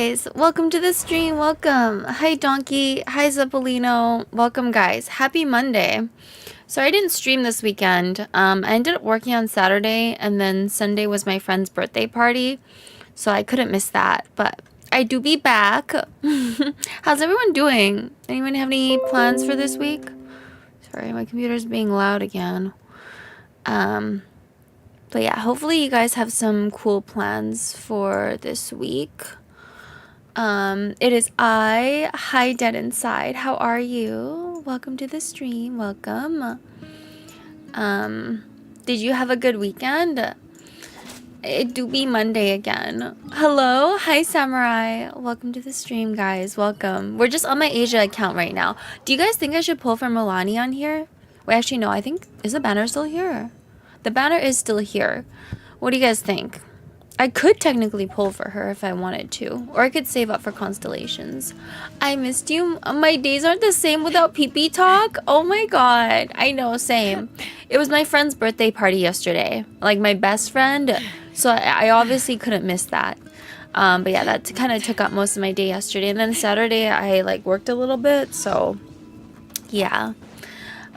guys, welcome to the stream. Welcome. Hi Donkey. Hi Zeppolino. Welcome guys. Happy Monday. So I didn't stream this weekend. I ended up working on Saturday, and then Sunday was my friend's birthday party, so I couldn't miss that. But I do be back. How's everyone doing? Anyone have any plans for this week? Sorry, my computer's being loud again. But yeah, hopefully you guys have some cool plans for this week. It is Hi Dead Inside. How are you? Welcome to the stream. Welcome. Did you have a good weekend? It do be Monday again. Hello. Hi Samurai. Welcome to the stream, guys. Welcome. We're just on my Asia account right now. Do you guys think I should pull for Milani on here? Wait, actually no, I think, is the banner still here? The banner is still here. What do you guys think? I could technically pull for her if I wanted to. Or I could save up for constellations. I missed you. My days aren't the same without pee-pee talk. Oh my god. I know, same. It was my friend's birthday party yesterday. Like my best friend. So I obviously couldn't miss that. But yeah, that kind of took up most of my day yesterday. And then Saturday I like worked a little bit. So yeah.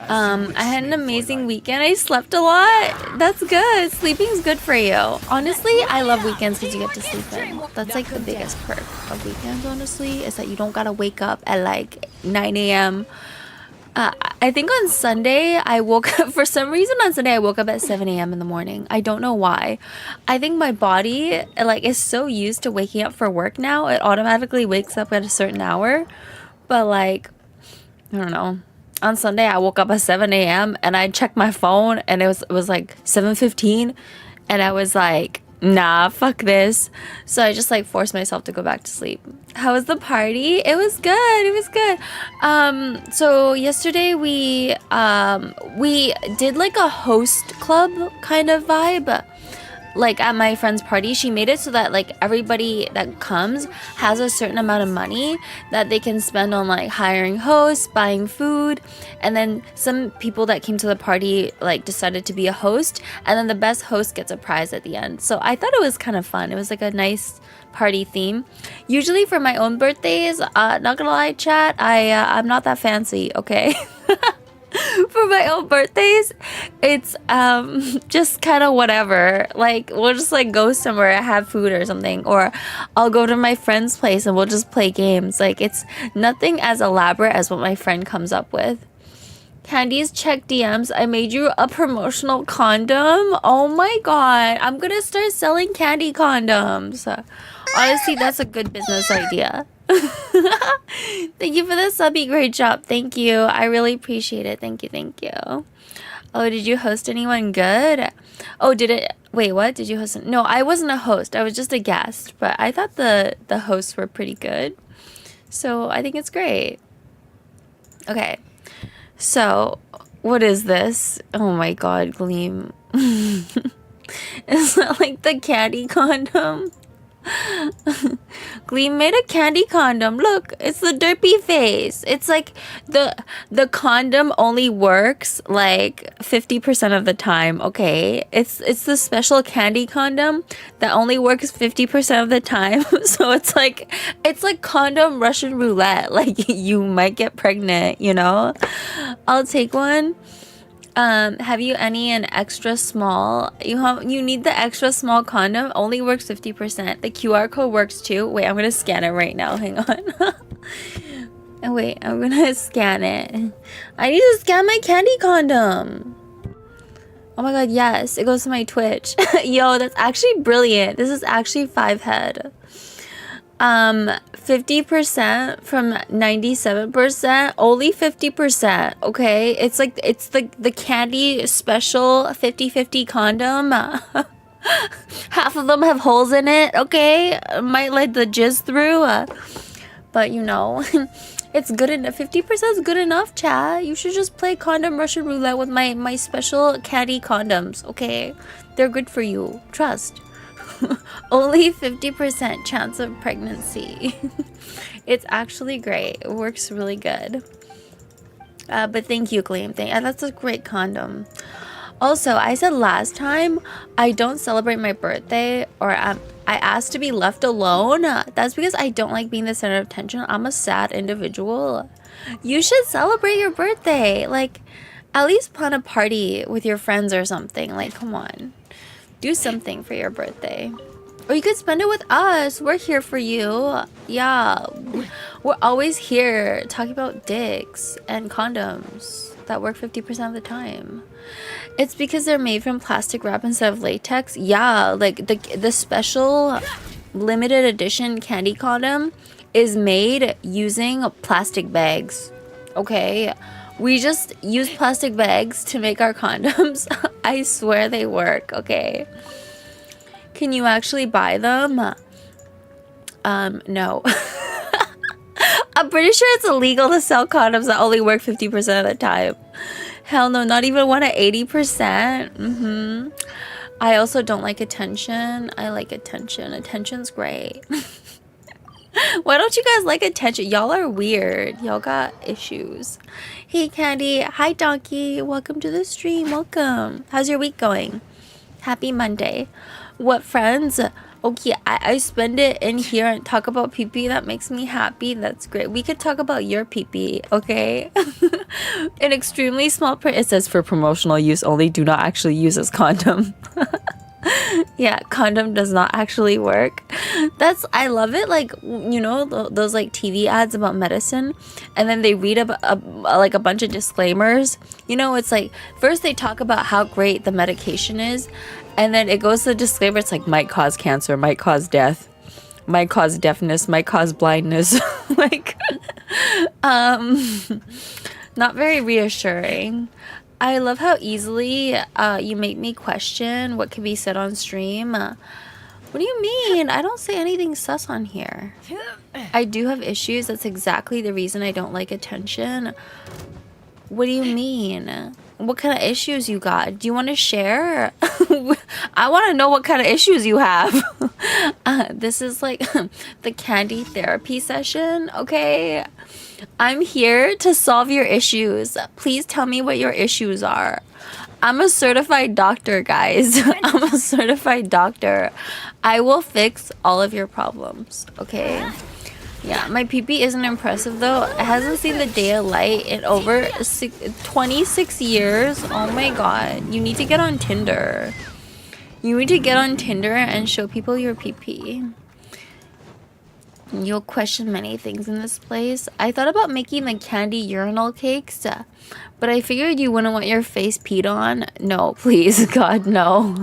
I had an amazing weekend. I slept a lot. That's good. Sleeping's good for you. Honestly, I love weekends because you get to sleep in. That's like the biggest perk of weekends, honestly, is that you don't gotta wake up at like 9 a.m. I think on Sunday, I woke up, for some reason on Sunday, I woke up at 7 a.m. in the morning. I don't know why. I think my body like is so used to waking up for work now, it automatically wakes up at a certain hour. But like, I don't know. On Sunday, I woke up at 7 a.m. and I checked my phone and it was like 7:15, and I was like, nah, fuck this. So I just like forced myself to go back to sleep. How was the party? It was good. It was good. So yesterday we did like a host club kind of vibe. Like at my friend's party, she made it so that like everybody that comes has a certain amount of money that they can spend on like hiring hosts, buying food, and then some people that came to the party like decided to be a host, and then the best host gets a prize at the end. So I thought it was kind of fun. It was like a nice party theme. Usually for my own birthdays, not gonna lie, chat, I'm not that fancy, okay? For my own birthdays, it's just kind of whatever. Like we'll just like go somewhere, have food or something, or I'll go to my friend's place and we'll just play games. Like it's nothing as elaborate as what my friend comes up with. Candies, check DMs. I made you a promotional condom. Oh my god, I'm gonna start selling candy condoms. Honestly, that's a good business idea. Thank you for the subby. Great job. Thank you. I really appreciate it. Thank you. Thank you. Oh, did you host anyone good? Oh, did it? Wait, what? Did you host? No, I wasn't a host. I was just a guest. But I thought the hosts were pretty good. So I think it's great. Okay. So what is this? Oh my god, Gleam. Is that like the candy condom? Gleam made a candy condom. Look, it's the derpy face. It's like the condom only works like 50% of the time, okay? It's the special candy condom that only works 50% of the time. So it's like condom Russian roulette. Like you might get pregnant, you know? I'll take one. Have you any an extra small? You need the extra small condom. Only works 50%. The QR code works too. Wait, I'm gonna scan it right now. Hang on. And wait, I'm gonna scan it. I need to scan my candy condom. Oh my god, yes. It goes to my Twitch. Yo, that's actually brilliant. This is actually 5 head. 50% from 97%, only 50%, okay? It's like, it's the candy special 50-50 condom. Half of them have holes in it, okay? Might let the jizz through, but you know, it's good enough. 50% is good enough, chat. You should just play condom Russian roulette with my special candy condoms, okay? They're good for you, trust. Only 50% chance of pregnancy. It's actually great. It works really good. But thank you, Gleam. That's a great condom. Also, I said last time I don't celebrate my birthday, or I asked to be left alone. That's because I don't like being the center of attention. I'm a sad individual. You should celebrate your birthday. Like, at least plan a party with your friends or something. Like, come on. Do something for your birthday. Or you could spend it with us. We're here for you. Yeah. We're always here talking about dicks and condoms that work 50% of the time. It's because they're made from plastic wrap instead of latex. Yeah, like the special limited edition candy condom is made using plastic bags. Okay? We just use plastic bags to make our condoms. I swear they work, okay? Can you actually buy them? No. I'm pretty sure it's illegal to sell condoms that only work 50% of the time. Hell no, not even one at 80%. I also don't like attention. I like attention. Attention's great. Why don't you guys like attention? Y'all are weird. Y'all got issues. Hey, Candy. Hi, Donkey. Welcome to the stream. Welcome. How's your week going? Happy Monday. What friends? Okay, I spend it in here and talk about pee-pee. That makes me happy. That's great. We could talk about your pee-pee, okay? An extremely small print. It says for promotional use only. Do not actually use as condom. Yeah, condom does not actually work. I love it. Like, you know, those like TV ads about medicine, and then they read like a bunch of disclaimers. You know, it's like first they talk about how great the medication is, and then it goes to the disclaimer. It's like might cause cancer, might cause death, might cause deafness, might cause blindness. Like, not very reassuring. I love how easily you make me question what can be said on stream. What do you mean? I don't say anything sus on here. I do have issues. That's exactly the reason I don't like attention. What do you mean? What kind of issues you got? Do you want to share? I want to know what kind of issues you have. This is like the candy therapy session, okay? I'm here to solve your issues. Please tell me what your issues are. I'm a certified doctor, guys. I'm a certified doctor. I will fix all of your problems, okay? Yeah, my pee-pee isn't impressive though. It hasn't seen the day of light in over 26 years. Oh my god. You need to get on Tinder. You need to get on Tinder and show people your pee-pee. You'll question many things in this place. I thought about making the candy urinal cakes, but I figured you wouldn't want your face peed on. No, please, God, no.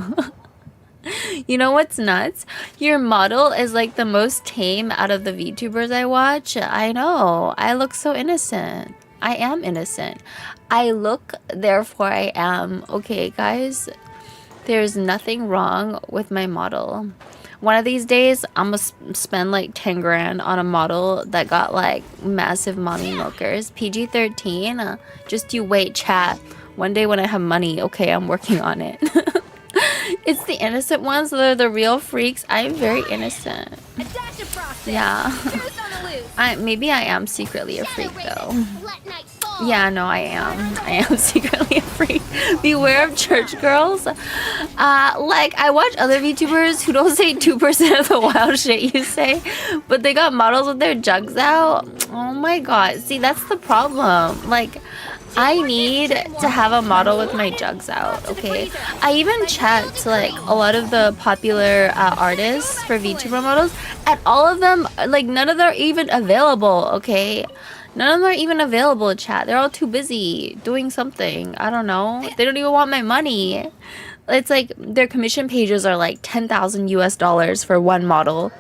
You know what's nuts? Your model is like the most tame out of the VTubers I watch. I know. I look so innocent. I am innocent. I look, therefore I am. Okay, guys? There's nothing wrong with my model. One of these days, I'm gonna spend like 10 grand on a model that got like massive mommy milkers. PG-13. Just you wait, chat. One day when I have money, okay, I'm working on it. It's the innocent ones that are the real freaks. I'm very innocent. Yeah. Maybe I am secretly a freak though. Yeah, no, I am. I am secretly a freak. Beware of church girls. Like, I watch other VTubers who don't say 2% of the wild shit you say, but they got models with their jugs out. Oh my god. See, that's the problem. Like, I need to have a model with my jugs out, okay? I even chat to, like, a lot of the popular artists for VTuber models, and all of them, like, none of them are even available, okay? None of them are even available to chat. They're all too busy doing something. I don't know. They don't even want my money. It's like their commission pages are like $10,000 US for one model.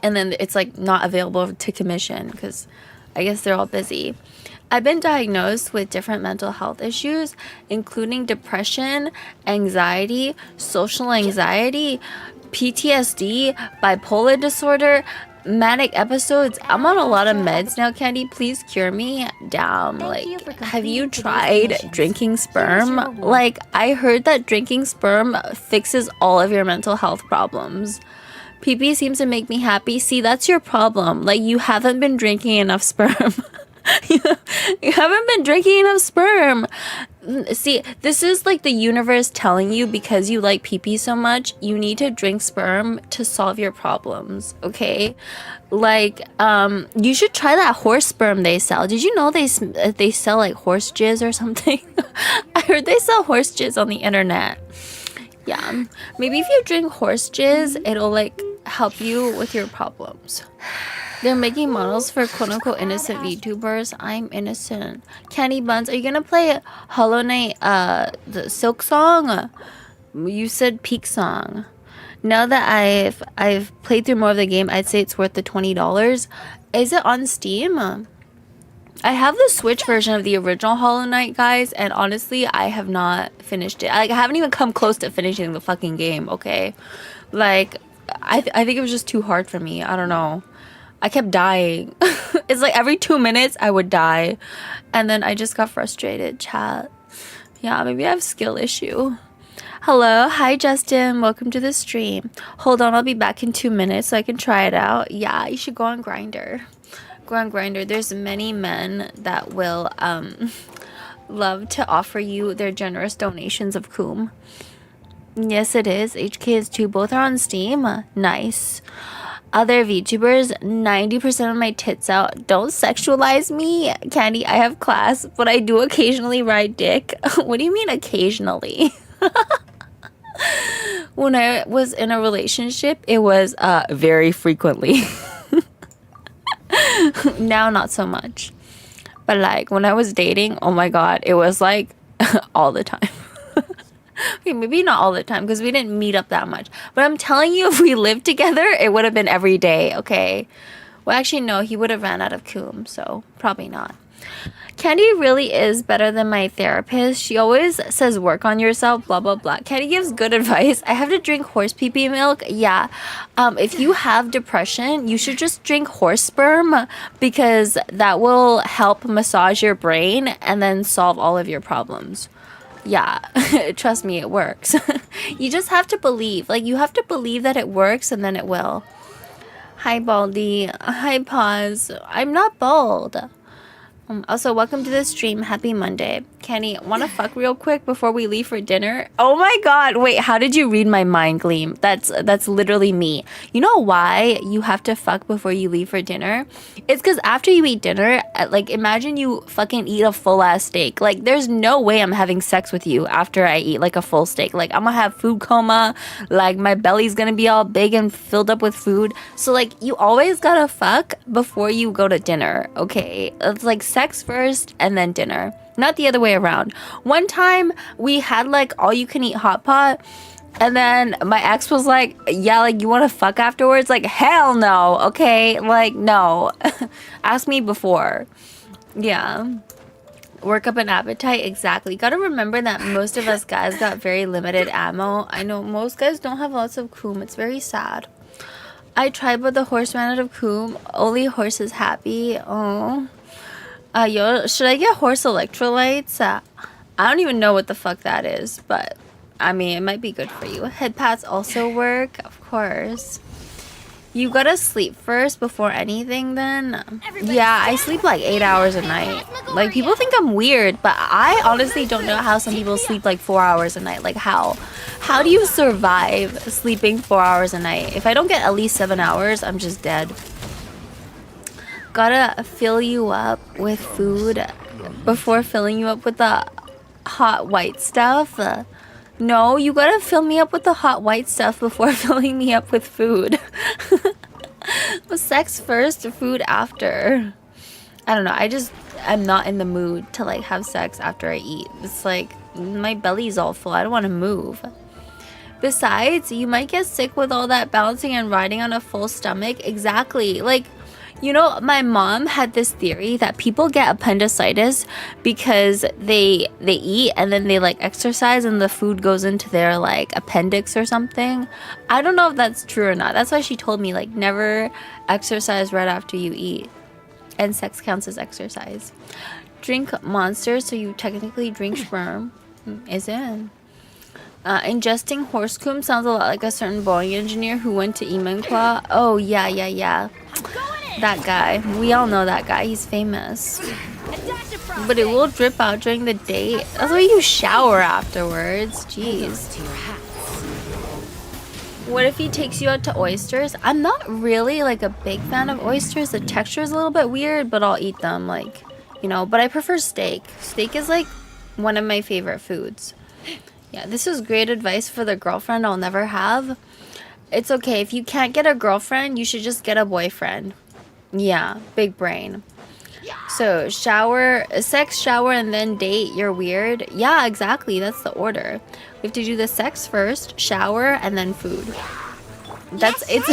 And then it's like not available to commission because I guess they're all busy. I've been diagnosed with different mental health issues, including depression, anxiety, social anxiety, PTSD, bipolar disorder, manic episodes. I'm on a lot of meds now, Candy. Please cure me. Damn. Like, have you tried drinking sperm? Like, I heard that drinking sperm fixes all of your mental health problems. PP seems to make me happy. See, that's your problem. Like, you haven't been drinking enough sperm. You haven't been drinking enough sperm. See, this is like the universe telling you because you like pee-pee so much, you need to drink sperm to solve your problems, okay? Like, you should try that horse sperm they sell. Did you know they sell like horse jizz or something? I heard they sell horse jizz on the internet. Yeah, maybe if you drink horse jizz, it'll like help you with your problems. They're making models for quote-unquote innocent VTubers. I'm innocent. Candy Buns, are you gonna play Hollow Knight, the Silk Song? You said Peak Song. Now that I've played through more of the game, I'd say it's worth the $20. Is it on Steam? I have the Switch version of the original Hollow Knight, guys, and honestly, I have not finished it. Like, I haven't even come close to finishing the fucking game, okay? Like, I think it was just too hard for me. I don't know. I kept dying. It's like every 2 minutes I would die. And then I just got frustrated, chat. Yeah, maybe I have skill issue. Hello. Hi, Justin. Welcome to the stream. Hold on, I'll be back in 2 minutes so I can try it out. Yeah, you should go on Grindr. Go on Grindr. There's many men that will love to offer you their generous donations of coom. Yes, it is. HK is too. Both are on Steam. Nice. Other VTubers, 90% of my tits out. Don't sexualize me. Candy, I have class, but I do occasionally ride dick. What do you mean occasionally? When I was in a relationship, it was very frequently. Now, not so much. But like when I was dating, oh my god, it was like all the time. Okay, maybe not all the time because we didn't meet up that much. But I'm telling you, if we lived together, it would have been every day, okay? Well, actually, no, he would have ran out of coom, so probably not. Candy really is better than my therapist. She always says work on yourself, blah, blah, blah. Candy gives good advice. I have to drink horse pee-pee milk. Yeah. If you have depression, you should just drink horse sperm because that will help massage your brain and then solve all of your problems. Yeah, trust me, it works. You just have to believe. Like, you have to believe that it works and then it will. Hi, Baldy. Hi, Pause. I'm not bald. Also, welcome to the stream. Happy Monday. Kenny, want to fuck real quick before we leave for dinner? Oh my god. Wait, how did you read my mind, Gleam? That's literally me. You know why you have to fuck before you leave for dinner? It's because after you eat dinner, like, imagine you fucking eat a full-ass steak. Like, there's no way I'm having sex with you after I eat, like, a full steak. Like, I'm gonna have food coma. Like, my belly's gonna be all big and filled up with food. So, like, you always gotta fuck before you go to dinner, okay? It's like sex first and then dinner. Not the other way around. One time we had like all you can eat hot pot and then my ex was like, yeah, like you want to fuck afterwards? Like, hell no. Okay, like no. Ask me before. Yeah. Work up an appetite. Exactly. Gotta remember that most of us guys got very limited ammo. I know most guys don't have lots of coom. It's very sad. I tried, but the horse ran out of coom. Only horse is happy. Oh. Yo, should I get horse electrolytes? I don't even know what the fuck that is, but I mean, it might be good for you. Head pads also work, of course. You gotta sleep first before anything then? Yeah, I sleep like 8 hours a night. Like, people think I'm weird, but I honestly don't know how some people sleep like 4 hours a night. Like, how? How do you survive sleeping 4 hours a night? If I don't get at least 7 hours, I'm just dead. Gotta fill you up with food before filling you up with the hot white stuff. No, you gotta fill me up with the hot white stuff before filling me up with food. Sex first, food after. I don't know. I'm not in the mood to like have sex after I eat. It's like my belly's all full. I don't want to move. Besides, you might get sick with all that bouncing and riding on a full stomach. Exactly. Like, you know, my mom had this theory that people get appendicitis because they eat and then they like exercise and the food goes into their like appendix or something. I don't know if that's true or not. That's why she told me like never exercise right after you eat. And sex counts as exercise. Drink Monster, so you technically drink sperm. Is it? Ingesting horse coom sounds a lot like a certain Boeing engineer who went to Imenkwa. Oh, yeah. That guy. We all know that guy. He's famous. But it will drip out during the date. That's why you shower afterwards. Jeez. What if he takes you out to oysters? I'm not really like a big fan of oysters. The texture is a little bit weird, but I'll eat them, like, you know. But I prefer steak. Steak is like one of my favorite foods. Yeah, this is great advice for the girlfriend I'll never have. It's okay. If you can't get a girlfriend, you should just get a boyfriend. Yeah, big brain. So shower, sex, shower, and then date. You're weird. Yeah, exactly. That's the order. We have to do the sex first, shower, and then food. That's it's.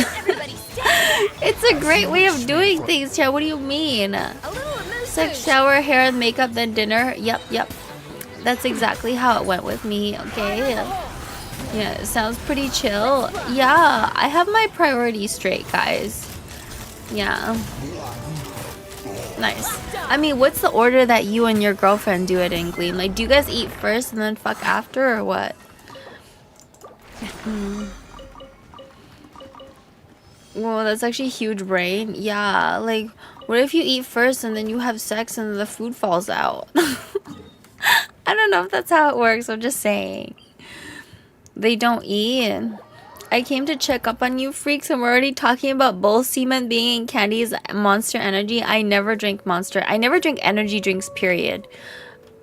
It's a great way of doing things, Chad. What do you mean? Sex, shower, hair, and makeup, then dinner. Yep. That's exactly how it went with me. Okay. Yeah, it sounds pretty chill. Yeah, I have my priorities straight, guys. Yeah. Nice. I mean, what's the order that you and your girlfriend do it in, Gleam? Like, do you guys eat first and then fuck after, or what? Well, that's actually huge brain. Yeah, like, what if you eat first and then you have sex and the food falls out? I don't know if that's how it works. I'm just saying. They don't eat. I came to check up on you freaks and we're already talking about bull semen being in candies, Monster Energy. I never drink Monster. I never drink energy drinks, period.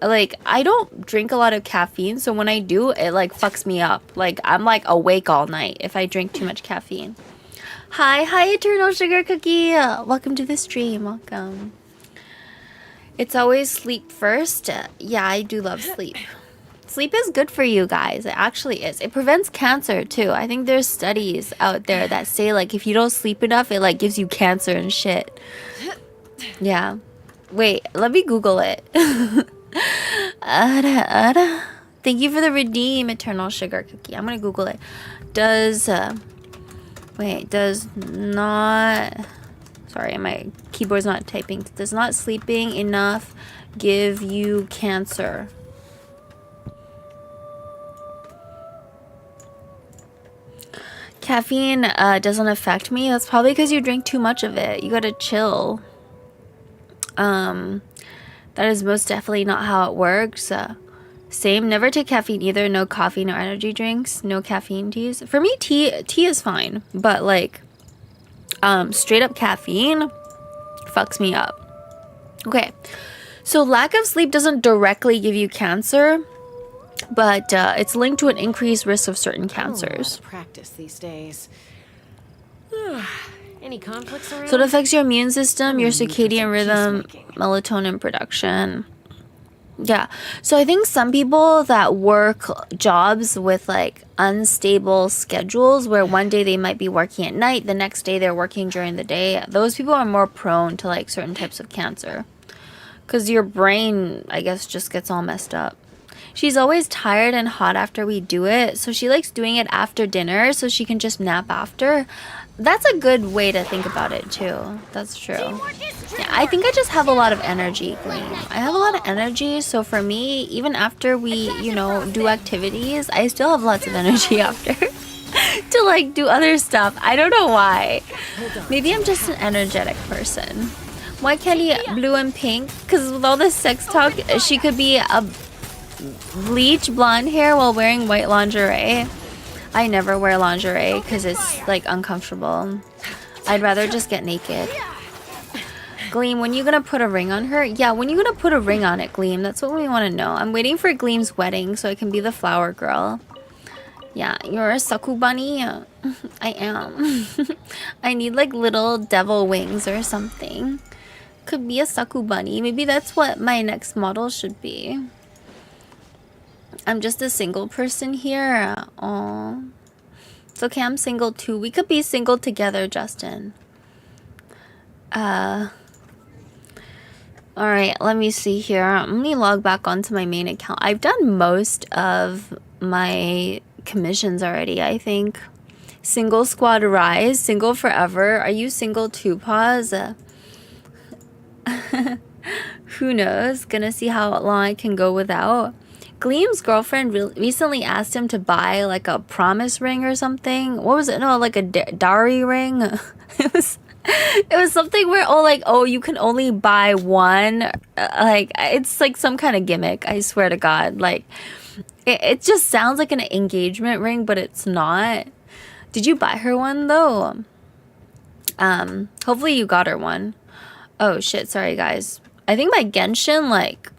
Like, I don't drink a lot of caffeine, so when I do, it like fucks me up. Like, I'm like awake all night if I drink too much caffeine. Hi, Eternal Sugar Cookie. Welcome to the stream. Welcome. It's always sleep first. Yeah, I do love sleep. Sleep is good for you guys. It actually is. It prevents cancer too. I think there's studies out there that say like if you don't sleep enough, it like gives you cancer and shit. Yeah. Wait, let me Google it. Thank you for the redeem, Eternal Sugar Cookie. I'm gonna Google it. Does not... Sorry, my keyboard's not typing. Does not sleeping enough give you cancer? Caffeine doesn't affect me. That's probably because you drink too much of it. You gotta chill. That is most definitely not how it works. Same. Never take caffeine either. No coffee, no energy drinks, no caffeine teas. For me, tea is fine. But like, straight up caffeine fucks me up. Okay. So lack of sleep doesn't directly give you cancer, but it's linked to an increased risk of certain cancers. Practice these days. Any conflicts around? So it affects your immune system, your circadian rhythm, melatonin production. Yeah. So I think some people that work jobs with like unstable schedules where one day they might be working at night, the next day they're working during the day, those people are more prone to like certain types of cancer. Because your brain, I guess, just gets all messed up. She's always tired and hot after we do it, so she likes doing it after dinner so she can just nap after. That's a good way to think about it too. That's true. Yeah, I think I just have a lot of energy, Gleam. I have a lot of energy, so for me, even after we, you know, do activities, I still have lots of energy after to like do other stuff. I don't know why. Maybe I'm just an energetic person. Why can't he blue and pink? Because with all this sex talk, she could be a bleach blonde hair while wearing white lingerie. I never wear lingerie because it's like uncomfortable. I'd rather just get naked. Gleam, when you gonna put a ring on her? Yeah, when you gonna put a ring on it, Gleam? That's what we want to know. I'm waiting for Gleam's wedding so I can be the flower girl. Yeah, you're a Saku bunny? I am. I need like little devil wings or something. Could be a Saku bunny. Maybe that's what my next model should be. I'm just a single person here. Aww. It's okay, I'm single too. We could be single together, Justin. Alright, let me see here. Let me log back onto my main account. I've done most of my commissions already, I think. Single squad rise. Single forever. Are you single too? Pause. Who knows? Gonna see how long I can go without. Gleam's girlfriend recently asked him to buy like a promise ring or something. What was it? No, like a dowry ring. It was It was something where, oh, like, oh, you can only buy one. Like, it's like some kind of gimmick. I swear to God. Like, it just sounds like an engagement ring, but it's not. Did you buy her one though? Hopefully you got her one. Oh shit, sorry guys. I think my Genshin like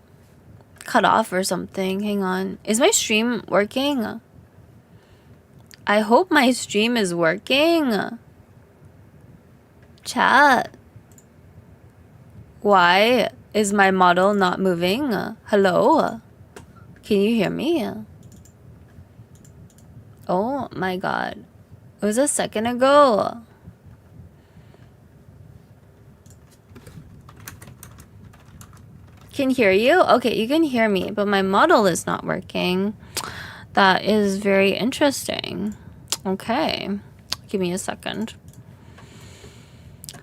cut off or something. Hang on. Is my stream working? I hope my stream is working. Chat. Why is my model not moving? Hello? Can you hear me? Oh my god. It was a second ago. Can hear you? Okay, you can hear me, but my model is not working. That is very interesting. Okay. Give me a second.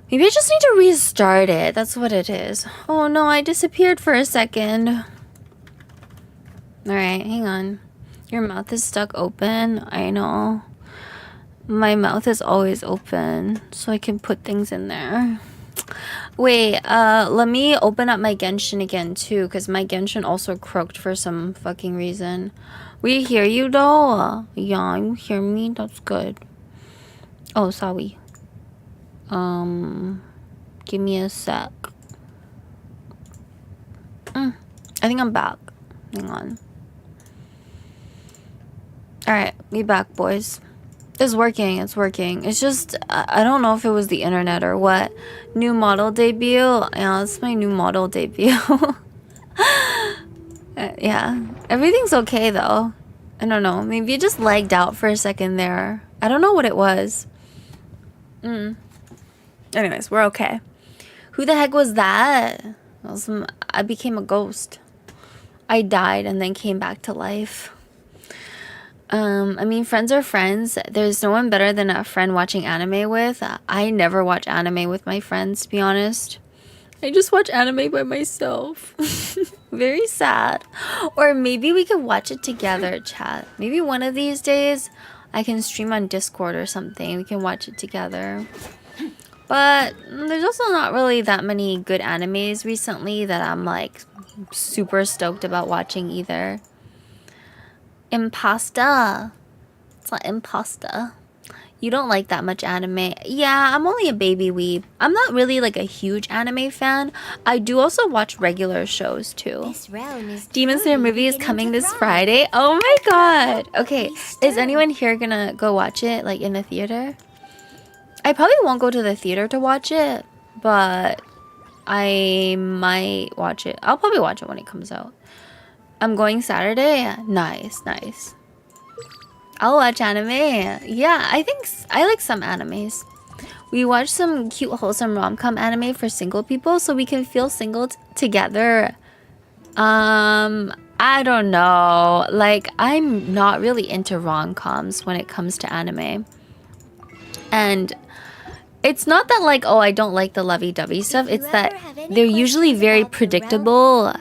Maybe I just need to restart it. That's what it is. Oh no, I disappeared for a second. Alright, hang on. Your mouth is stuck open. I know. My mouth is always open, so I can put things in there. Wait, let me open up my Genshin again too, because my Genshin also croaked for some fucking reason. We hear you though. Yeah, you hear me? That's good. Oh, sorry. Give me a sec. I think I'm back. Hang on. Alright, we back, boys. It's working, it's working. It's just, I don't know if it was the internet or what. New model debut? Yeah, it's my new model debut. Yeah, everything's okay though. I don't know, maybe it just lagged out for a second there. I don't know what it was. Anyways, we're okay. Who the heck was that? I became a ghost. I died and then came back to life. I mean, friends are friends. There's no one better than a friend watching anime with. I never watch anime with my friends, to be honest. I just watch anime by myself. Very sad. Or maybe we could watch it together, chat. Maybe one of these days I can stream on Discord or something. We can watch it together. But there's also not really that many good animes recently that I'm like super stoked about watching either. Impasta. It's not impasta. You don't like that much anime. Yeah, I'm only a baby weeb. I'm not really like a huge anime fan. I do also watch regular shows too. This realm is Demon Slayer movie is coming this Friday. Oh my god. Okay, is anyone here gonna go watch it like in the theater? I probably won't go to the theater to watch it, but I might watch it. I'll probably watch it when it comes out. I'm going Saturday. Nice, nice. I'll watch anime. Yeah, I think I like some animes. We watch some cute, wholesome rom-com anime for single people so we can feel single together. I don't know. Like, I'm not really into rom-coms when it comes to anime. And it's not that like, oh, I don't like the lovey-dovey stuff. It's that they're usually very predictable.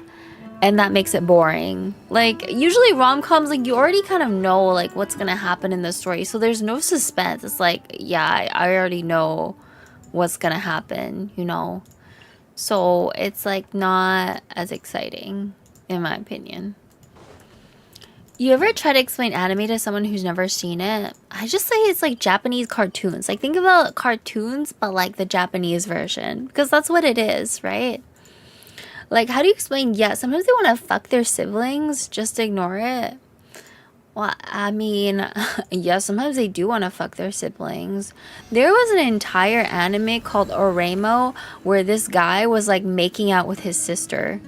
And that makes it boring. Like, usually rom-coms, like, you already kind of know, like, what's gonna happen in the story. So there's no suspense. It's like, yeah, I already know what's gonna happen, you know? So it's, like, not as exciting, in my opinion. You ever try to explain anime to someone who's never seen it? I just say it's, like, Japanese cartoons. Like, think about cartoons, but, like, the Japanese version. Because that's what it is, right? Like, how do you explain? Yeah, sometimes they want to fuck their siblings. Just ignore it. Well, I mean, yeah, sometimes they do want to fuck their siblings. There was an entire anime called Oremo where this guy was, like, making out with his sister.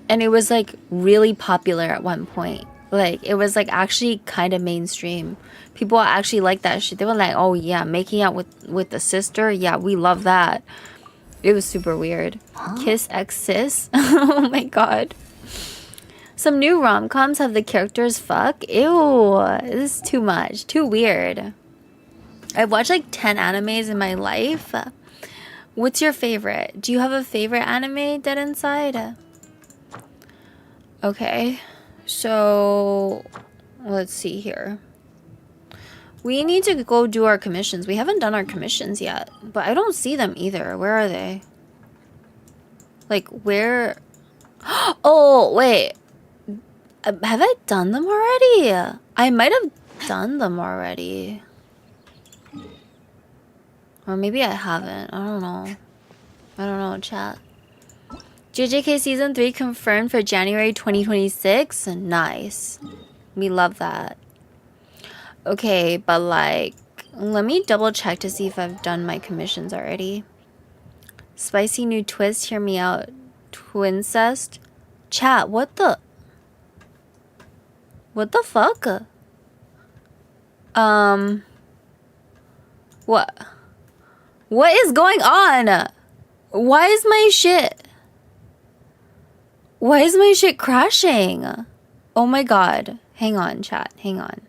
And it was, like, really popular at one point. Like, it was, like, actually kind of mainstream. People actually like that shit. They were like, oh, yeah, making out with the sister? Yeah, we love that. It was super weird. Huh? Kiss X Sis? Oh my god. Some new rom-coms have the characters fuck. Ew. This is too much. Too weird. I've watched like 10 animes in my life. What's your favorite? Do you have a favorite anime, Dead Inside? Okay. So, let's see here. We need to go do our commissions. We haven't done our commissions yet, but I don't see them either. Where are they? Like, where? Oh, wait. Have I done them already? I might have done them already. Or maybe I haven't. I don't know. I don't know, chat. JJK Season 3 confirmed for January 2026. Nice. We love that. Okay, but like, let me double check to see if I've done my commissions already. Spicy new twist, hear me out. Twincest? Chat, what the? What the fuck? What? What is going on? Why is my shit? Why is my shit crashing? Oh my god. Hang on, chat. Hang on.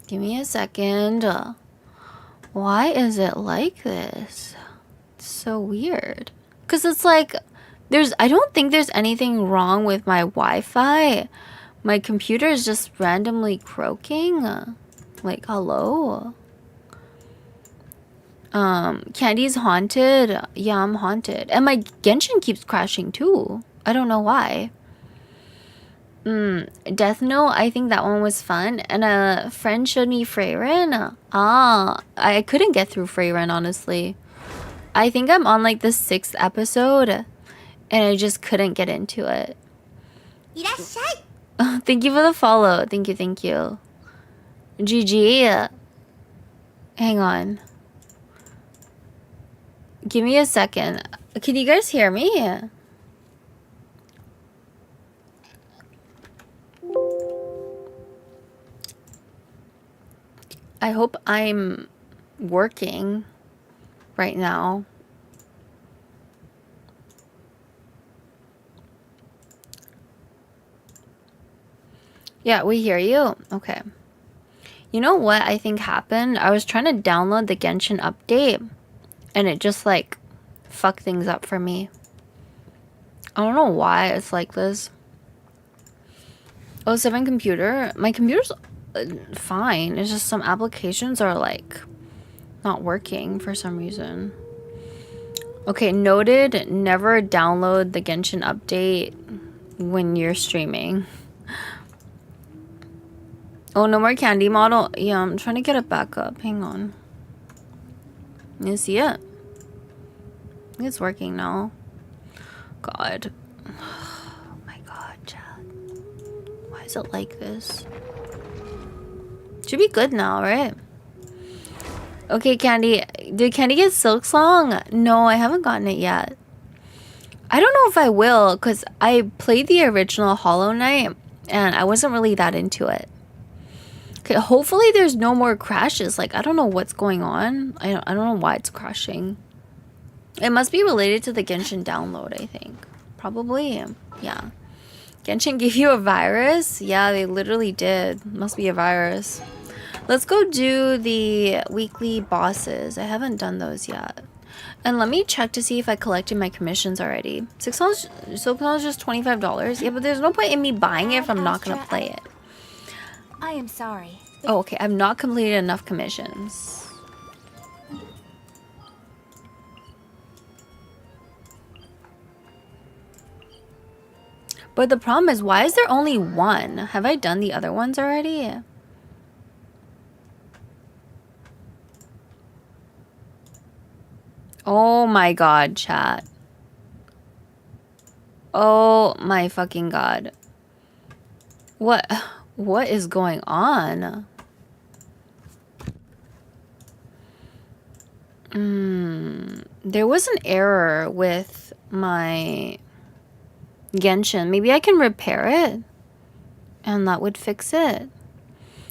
Give me a second. Why is it like this? It's so weird. Because it's like, I don't think there's anything wrong with my Wi-Fi. My computer is just randomly croaking. Like, hello? Candy's haunted. Yeah, I'm haunted. And my Genshin keeps crashing too. I don't know why. Death Note, I think that one was fun. And a friend showed me Freyren. I couldn't get through Freyren, honestly. I think I'm on like the 6th episode. And I just couldn't get into it. Thank you for the follow. Thank you, thank you. GG. Hang on. Give me a second. Can you guys hear me? I hope I'm working right now. Yeah, we hear you. Okay. You know what I think happened? I was trying to download the Genshin update and it just like fucked things up for me. I don't know why it's like this. Oh, 7 computer. My computer's fine. It's just some applications are like not working for some reason. Okay, noted. Never download the Genshin update when you're streaming. Oh, no more candy model. Yeah, I'm trying to get it back up. Hang on. You see it? I think it's working now. God. Oh my god, chat. Why is it like this? Should be good now, right? Okay, Candy. Did Candy get Silk Song? No, I haven't gotten it yet. I don't know if I will, because I played the original Hollow Knight, and I wasn't really that into it. Okay, hopefully there's no more crashes. Like, I don't know what's going on. I don't know why it's crashing. It must be related to the Genshin download, I think. Probably, yeah. Genshin gave you a virus? Yeah, they literally did. Must be a virus. Let's go do the weekly bosses. I haven't done those yet. And let me check to see if I collected my commissions already. $6, so it's just $25. Yeah, but there's no point in me buying it if I'm not gonna play it. I am sorry. Oh, okay. I've not completed enough commissions. But the problem is, why is there only one? Have I done the other ones already? Oh my god, chat. Oh my fucking god. What is going on? There was an error with my Genshin. Maybe I can repair it and that would fix it.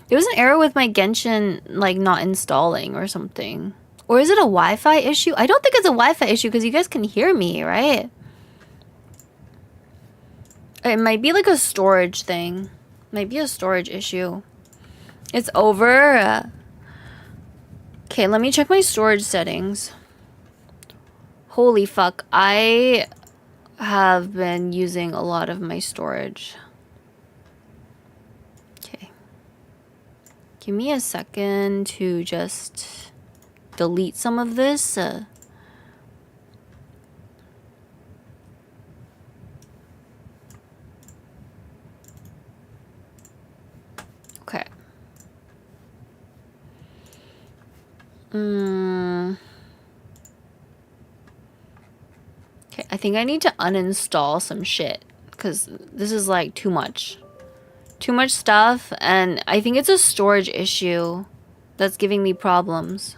There was an error with my Genshin, like, not installing or something. Or is it a Wi-Fi issue? I don't think it's a Wi-Fi issue because you guys can hear me, right? It might be like a storage thing. Might be a storage issue. It's over. Okay, let me check my storage settings. Holy fuck, I have been using a lot of my storage. Give me a second to just delete some of this. Okay. Okay, I think I need to uninstall some shit because this is like too much. Too much stuff, and I think it's a storage issue that's giving me problems.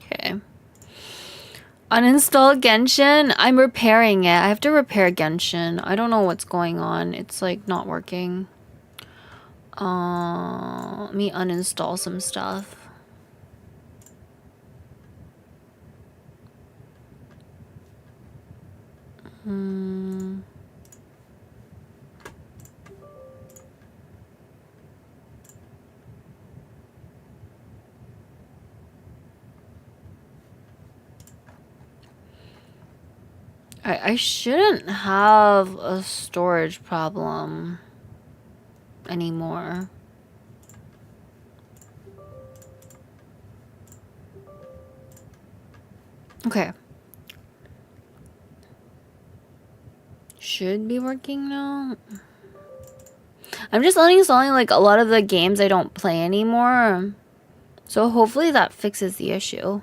Okay. Uninstall Genshin. I'm repairing it. I have to repair Genshin. I don't know what's going on. It's like not working. Let me uninstall some stuff. I shouldn't have a storage problem anymore. Okay. Should be working now. I'm just uninstalling like a lot of the games I don't play anymore. So hopefully that fixes the issue.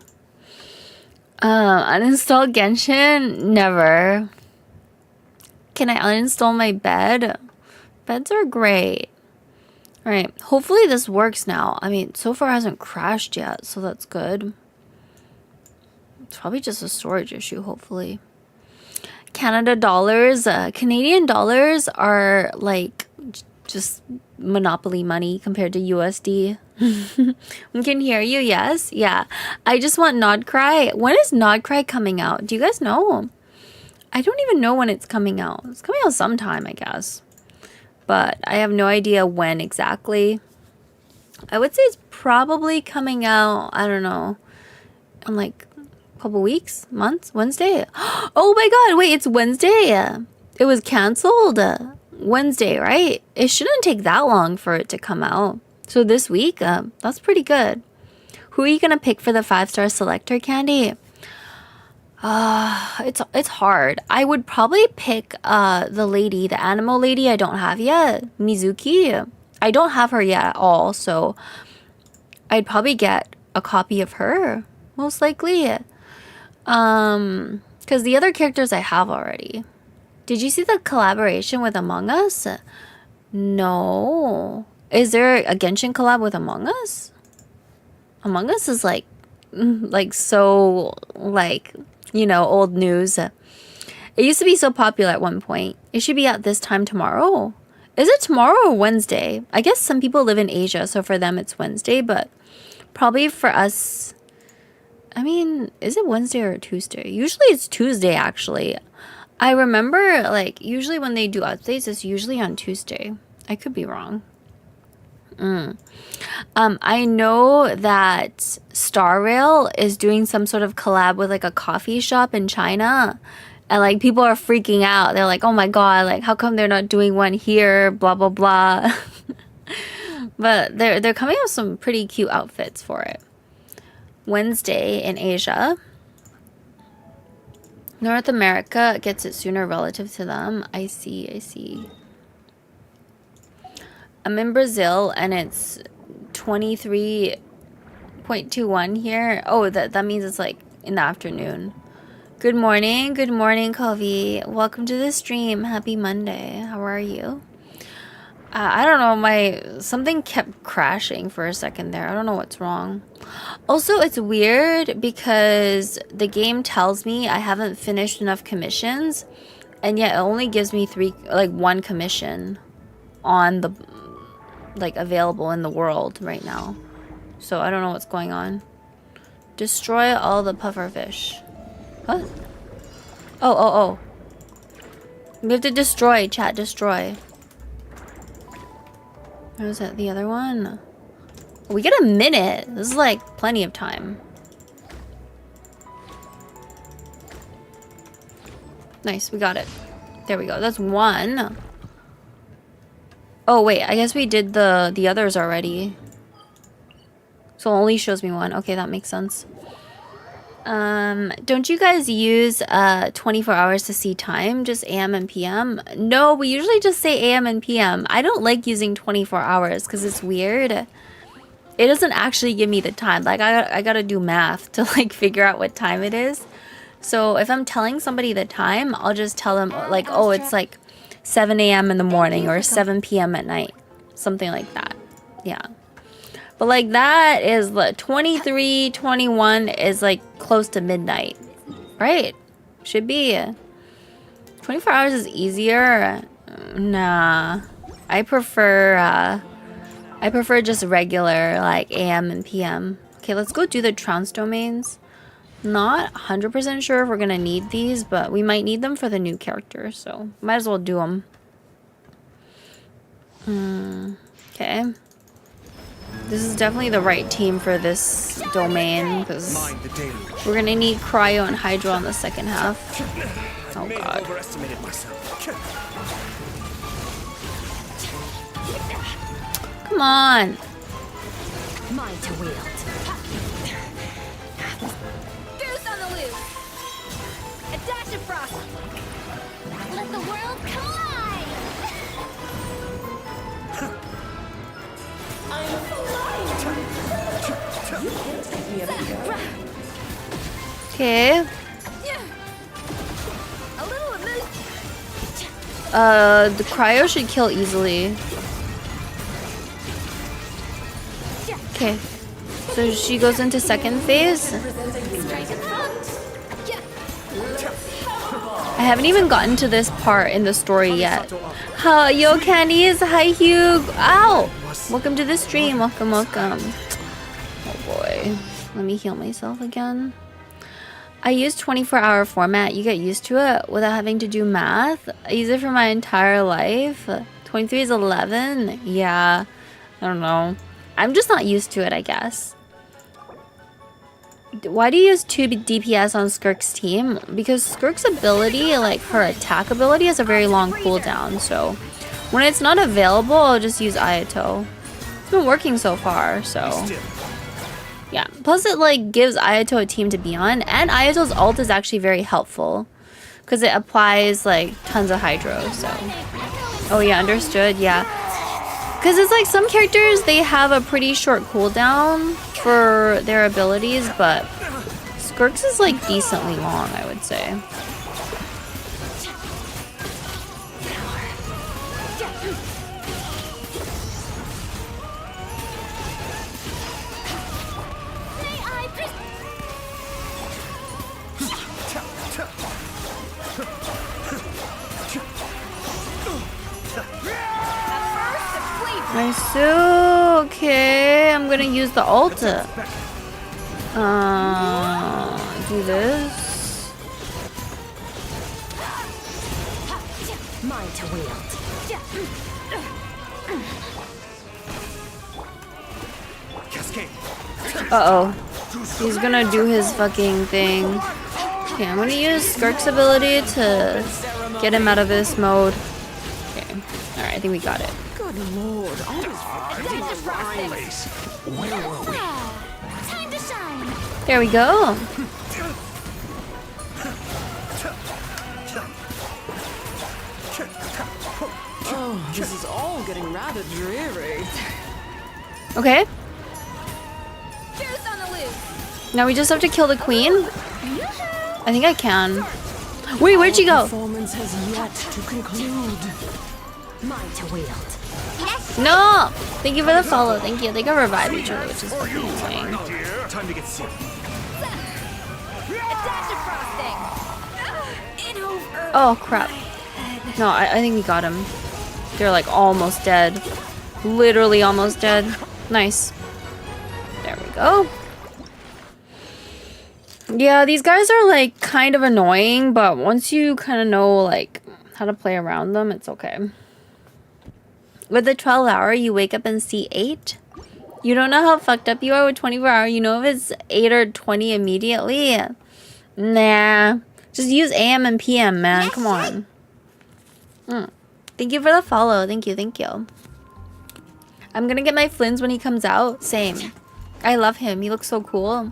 Uninstall Genshin? Never. Can I uninstall my bed? Beds are great. Alright, hopefully this works now. I mean, so far it hasn't crashed yet, so that's good. It's probably just a storage issue, hopefully. Canada dollars. Canadian dollars are like just monopoly money compared to USD. We can hear you, yes? Yeah. I just want Nod Cry. When is Nod Cry coming out? Do you guys know? I don't even know when it's coming out. It's coming out sometime, I guess. But I have no idea when exactly. I would say it's probably coming out, I don't know, in like a couple weeks, months, Wednesday. Oh my god, wait, it's Wednesday. It was canceled Wednesday, right? It shouldn't take that long for it to come out. So this week, that's pretty good. Who are you gonna pick for the 5-star selector candy? It's hard. I would probably pick the lady, the animal lady I don't have yet, Mizuki. I don't have her yet at all, so I'd probably get a copy of her, most likely. Because the other characters I have already. Did you see the collaboration with Among Us? No. Is there a Genshin collab with Among Us? Among Us is like so, like, you know, old news. It used to be so popular at one point. It should be out this time tomorrow. Is it tomorrow or Wednesday? I guess some people live in Asia, so for them it's Wednesday, but probably for us, I mean, is it Wednesday or Tuesday? Usually it's Tuesday, actually. I remember, like, usually when they do updates, it's usually on Tuesday. I could be wrong. I know that Star Rail is doing some sort of collab with like a coffee shop in China, and like people are freaking out. They're like, "Oh my god, like how come they're not doing one here?" Blah blah blah. But they're coming out with some pretty cute outfits for it. Wednesday in Asia. North America gets it sooner relative to them. I see. I'm in Brazil and it's 23.21 here. Oh, that means it's like in the afternoon. Good morning, Kovi. Welcome to the stream. Happy Monday. How are you? I don't know, something kept crashing for a second there. I don't know what's wrong. Also, it's weird because the game tells me I haven't finished enough commissions, and yet it only gives me one commission on the available in the world right now. So I don't know what's going on. Destroy all the pufferfish. What? Oh. We have to destroy, chat, destroy. Or was it the other one? We get a minute. This is like plenty of time. Nice, we got it. There we go. That's one. Oh wait, I guess we did the others already. So it only shows me one. Okay, that makes sense. Don't you guys use 24 hours to see time? Just AM and PM? No, we usually just say AM and PM. I don't like using 24 hours because it's weird. It doesn't actually give me the time. Like I gotta do math to like figure out what time it is. So if I'm telling somebody the time, I'll just tell them like, oh, it's like 7 a.m. in the morning or 7 p.m. at night. Something like that. Yeah. But like that is 23, 21 is like close to midnight. Right? Should be. 24 hours is easier. Nah. I prefer just regular like AM and PM. Okay, let's go do the trance domains. Not 100% sure if we're gonna need these, but we might need them for the new character, so might as well do them. Okay. This is definitely the right team for this domain, because we're gonna need Cryo and Hydro on the second half. Oh god. Come on! Mine to wield. Goose on the loose. A dash of frost. Let the world collide. I'm Okay. A little amuse. The Cryo should kill easily. Okay. So she goes into second phase. I haven't even gotten to this part in the story yet. Yo, Candies. Hi, Hugh. Ow! Welcome to the stream. Welcome, welcome. Oh boy. Let me heal myself again. I use 24-hour format. You get used to it without having to do math. I use it for my entire life. 23 is 11. Yeah. I don't know. I'm just not used to it, I guess. Why do you use 2 DPS on Skirk's team? Because Skirk's ability, like her attack ability, has a very long cooldown. So when it's not available, I'll just use Ayato. It's been working so far, so yeah. Plus it like gives Ayato a team to be on, and Ayato's ult is actually very helpful because it applies like tons of Hydro. So oh yeah, understood. Yeah. Because it's like some characters, they have a pretty short cooldown for their abilities, but Skirk's is like decently long, I would say. Nice. Okay, I'm gonna use the ult. Do this. Mine to wield. Uh-oh. He's gonna do his fucking thing. Okay, I'm gonna use Skirk's ability to get him out of this mode. Okay. Alright, I think we got it. Good lord, always Where were we? Time to shine. There we go. Oh, this is all getting rather dreary. Okay. Goose on the loose. Now we just have to kill the queen. I think I can. Wait, where'd she go? Performance has yet to conclude. Mine to wield. No! Thank you for the follow. Thank you. They can revive each other, which is fucking annoying. Time to get sick. A dash of frosting. In over. Oh, crap. No, I think we got him. They're like almost dead. Literally almost dead. Nice. There we go. Yeah, these guys are like kind of annoying, but once you kind of know like how to play around them, it's okay. With the 12-hour, you wake up and see 8? You don't know how fucked up you are with 24-hour. You know if it's 8 or 20 immediately? Nah. Just use AM and PM, man. Come on. Thank you for the follow. Thank you, thank you. I'm gonna get my Flins when he comes out. Same. I love him. He looks so cool.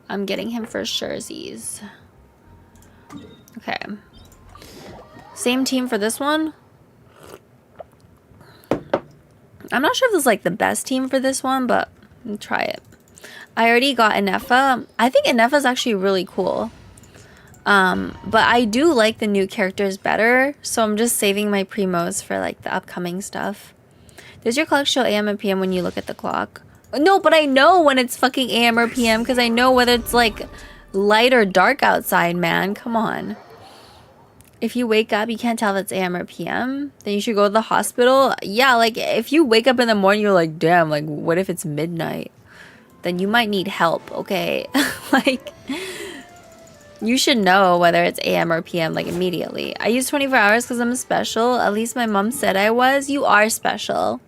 I'm getting him for surezies. Okay. Same team for this one. I'm not sure if this is like the best team for this one, but I'll try it. I already got Inefa. I think Inefa is actually really cool. But I do like the new characters better, so I'm just saving my primos for like the upcoming stuff. Does your clock show AM and PM when you look at the clock? No, but I know when it's fucking AM or PM because I know whether it's like light or dark outside, man. Come on. If you wake up, you can't tell if it's AM or PM, then you should go to the hospital. Yeah, like if you wake up in the morning, you're like, damn, like what if it's midnight? Then you might need help, okay? Like, you should know whether it's AM or PM, like, immediately. I use 24 hours because I'm special. At least my mom said I was. You are special.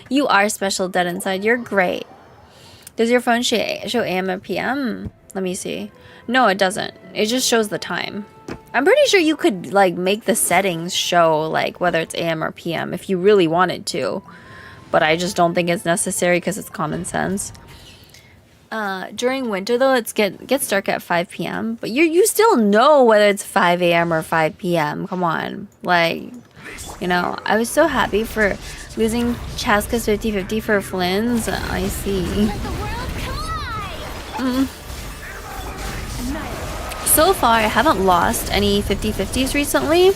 You are special, dead inside. You're great. Does your phone show AM or PM? Let me see. No, it doesn't. It just shows the time. I'm pretty sure you could, like, make the settings show, like, whether it's AM or PM if you really wanted to. But I just don't think it's necessary because it's common sense. During winter though, it gets dark at 5 p.m. But you still know whether it's 5 a.m. or 5 p.m. Come on. Like, you know, I was so happy for losing Chaska's 50-50 for Flynn's. I see. Let the world collide! So far, I haven't lost any 50-50s recently.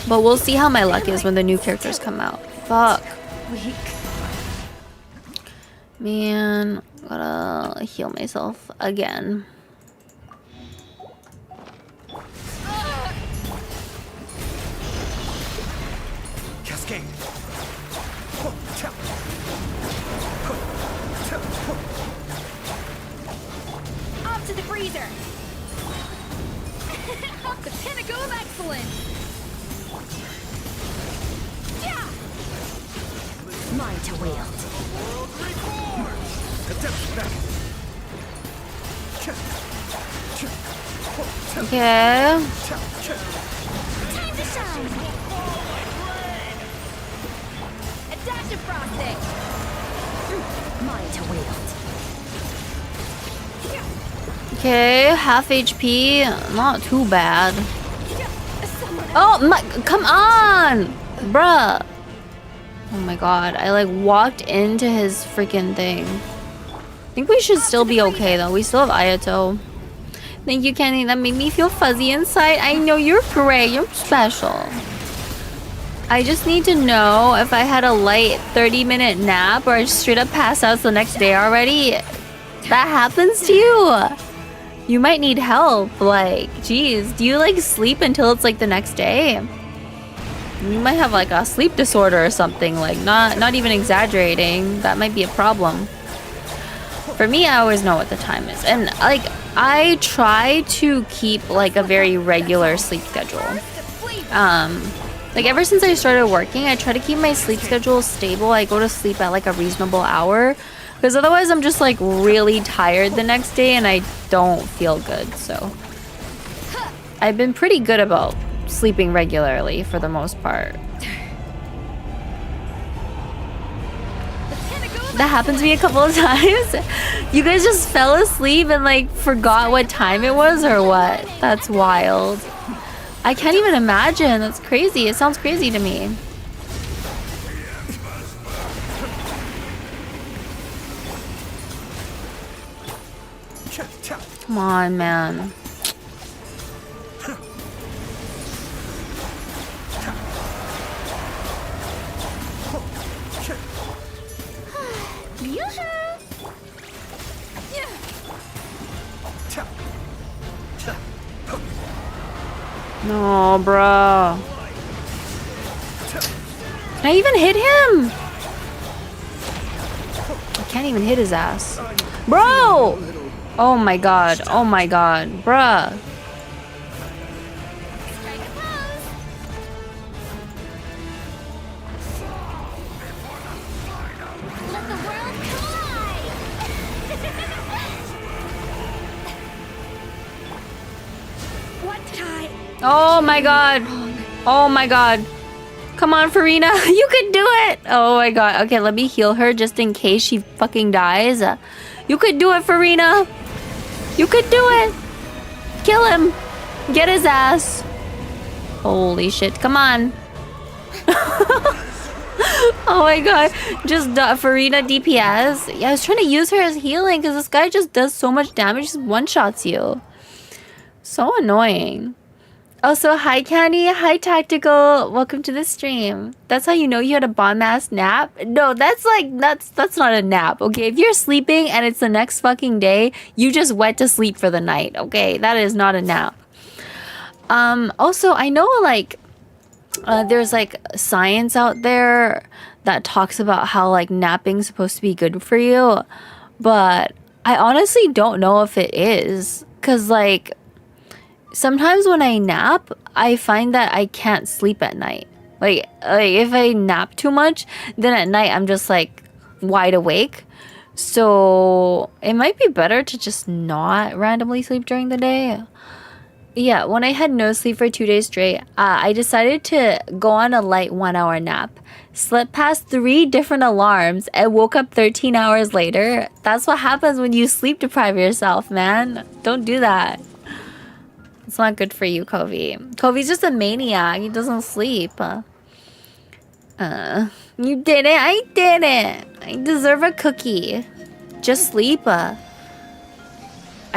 But we'll see how my luck is when the new characters come out. Fuck. Man, gotta heal myself again. Cascade. Up to the freezer! Up the pinnacle of excellence! Yeah! Mine to wield. Okay. Time to shine! A dash of frosting! Mine to wield. Okay, half HP. Not too bad. Oh my, come on! Bruh. Oh my god, I like walked into his freaking thing. I think we should still be okay though. We still have Ayato. Thank you, Kenny. That made me feel fuzzy inside. I know you're great. You're special. I just need to know if I had a light 30-minute nap or I straight up pass out the next day already. That happens to you. You might need help. Like, geez, do you like sleep until it's like the next day? You might have like a sleep disorder or something. Like, not even exaggerating. That might be a problem. For me, I always know what the time is. And like, I try to keep like a very regular sleep schedule. Like ever since I started working, I try to keep my sleep schedule stable. I go to sleep at like a reasonable hour. Because otherwise I'm just like really tired the next day and I don't feel good. So I've been pretty good about sleeping regularly for the most part. That happened to me a couple of times. You guys just fell asleep and like forgot what time it was or what? That's wild. I can't even imagine. That's crazy. It sounds crazy to me. Come on, man. No, bro. Can I even hit him? I can't even hit his ass. Bro! Oh my god. Oh my god. Bruh. Oh my god. Oh my god. Come on, Farina. You can do it. Oh my god. Okay, let me heal her just in case she fucking dies. You could do it, Farina. You could do it. Kill him. Get his ass. Holy shit. Come on. Oh my god. Just Farina DPS. Yeah, I was trying to use her as healing because this guy just does so much damage. Just one-shots you. So annoying. Also, hi Candy, hi Tactical, welcome to the stream. That's how you know you had a bomb-ass nap? No, that's not a nap, okay? If you're sleeping and it's the next fucking day, you just went to sleep for the night, okay? That is not a nap. Also, I know like, there's like science out there that talks about how like napping's supposed to be good for you, but I honestly don't know if it is, cause like, sometimes when I nap, I find that I can't sleep at night. Like if I nap too much, then at night I'm just like wide awake. So it might be better to just not randomly sleep during the day. Yeah, when I had no sleep for 2 days straight, I decided to go on a light 1-hour nap. Slept past 3 different alarms and woke up 13 hours later. That's what happens when you sleep deprive yourself, man. Don't do that. It's not good for you, Kovi. Kovi's just a maniac. He doesn't sleep. You did it. I did it. I deserve a cookie. Just sleep. I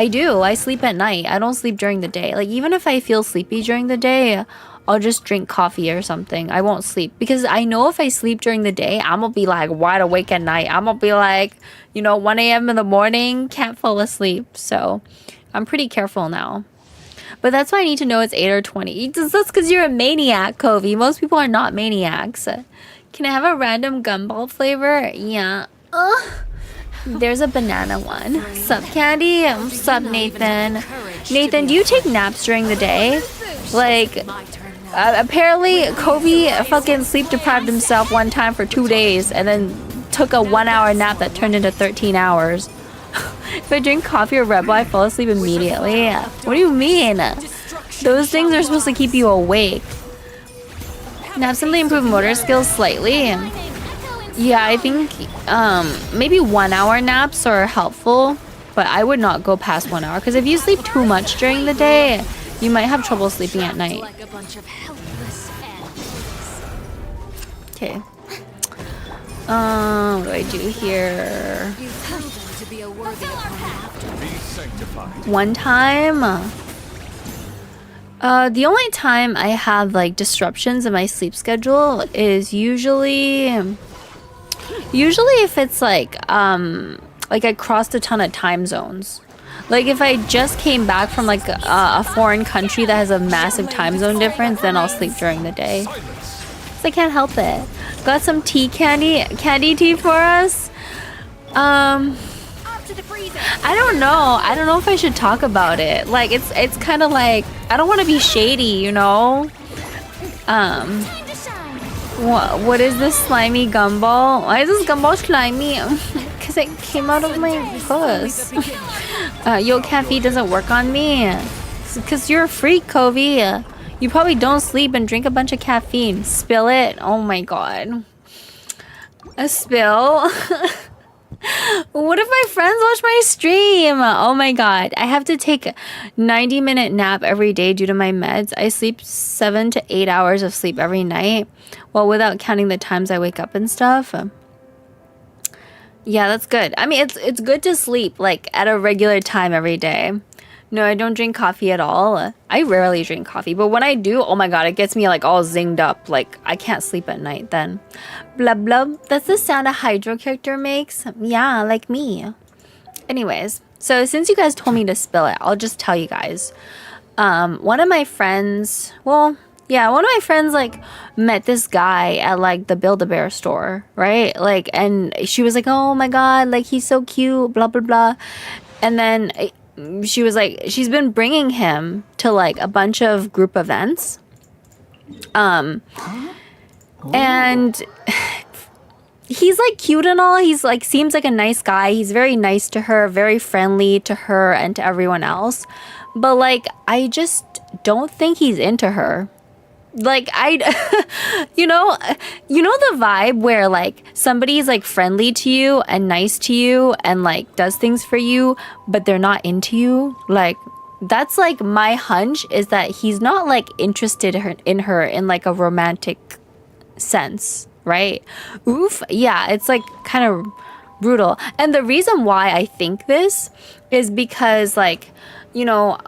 do. I sleep at night. I don't sleep during the day. Like, even if I feel sleepy during the day, I'll just drink coffee or something. I won't sleep. Because I know if I sleep during the day, I'm gonna be, like, wide awake at night. I'm gonna be, like, 1 a.m. in the morning, can't fall asleep. So, I'm pretty careful now. But that's why I need to know it's 8 or 20. That's because you're a maniac, Kovi. Most people are not maniacs. Can I have a random gumball flavor? Yeah. There's a banana one. Sup, Candy? Sup, Nathan? Nathan, do you take naps during the day? Like, apparently, Kovi fucking sleep deprived himself one time for 2 days and then took a 1-hour nap that turned into 13 hours. If I drink coffee or Red Bull, I fall asleep immediately. What do you mean? Those things are supposed to keep you awake. Naps simply improve motor skills slightly. Yeah, I think maybe 1-hour naps are helpful, but I would not go past 1 hour because if you sleep too much during the day, you might have trouble sleeping at night. Okay. What do I do here? One time, the only time I have like disruptions in my sleep schedule is usually if it's like I crossed a ton of time zones. Like if I just came back from like a foreign country that has a massive time zone difference, then I'll sleep during the day. So I can't help it. Got some candy tea for us. I don't know. I don't know if I should talk about it. Like it's kind of like I don't want to be shady, What is this slimy gumball? Why is this gumball slimy? Because it came out of my puss. Yo, caffeine doesn't work on me. Because you're a freak, Kovi. You probably don't sleep and drink a bunch of caffeine. Spill it. Oh my god. A spill? What if my friends watch my stream? Oh my god. I have to take a 90-minute nap every day due to my meds. I sleep 7 to 8 hours of sleep every night. Well, without counting the times I wake up and stuff. Yeah, that's good. I mean, it's good to sleep like at a regular time every day. No, I don't drink coffee at all. I rarely drink coffee, but when I do, oh my god, it gets me like all zinged up. Like I can't sleep at night then. Blub blub. That's the sound a Hydro character makes. Yeah, like me. Anyways, so since you guys told me to spill it, I'll just tell you guys. One of my friends, one of my friends like met this guy at like the Build-A-Bear store, right? Like, and she was like, oh my god, like he's so cute, blah blah blah. And then she was like, she's been bringing him to like a bunch of group events. And he's like cute and all. He's like, seems like a nice guy. He's very nice to her, very friendly to her and to everyone else. But like, I just don't think he's into her. Like you know the vibe where like somebody's like friendly to you and nice to you and like does things for you, but they're not into you. Like that's like my hunch is that he's not like interested in her in like a romantic sense, right? Oof. Yeah, it's like kind of brutal. And the reason why I think this is because like, you know,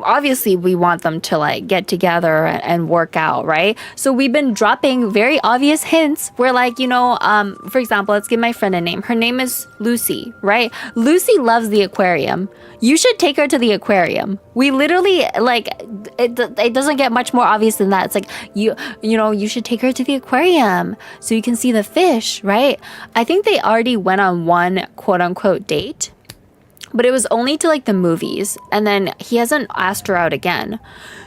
obviously we want them to like get together and work out, right? So we've been dropping very obvious hints where like, you know, for example, let's give my friend a name. Her name is Lucy, right? Lucy loves the aquarium. You should take her to the aquarium. We literally like it doesn't get much more obvious than that. It's like you know, you should take her to the aquarium so you can see the fish, right? I think they already went on one quote unquote date, but it was only to like the movies, and then he hasn't asked her out again.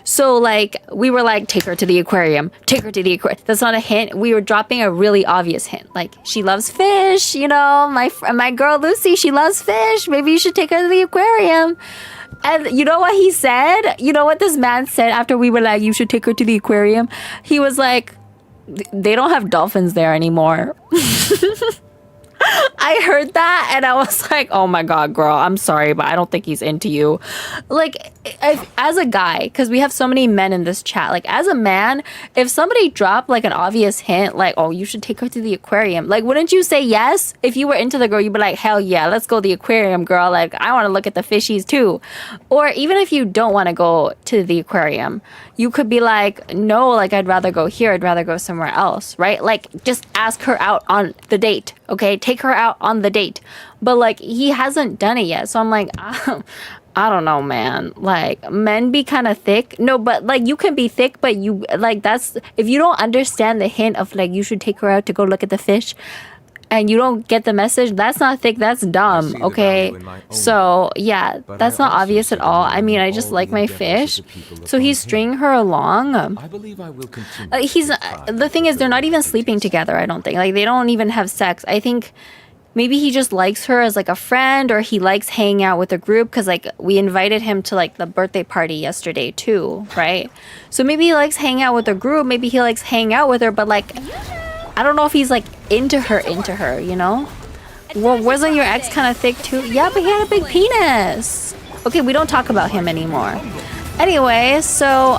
So like we were like, take her to the aquarium, take her to the aquarium. That's not a hint. We were dropping a really obvious hint. Like she loves fish, you know, my girl Lucy, she loves fish. Maybe you should take her to the aquarium. And you know what he said? You know what this man said after we were like, you should take her to the aquarium? He was like, they don't have dolphins there anymore. I heard that and I was like, oh my god, girl, I'm sorry, but I don't think he's into you. Like, as a guy, because we have so many men in this chat, like as a man, if somebody dropped like an obvious hint, like, oh, you should take her to the aquarium, like, wouldn't you say yes? If you were into the girl, you'd be like, hell yeah, let's go to the aquarium, girl. Like, I want to look at the fishies too. Or even if you don't want to go to the aquarium, you could be like, no, like, I'd rather go here. I'd rather go somewhere else, right? Like, just ask her out on the date, okay? Take her out on the date. But, like, he hasn't done it yet. So I'm like, I don't know, man. Like, men be kind of thick. No, but, like, you can be thick, but you, like, that's, if you don't understand the hint of, like, you should take her out to go look at the fish, and you don't get the message, that's not thick, that's dumb, okay? So yeah, that's not obvious at all. I mean, I just like my fish. So he's stringing her along. I believe I will continue. He's the thing is, they're not even sleeping together, I don't think. Like, they don't even have sex. I think maybe he just likes her as like a friend, or he likes hanging out with a group, because like we invited him to like the birthday party yesterday too, right? So maybe he likes hanging out with a group, maybe he likes hanging out with her, but like I don't know if he's like into her, you know? Well, wasn't your ex kind of thick too? Yeah, but he had a big penis. Okay, we don't talk about him anymore. Anyway, so,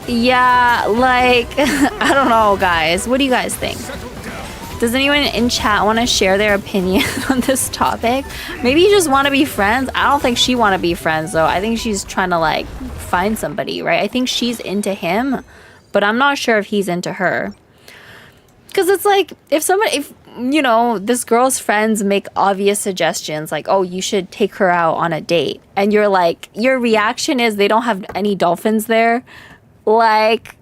yeah, like, I don't know, guys. What do you guys think? Does anyone in chat want to share their opinion on this topic? Maybe you just want to be friends. I don't think she want to be friends, though. I think she's trying to, like, find somebody, right? I think she's into him, but I'm not sure if he's into her. Because it's like, if you know, this girl's friends make obvious suggestions, like, oh, you should take her out on a date, and you're like, your reaction is they don't have any dolphins there, like,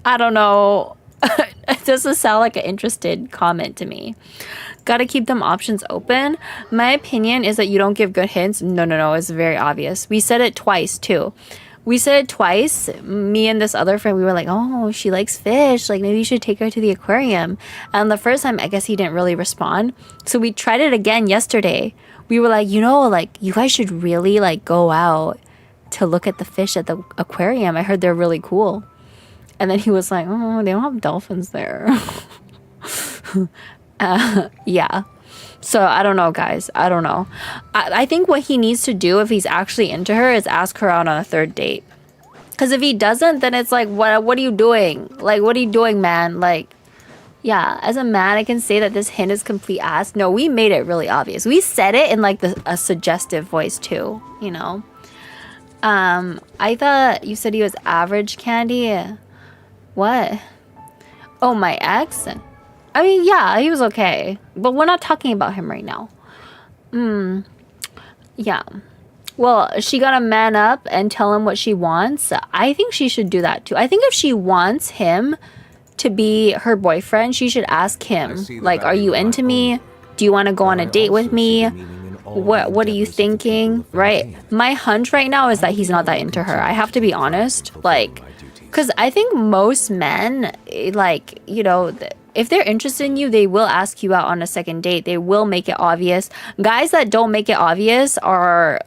I don't know. It doesn't sound like an interested comment to me. Gotta keep them options open. My opinion is that you don't give good hints. No, it's very obvious. We said it twice, too. We said it twice. Me and this other friend, we were like, oh, she likes fish. Like, maybe you should take her to the aquarium. And the first time, I guess he didn't really respond. So we tried it again yesterday. We were like, you know, like, you guys should really, like, go out to look at the fish at the aquarium. I heard they're really cool. And then he was like, oh, they don't have dolphins there. Yeah. So I don't know, guys. I don't know. I think what he needs to do if he's actually into her is ask her out on a third date. Because if he doesn't, then it's like, what are you doing? Like, what are you doing, man? Like, yeah, as a man, I can say that this hint is complete ass. No, we made it really obvious. We said it in like a suggestive voice too, you know? I thought you said he was average, Candy. What? Oh, my ex? I mean, yeah, he was okay. But we're not talking about him right now. Yeah. Well, she gotta man up and tell him what she wants. I think she should do that too. I think if she wants him to be her boyfriend, she should ask him, like, are you into me? Do you want to go on a date with me? What are you thinking? Right? My hunch right now is that he's not that into her. I have to be honest. Like, because I think most men, like, you know, if they're interested in you, they will ask you out on a second date. They will make it obvious. Guys that don't make it obvious are,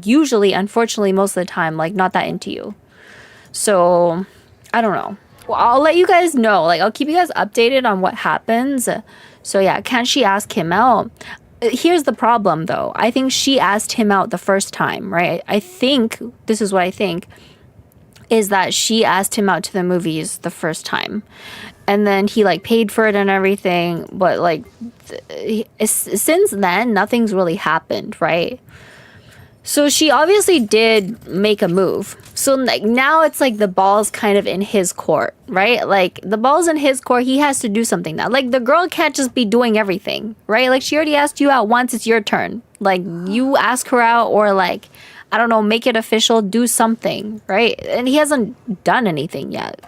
usually, unfortunately, most of the time, like, not that into you. So, I don't know. Well, I'll let you guys know. Like, I'll keep you guys updated on what happens. So, yeah, can she ask him out? Here's the problem, though. I think she asked him out the first time, right? I think, this is what I think, is that she asked him out to the movies the first time. And then he, like, paid for it and everything. But, like, since then, nothing's really happened, right? So she obviously did make a move. So like now it's like the ball's kind of in his court, right? Like the ball's in his court. He has to do something now. Like the girl can't just be doing everything, right? Like she already asked you out once. It's your turn. Like you ask her out or like, I don't know, make it official, do something, right? And he hasn't done anything yet.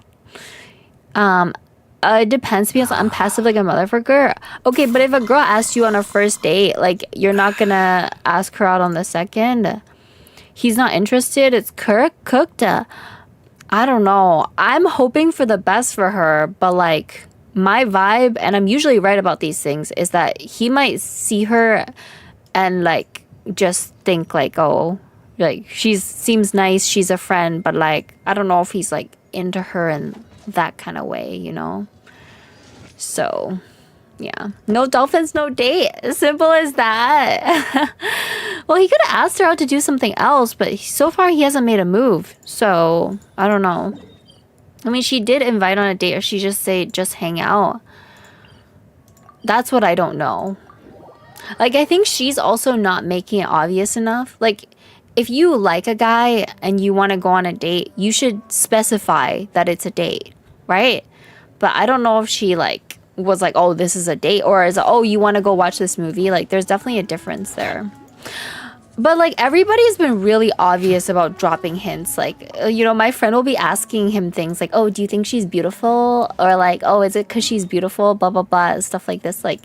It depends because I'm passive like a motherfucker. Okay, but if a girl asks you on a first date, like you're not gonna ask her out on the second. He's not interested. It's cooked. I don't know. I'm hoping for the best for her, but like my vibe, and I'm usually right about these things, is that he might see her and like just think like, oh, like seems nice. She's a friend, but like I don't know if he's like into her in that kind of way, you know. So, yeah. No dolphins, no date. As simple as that. Well, he could have asked her out to do something else, but so far he hasn't made a move. So, I don't know. I mean, she did invite on a date, or she just say, just hang out. That's what I don't know. Like, I think she's also not making it obvious enough. Like, if you like a guy and you want to go on a date, you should specify that it's a date, right? But I don't know if she like was like, oh, this is a date, or is it, oh, you want to go watch this movie? Like there's definitely a difference there. But like everybody's been really obvious about dropping hints. Like, you know, my friend will be asking him things like, oh, do you think she's beautiful? Or like, oh, is it because she's beautiful? Blah, blah, blah, stuff like this. Like,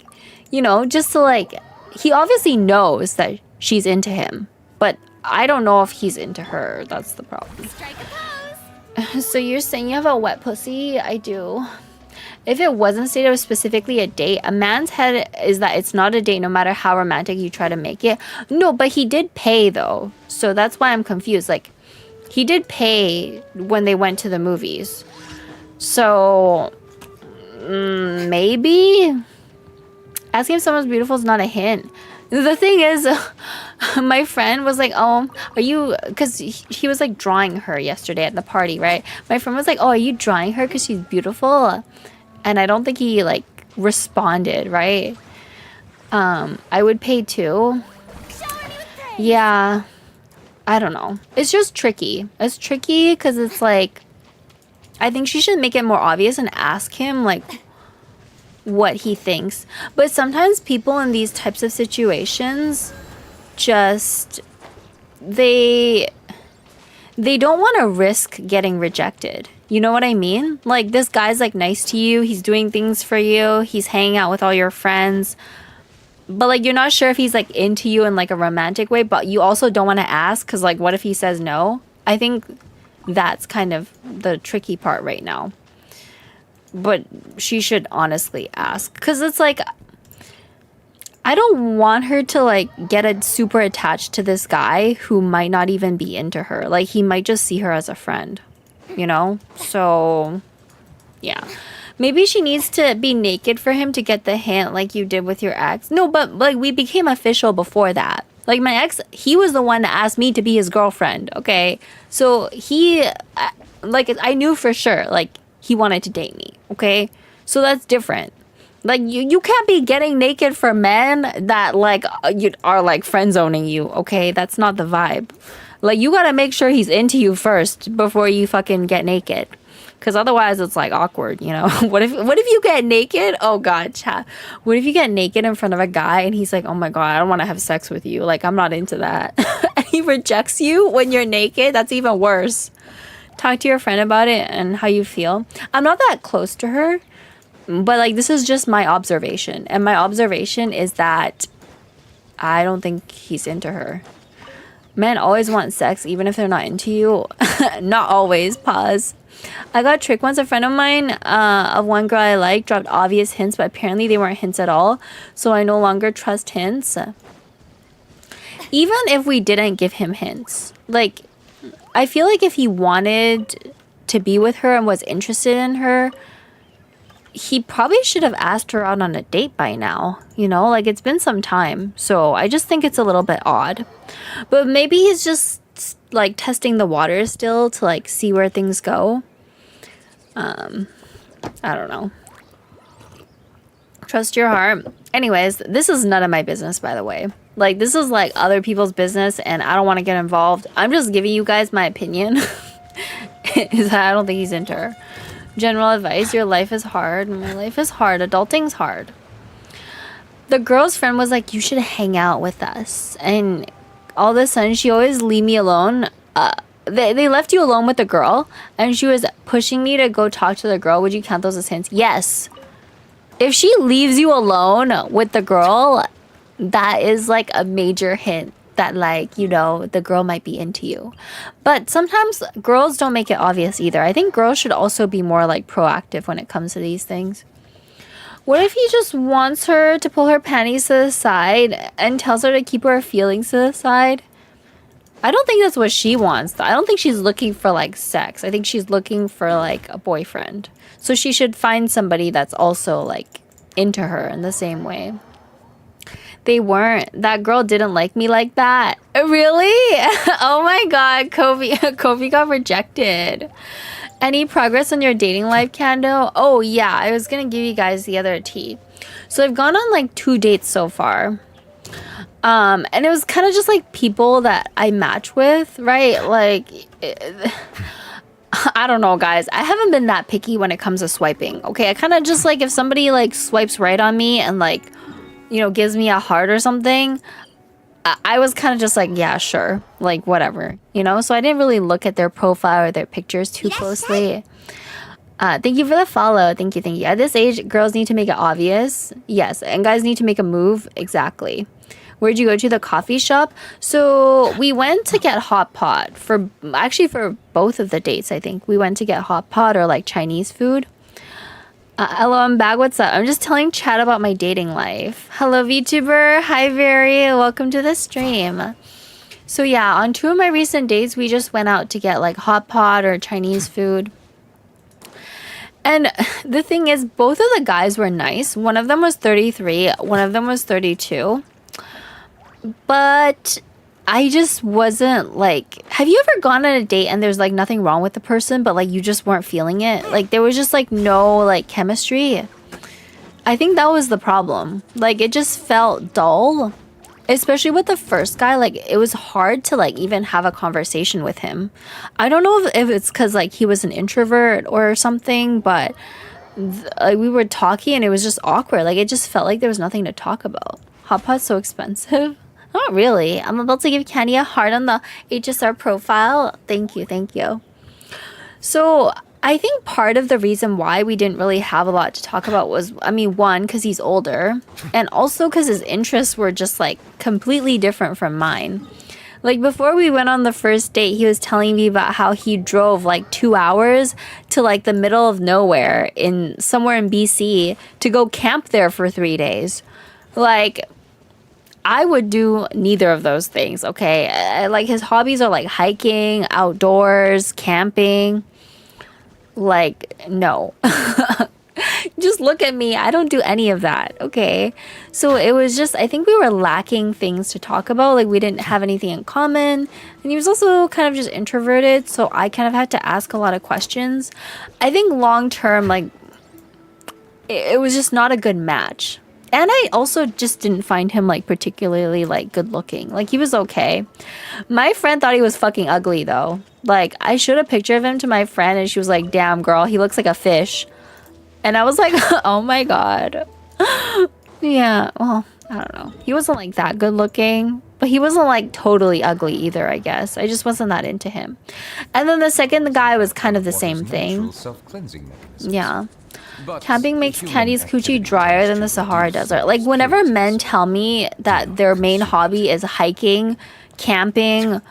you know, just to like, he obviously knows that she's into him, but I don't know if he's into her. That's the problem. Strike a pose. So you're saying you have a wet pussy? I do. If it wasn't stated specifically a date, a man's head is that it's not a date no matter how romantic you try to make it. No, but he did pay though. So that's why I'm confused. Like, he did pay when they went to the movies. So, maybe? Asking if someone's beautiful is not a hint. The thing is, my friend was like, oh, are you, because he was like drawing her yesterday at the party, right? My friend was like, oh, are you drawing her because she's beautiful? And I don't think he like responded, right? I would pay too. Yeah, I don't know. It's just tricky. It's tricky because it's like, I think she should make it more obvious and ask him like what he thinks. But sometimes people in these types of situations just they don't want to risk getting rejected. You know what I mean? Like, this guy's like nice to you, he's doing things for you, he's hanging out with all your friends, but like you're not sure if he's like into you in like a romantic way, but you also don't want to ask because like what if he says no? I think that's kind of the tricky part right now. But she should honestly ask, because it's like, I don't want her to like get super attached to this guy who might not even be into her. Like, he might just see her as a friend, you know? So yeah, maybe she needs to be naked for him to get the hint, like you did with your ex. No, but like we became official before that. Like, my ex, he was the one that asked me to be his girlfriend, okay? So he, like, I knew for sure, like, he wanted to date me, okay? So that's different. Like, you can't be getting naked for men that, like, you are, like, friend-zoning you, okay? That's not the vibe. Like, you gotta make sure he's into you first before you fucking get naked. Because otherwise, it's, like, awkward, you know? What if you get naked? Oh, God, chat. What if you get naked in front of a guy and he's like, oh, my God, I don't want to have sex with you. Like, I'm not into that. And he rejects you when you're naked? That's even worse. Talk to your friend about it and how you feel. I'm not that close to her, but like this is just my observation. And my observation is that I don't think he's into her. Men always want sex even if they're not into you. Not always. Pause. I got tricked once. A friend of mine, of one girl I like, dropped obvious hints, but apparently they weren't hints at all. So I no longer trust hints. even if we didn't give him hints, like, I feel like if he wanted to be with her and was interested in her, he probably should have asked her out on a date by now, you know? Like, it's been some time. So I just think it's a little bit odd. But maybe he's just, like, testing the waters still to, like, see where things go. I don't know. Trust your heart. Anyways, this is none of my business, by the way. Like, this is, like, other people's business, and I don't want to get involved. I'm just giving you guys my opinion. Is that I don't think he's into her. General advice, your life is hard. My life is hard. Adulting's hard. The girl's friend was like, you should hang out with us. And all of a sudden, she always leave me alone. They left you alone with the girl, and she was pushing me to go talk to the girl. Would you count those as hints? Yes. If she leaves you alone with the girl, that is like a major hint that, like, you know, the girl might be into you. But sometimes girls don't make it obvious either. I think girls should also be more, like, proactive when it comes to these things. What if he just wants her to pull her panties to the side and tells her to keep her feelings to the side? I don't think that's what she wants. I don't think she's looking for, like, sex. I think she's looking for, like, a boyfriend. So she should find somebody that's also, like, into her in the same way. They weren't. That girl didn't like me like that. Really? Oh my god, Kobe got rejected. Any progress on your dating life, Kando? Oh yeah, I was gonna give you guys the other tea. So I've gone on like 2 dates so far. And it was kind of just like people that I match with, right? Like, I don't know, guys. I haven't been that picky when it comes to swiping. Okay, I kind of just like if somebody like swipes right on me and like, you know, gives me a heart or something, I was kind of just like, yeah, sure, like whatever, you know. So I didn't really look at their profile or their pictures too closely. Thank you for the follow. Thank you. At this age, girls need to make it obvious. Yes, and guys need to make a move. Exactly. Where'd you go to? The coffee shop? So we went to get hot pot for both of the dates. I think we went to get hot pot or like Chinese food. Hello, I'm back. What's up? I'm just telling chat about my dating life. Hello, Vtuber. Hi, Very. Welcome to the stream. So yeah, on 2 of my recent dates, we just went out to get like hot pot or Chinese food. And the thing is, both of the guys were nice. One of them was 33. One of them was 32. But I just wasn't like, have you ever gone on a date and there's like nothing wrong with the person, but like you just weren't feeling it? Like there was just like no like chemistry. I think that was the problem. Like it just felt dull, especially with the first guy. Like it was hard to like even have a conversation with him. I don't know if it's because like he was an introvert or something, but like we were talking and it was just awkward. Like it just felt like there was nothing to talk about. Hot pot's so expensive. Not really. I'm about to give Candy a heart on the HSR profile. Thank you. So I think part of the reason why we didn't really have a lot to talk about was, I mean, one, because he's older, and also because his interests were just like completely different from mine. Like before we went on the first date, he was telling me about how he drove like 2 hours to like the middle of nowhere somewhere in BC to go camp there for 3 days. Like, I would do neither of those things, okay? Like, his hobbies are, like, hiking, outdoors, camping. Like, no. Just look at me. I don't do any of that, okay? So it was just, I think we were lacking things to talk about. Like, we didn't have anything in common. And he was also kind of just introverted, so I kind of had to ask a lot of questions. I think long term, like, it was just not a good match. And I also just didn't find him, like, particularly, like, good looking. Like, he was okay. My friend thought he was fucking ugly, though. Like, I showed a picture of him to my friend, and she was like, damn, girl, he looks like a fish. And I was like, oh my god. Yeah, well, I don't know. He wasn't, like, that good looking. But he wasn't, like, totally ugly either, I guess. I just wasn't that into him. And then the second guy was kind of the same thing. Yeah. Camping makes Candy's coochie drier than the Sahara Desert. Like, whenever men tell me that their main hobby is hiking, camping,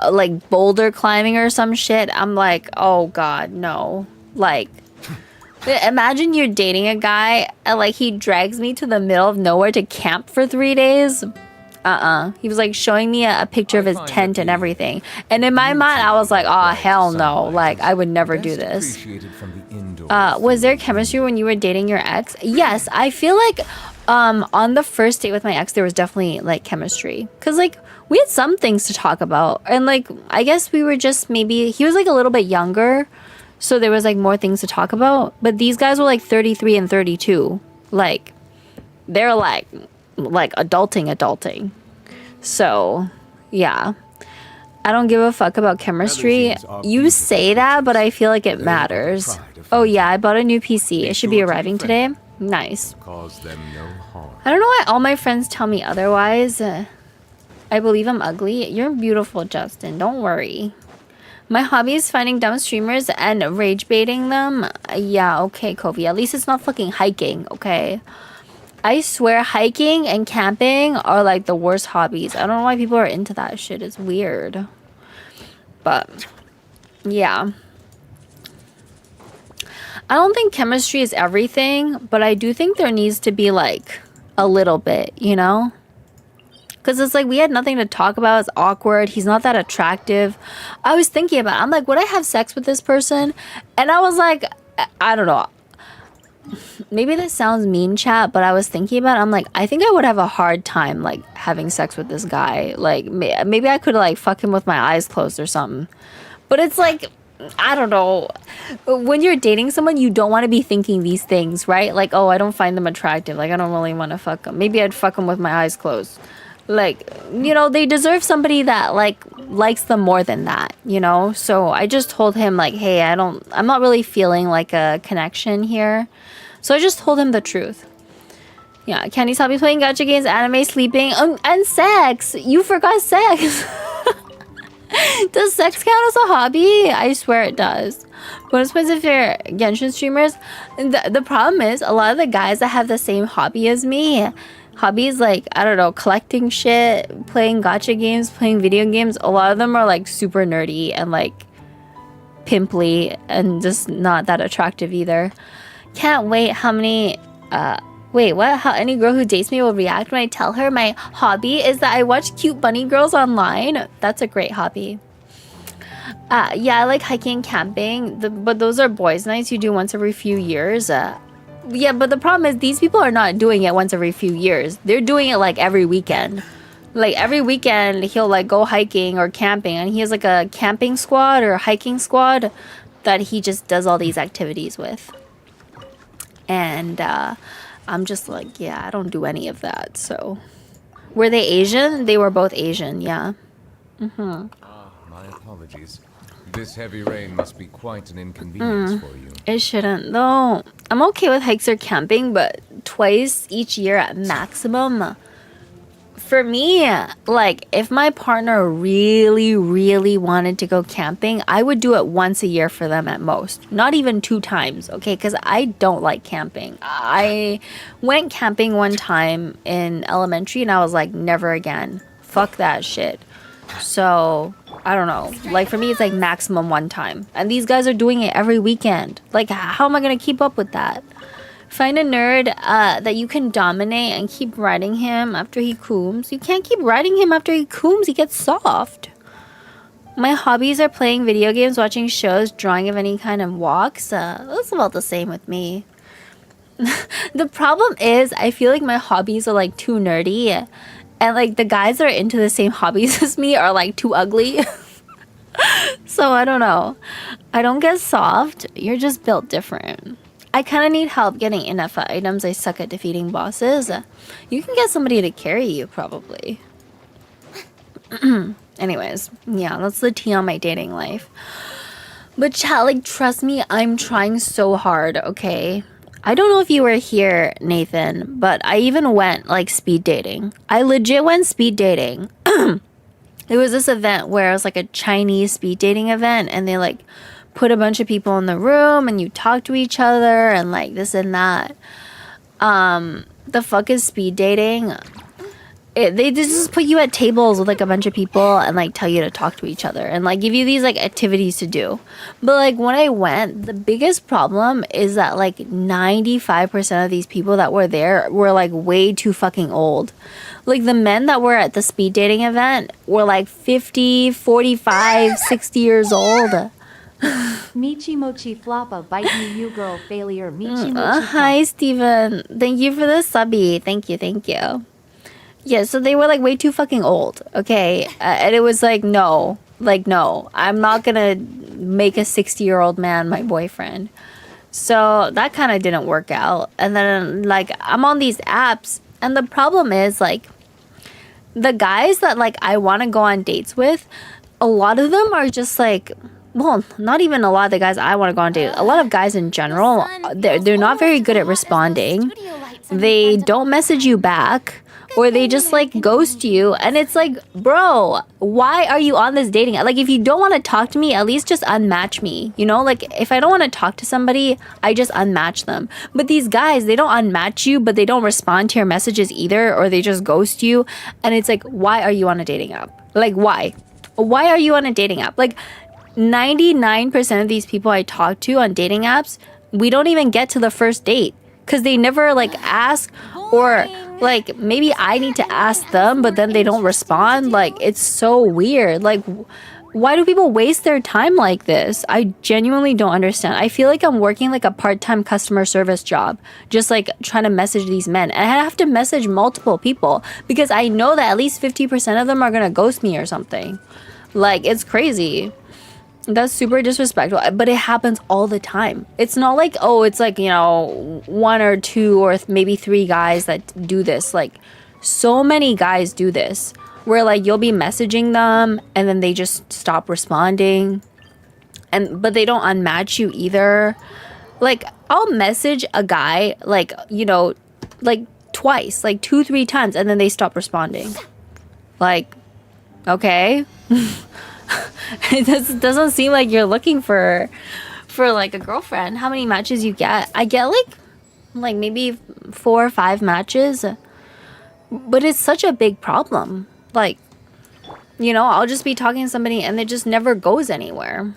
like boulder climbing or some shit, I'm like, oh god, no. Like, imagine you're dating a guy and like he drags me to the middle of nowhere to camp for 3 days. He was like showing me a picture of his tent and everything. And in my mind, I was like, oh, hell no. Like, I would never do this. Was there chemistry when you were dating your ex? Yes, I feel like on the first date with my ex, there was definitely like chemistry. Because like, we had some things to talk about. And like, I guess we were just maybe, he was like a little bit younger. So there was like more things to talk about. But these guys were like 33 and 32. Like, they're like adulting. So, yeah. I don't give a fuck about chemistry. You say that, but I feel like it matters. Oh yeah, I bought a new PC. It should be arriving today. Nice. I don't know why all my friends tell me otherwise. I believe I'm ugly. You're beautiful, Justin. Don't worry. My hobby is finding dumb streamers and rage baiting them. Yeah, okay, Kobe. At least it's not fucking hiking, okay? I swear hiking and camping are like the worst hobbies. I don't know why people are into that shit. It's weird. But yeah. I don't think chemistry is everything, but I do think there needs to be like a little bit, you know? Because it's like we had nothing to talk about. It's awkward. He's not that attractive. I was thinking about it. I'm like, would I have sex with this person? And I was like, I don't know. Maybe this sounds mean, chat, but I was thinking about it. I'm like, I think I would have a hard time like having sex with this guy. Like maybe I could like fuck him with my eyes closed or something. But it's like, I don't know. When you're dating someone, you don't want to be thinking these things, right? Like, oh, I don't find them attractive. Like, I don't really want to fuck them. Maybe I'd fuck them with my eyes closed. Like, you know, they deserve somebody that like likes them more than that, you know? So I just told him like, hey, I'm not really feeling like a connection here. So I just told him the truth. Yeah, Candy's hobby playing gacha games, anime, sleeping, and sex. You forgot sex. Does sex count as a hobby? I swear it does. Bonus points if you're Genshin streamers. The problem is a lot of the guys that have the same hobby as me, hobbies like, I don't know, collecting shit, playing gacha games, playing video games, a lot of them are like super nerdy and like pimply and just not that attractive either. Can't wait how many wait, what? How any girl who dates me will react when I tell her my hobby is that I watch cute bunny girls online. That's a great hobby. Yeah, I like hiking and camping, but those are boys' nights you do once every few years. Yeah, but the problem is these people are not doing it once every few years. They're doing it like every weekend. Like every weekend he'll like go hiking or camping, and he has like a camping squad or a hiking squad that he just does all these activities with. And I'm just like, yeah, I don't do any of that. So were they Asian? They were both Asian, yeah. My apologies. This heavy rain must be quite an inconvenience for you. It shouldn't though. I'm okay with hikes or camping, but twice each year at maximum. For me, like if my partner really wanted to go camping, I would do it once a year for them at most. Not even 2 times, okay? Because I don't like camping. I went camping one time in elementary and I was like, never again. Fuck that shit. So, I don't know. Like for me, it's like maximum 1 time. And these guys are doing it every weekend. Like how am I going to keep up with that? Find a nerd that you can dominate and keep riding him after he cooms. You can't keep riding him after he cooms. He gets soft. My hobbies are playing video games, watching shows, drawing of any kind, and walks. That's about the same with me. The problem is I feel like my hobbies are like too nerdy. And like the guys that are into the same hobbies as me are like too ugly. So I don't know. I don't get soft. You're just built different. I kind of need help getting enough items. I suck at defeating bosses. You can get somebody to carry you, probably. Anyways, yeah, that's the tea on my dating life. But chat, like, trust me, I'm trying so hard, okay? I don't know if you were here, Nathan, but I even went, like, speed dating. I legit went speed dating. There was this event where it was, like, a Chinese speed dating event, and they, like, put a bunch of people in the room and you talk to each other and like this and that. The fuck is speed dating? they just put you at tables with like a bunch of people and like tell you to talk to each other and like give you these like activities to do. But like when I went, the biggest problem is that like 95% of these people that were there were like way too fucking old. Like the men that were at the speed dating event were like 50, 45, 60 years old. Michi Mochi Floppa, bite me, you girl failure. Michi Mochi. Hi, Steven. Thank you for the subby. Thank you, thank you. Yeah, so they were like way too fucking old, okay? And it was like, no, I'm not gonna make a 60-year-old man my boyfriend. So that kind of didn't work out. And then like I'm on these apps, and the problem is like the guys that like I want to go on dates with, a lot of them are just like, well, not even a lot of the guys I want to go on dates. A lot of guys in general, they're not very good at responding. They don't message you back. Or they just like ghost you, and it's like, bro, why are you on this dating app? Like, if you don't want to talk to me, at least just unmatch me, you know? Like, if I don't want to talk to somebody, I just unmatch them. But these guys, they don't unmatch you, but they don't respond to your messages either, or they just ghost you. And it's like, why are you on a dating app? Like, why? Why are you on a dating app? Like, 99% of these people I talk to on dating apps, we don't even get to the first date. Because they never like ask, or like maybe I need to ask them, but then they don't respond. Like, it's so weird. Like, why do people waste their time like this? I genuinely don't understand. I feel like I'm working like a part-time customer service job, just like trying to message these men. And I have to message multiple people because I know that at least 50% of them are gonna ghost me or something. Like, it's crazy. That's super disrespectful, but it happens all the time. It's not like, oh, it's like, you know, one or two or maybe three guys that do this. Like, so many guys do this where like you'll be messaging them and then they just stop responding, but they don't unmatch you either. Like, I'll message a guy like, you know, like twice, like 2-3 times, and then they stop responding. Like, okay. It doesn't seem like you're looking for like a girlfriend. How many matches you get? I get like maybe 4 or 5 matches, but it's such a big problem. Like, you know, I'll just be talking to somebody and it just never goes anywhere.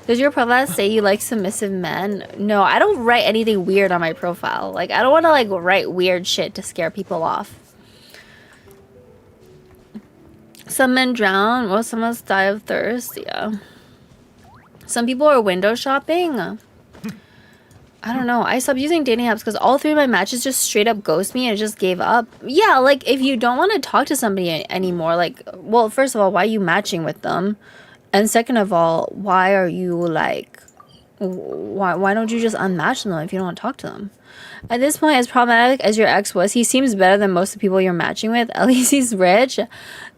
Does your profile say you like submissive men? No, I don't write anything weird on my profile. Like, I don't want to like write weird shit to scare people off. Some men drown, while some else die of thirst. Yeah. Some people are window shopping. I don't know. I stopped using dating apps because all 3 of my matches just straight up ghost me and just gave up. Yeah, like, if you don't want to talk to somebody anymore, like, well, first of all, why are you matching with them? And second of all, why are you, like, why don't you just unmatch them if you don't want to talk to them? At this point, as problematic as your ex was, he seems better than most of the people you're matching with. At least he's rich.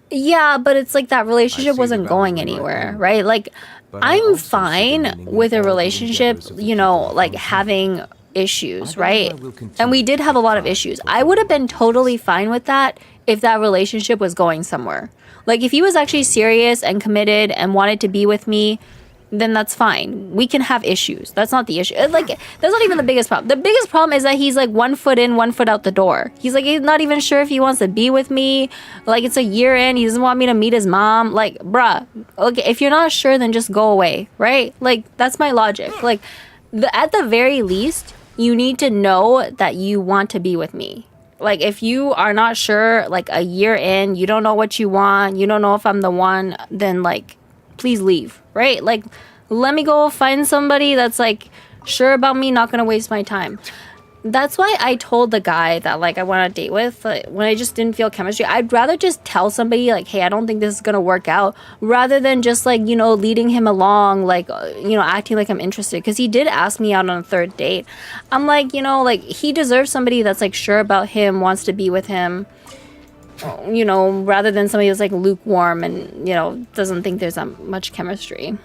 Yeah, but it's like that relationship wasn't going anywhere, right? Like, I'm fine with a relationship, you know, like having issues, right? And we did have a lot of issues. I would have been totally fine with that if that relationship was going somewhere. Like, if he was actually serious and committed and wanted to be with me, then that's fine. We can have issues. That's not the issue. Like, that's not even the biggest problem. The biggest problem is that he's like 1 foot in, 1 foot out the door. He's like, he's not even sure if he wants to be with me. Like, it's a year in. He doesn't want me to meet his mom. Like, bruh, okay, if you're not sure, then just go away, right? Like, that's my logic. Like, at the very least, you need to know that you want to be with me. Like, if you are not sure, like a year in, you don't know what you want, you don't know if I'm the one, then like, please leave, right? Like, let me go find somebody that's like sure about me, not gonna waste my time. That's why I told the guy that like I went on a date with, like, when I just didn't feel chemistry, I'd rather just tell somebody like, hey, I don't think this is gonna work out, rather than just like, you know, leading him along, like, you know, acting like I'm interested. Because he did ask me out on a 3rd date. I'm like, you know, like, he deserves somebody that's like sure about him, wants to be with him, you know, rather than somebody who's like lukewarm and, you know, doesn't think there's that much chemistry.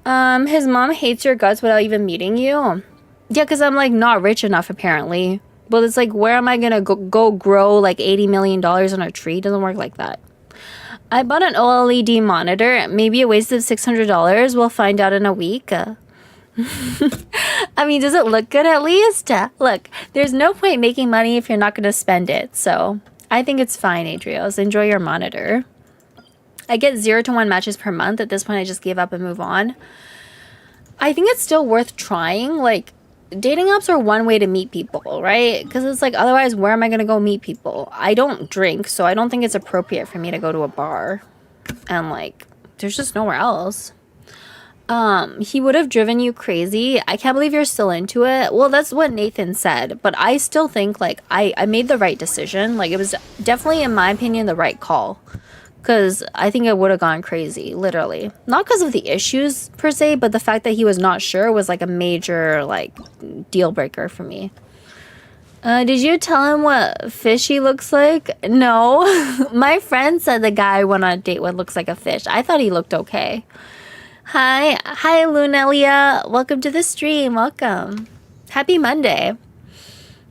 His mom hates your guts without even meeting you. Yeah, because I'm like not rich enough apparently. But it's like, where am I gonna go grow like $80 million on a tree? It doesn't work like that. I bought an OLED monitor. Maybe a waste of $600. We'll find out in a week. I mean, does it look good at least? Look, there's no point making money if you're not gonna spend it. So I think it's fine, Adrios. Enjoy your monitor. I get 0 to 1 matches per month. At this point, I just gave up and move on. I think it's still worth trying. Like, dating apps are one way to meet people, right? Because it's like, otherwise, where am I going to go meet people? I don't drink, so I don't think it's appropriate for me to go to a bar. And, like, there's just nowhere else. He would have driven you crazy. I can't believe you're still into it. Well, that's what Nathan said. But I still think, like, I made the right decision. Like, it was definitely, in my opinion, the right call. Because I think it would have gone crazy, literally. Not because of the issues, per se, but the fact that he was not sure was, like, a major, like, deal breaker for me. Did you tell him what fish he looks like? No. My friend said the guy I went on a date with looks like a fish. I thought he looked okay. Hi, Lunelia. Welcome to the stream. Welcome. Happy Monday.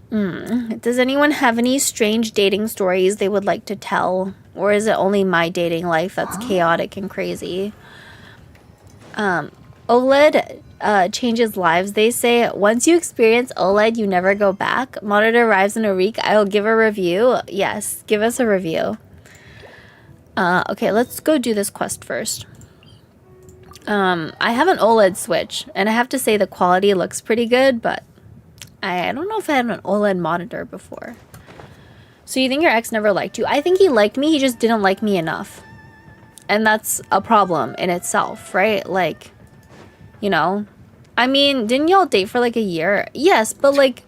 Does anyone have any strange dating stories they would like to tell? Or is it only my dating life that's chaotic and crazy? OLED changes lives, they say. Once you experience OLED, you never go back. Monitor arrives in a week. I'll give a review. Yes, give us a review. Okay, let's go do this quest first. I have an OLED Switch, and I have to say the quality looks pretty good, but I don't know if I had an OLED monitor before. So you think your ex never liked you? I think he liked me, he just didn't like me enough. And that's a problem in itself, right? Like, you know, I mean, didn't y'all date for like a year? Yes, but like,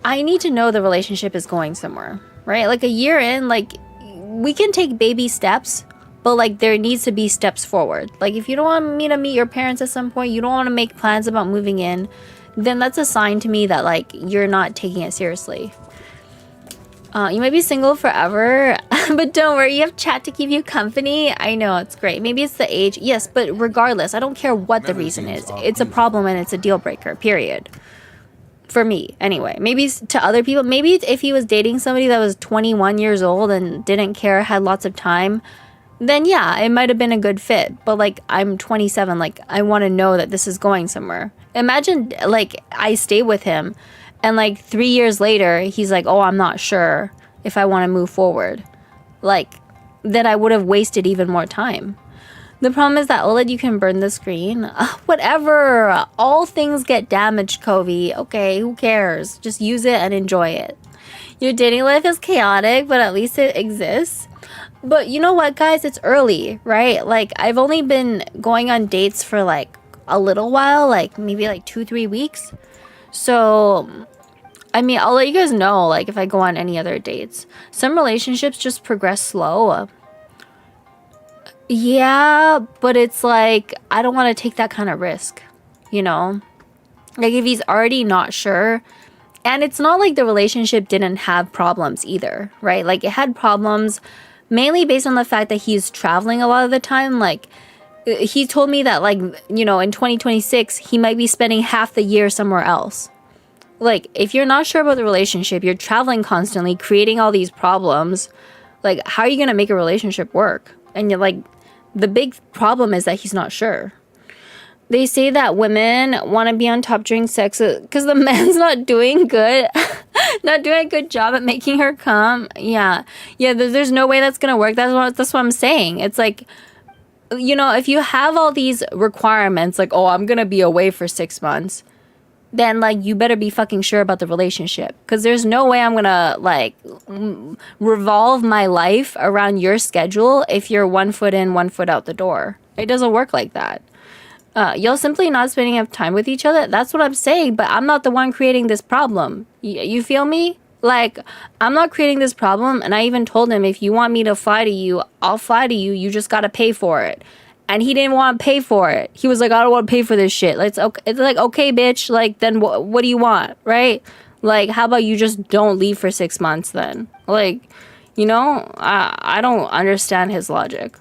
I need to know the relationship is going somewhere, right? Like a year in, like, we can take baby steps, but like there needs to be steps forward. Like if you don't want me to meet your parents at some point, you don't want to make plans about moving in, then that's a sign to me that like you're not taking it seriously. You might be single forever, but don't worry, you have chat to keep you company. I know, it's great. Maybe it's the age. Yes, but regardless, I don't care what the reason is. It's a problem and it's a deal breaker, period. For me, anyway. Maybe to other people. Maybe if he was dating somebody that was 21 years old and didn't care, had lots of time, then yeah, it might have been a good fit. But like, I'm 27, like, I want to know that this is going somewhere. Imagine, like, I stay with him and like 3 years later, he's like, oh, I'm not sure if I want to move forward. Like, then I would have wasted even more time. The problem is that OLED, you can burn the screen. Whatever. All things get damaged, Covey. Okay, who cares? Just use it and enjoy it. Your dating life is chaotic, but at least it exists. But you know what, guys? It's early, right? Like, I've only been going on dates for like a little while, like maybe like 2-3 weeks. So, I mean, I'll let you guys know, like, if I go on any other dates. Some relationships just progress slow. Yeah, but it's like, I don't want to take that kind of risk, you know? Like, if he's already not sure, and it's not like the relationship didn't have problems either, right? Like, it had problems mainly based on the fact that he's traveling a lot of the time. Like, he told me that, like, you know, in 2026, he might be spending half the year somewhere else. Like, if you're not sure about the relationship, you're traveling constantly, creating all these problems, like, how are you going to make a relationship work? And you're like, the big problem is that he's not sure. They say that women want to be on top during sex because the man's not doing good, not doing a good job at making her come. Yeah. There's no way that's gonna work. That's what I'm saying. It's like, you know, if you have all these requirements, like, oh, I'm gonna be away for 6 months, then like you better be fucking sure about the relationship, because there's no way I'm gonna like revolve my life around your schedule if you're 1 foot in, 1 foot out the door. It doesn't work like that. Y'all simply not spending enough time with each other. That's what I'm saying, but I'm not the one creating this problem. You feel me? Like, I'm not creating this problem, and I even told him, if you want me to fly to you, I'll fly to you. You just gotta pay for it. And he didn't want to pay for it. He was like, I don't want to pay for this shit. Like, it's like, okay, bitch. Like, then what do you want, right? Like, how about you just don't leave for 6 months then? Like, you know, I don't understand his logic.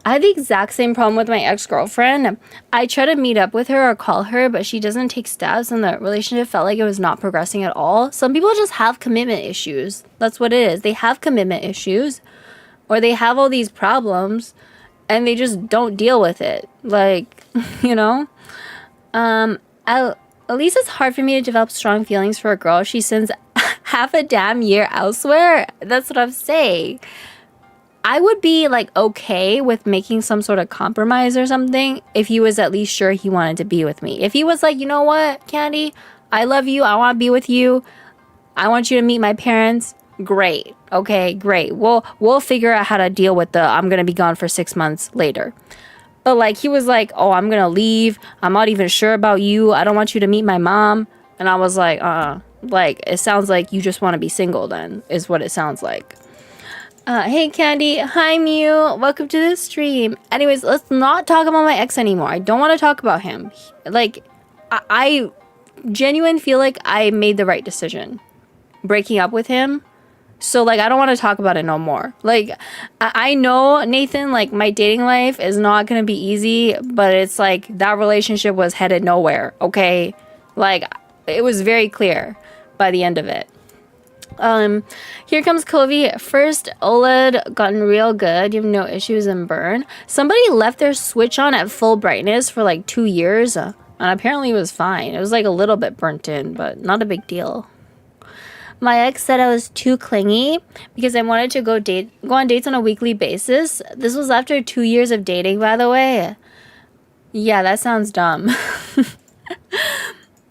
I had the exact same problem with my ex-girlfriend. I try to meet up with her or call her, but she doesn't take steps, and the relationship felt like it was not progressing at all. Some people just have commitment issues. That's what it is. They have commitment issues, or they have all these problems, and they just don't deal with it. Like, you know? At least it's hard for me to develop strong feelings for a girl. She sends half a damn year elsewhere. That's what I'm saying. I would be like okay with making some sort of compromise or something if he was at least sure he wanted to be with me. If he was like, you know what, Candy, I love you, I want to be with you, I want you to meet my parents, great. Okay, great. We'll figure out how to deal with the I'm gonna be gone for 6 months later. But like he was like, oh, I'm gonna leave, I'm not even sure about you, I don't want you to meet my mom. And I was like, like it sounds like you just want to be single then, is what it sounds like. Hey Candy, hi Mew, welcome to the stream. Anyways, let's not talk about my ex anymore. I don't want to talk about him. Like, I genuinely feel like I made the right decision breaking up with him. So like, I don't want to talk about it no more. Like, I know, Nathan, like my dating life is not going to be easy, but it's like that relationship was headed nowhere, okay? Like, it was very clear by the end of it. Here comes Kovi. First OLED gotten real good. You have no issues and burn. Somebody left their switch on at full brightness for like 2 years, and apparently it was fine. It was like a little bit burnt in, but not a big deal. My ex said I was too clingy because I wanted to go on dates on a weekly basis. This was after 2 years of dating, by the way. Yeah, that sounds dumb.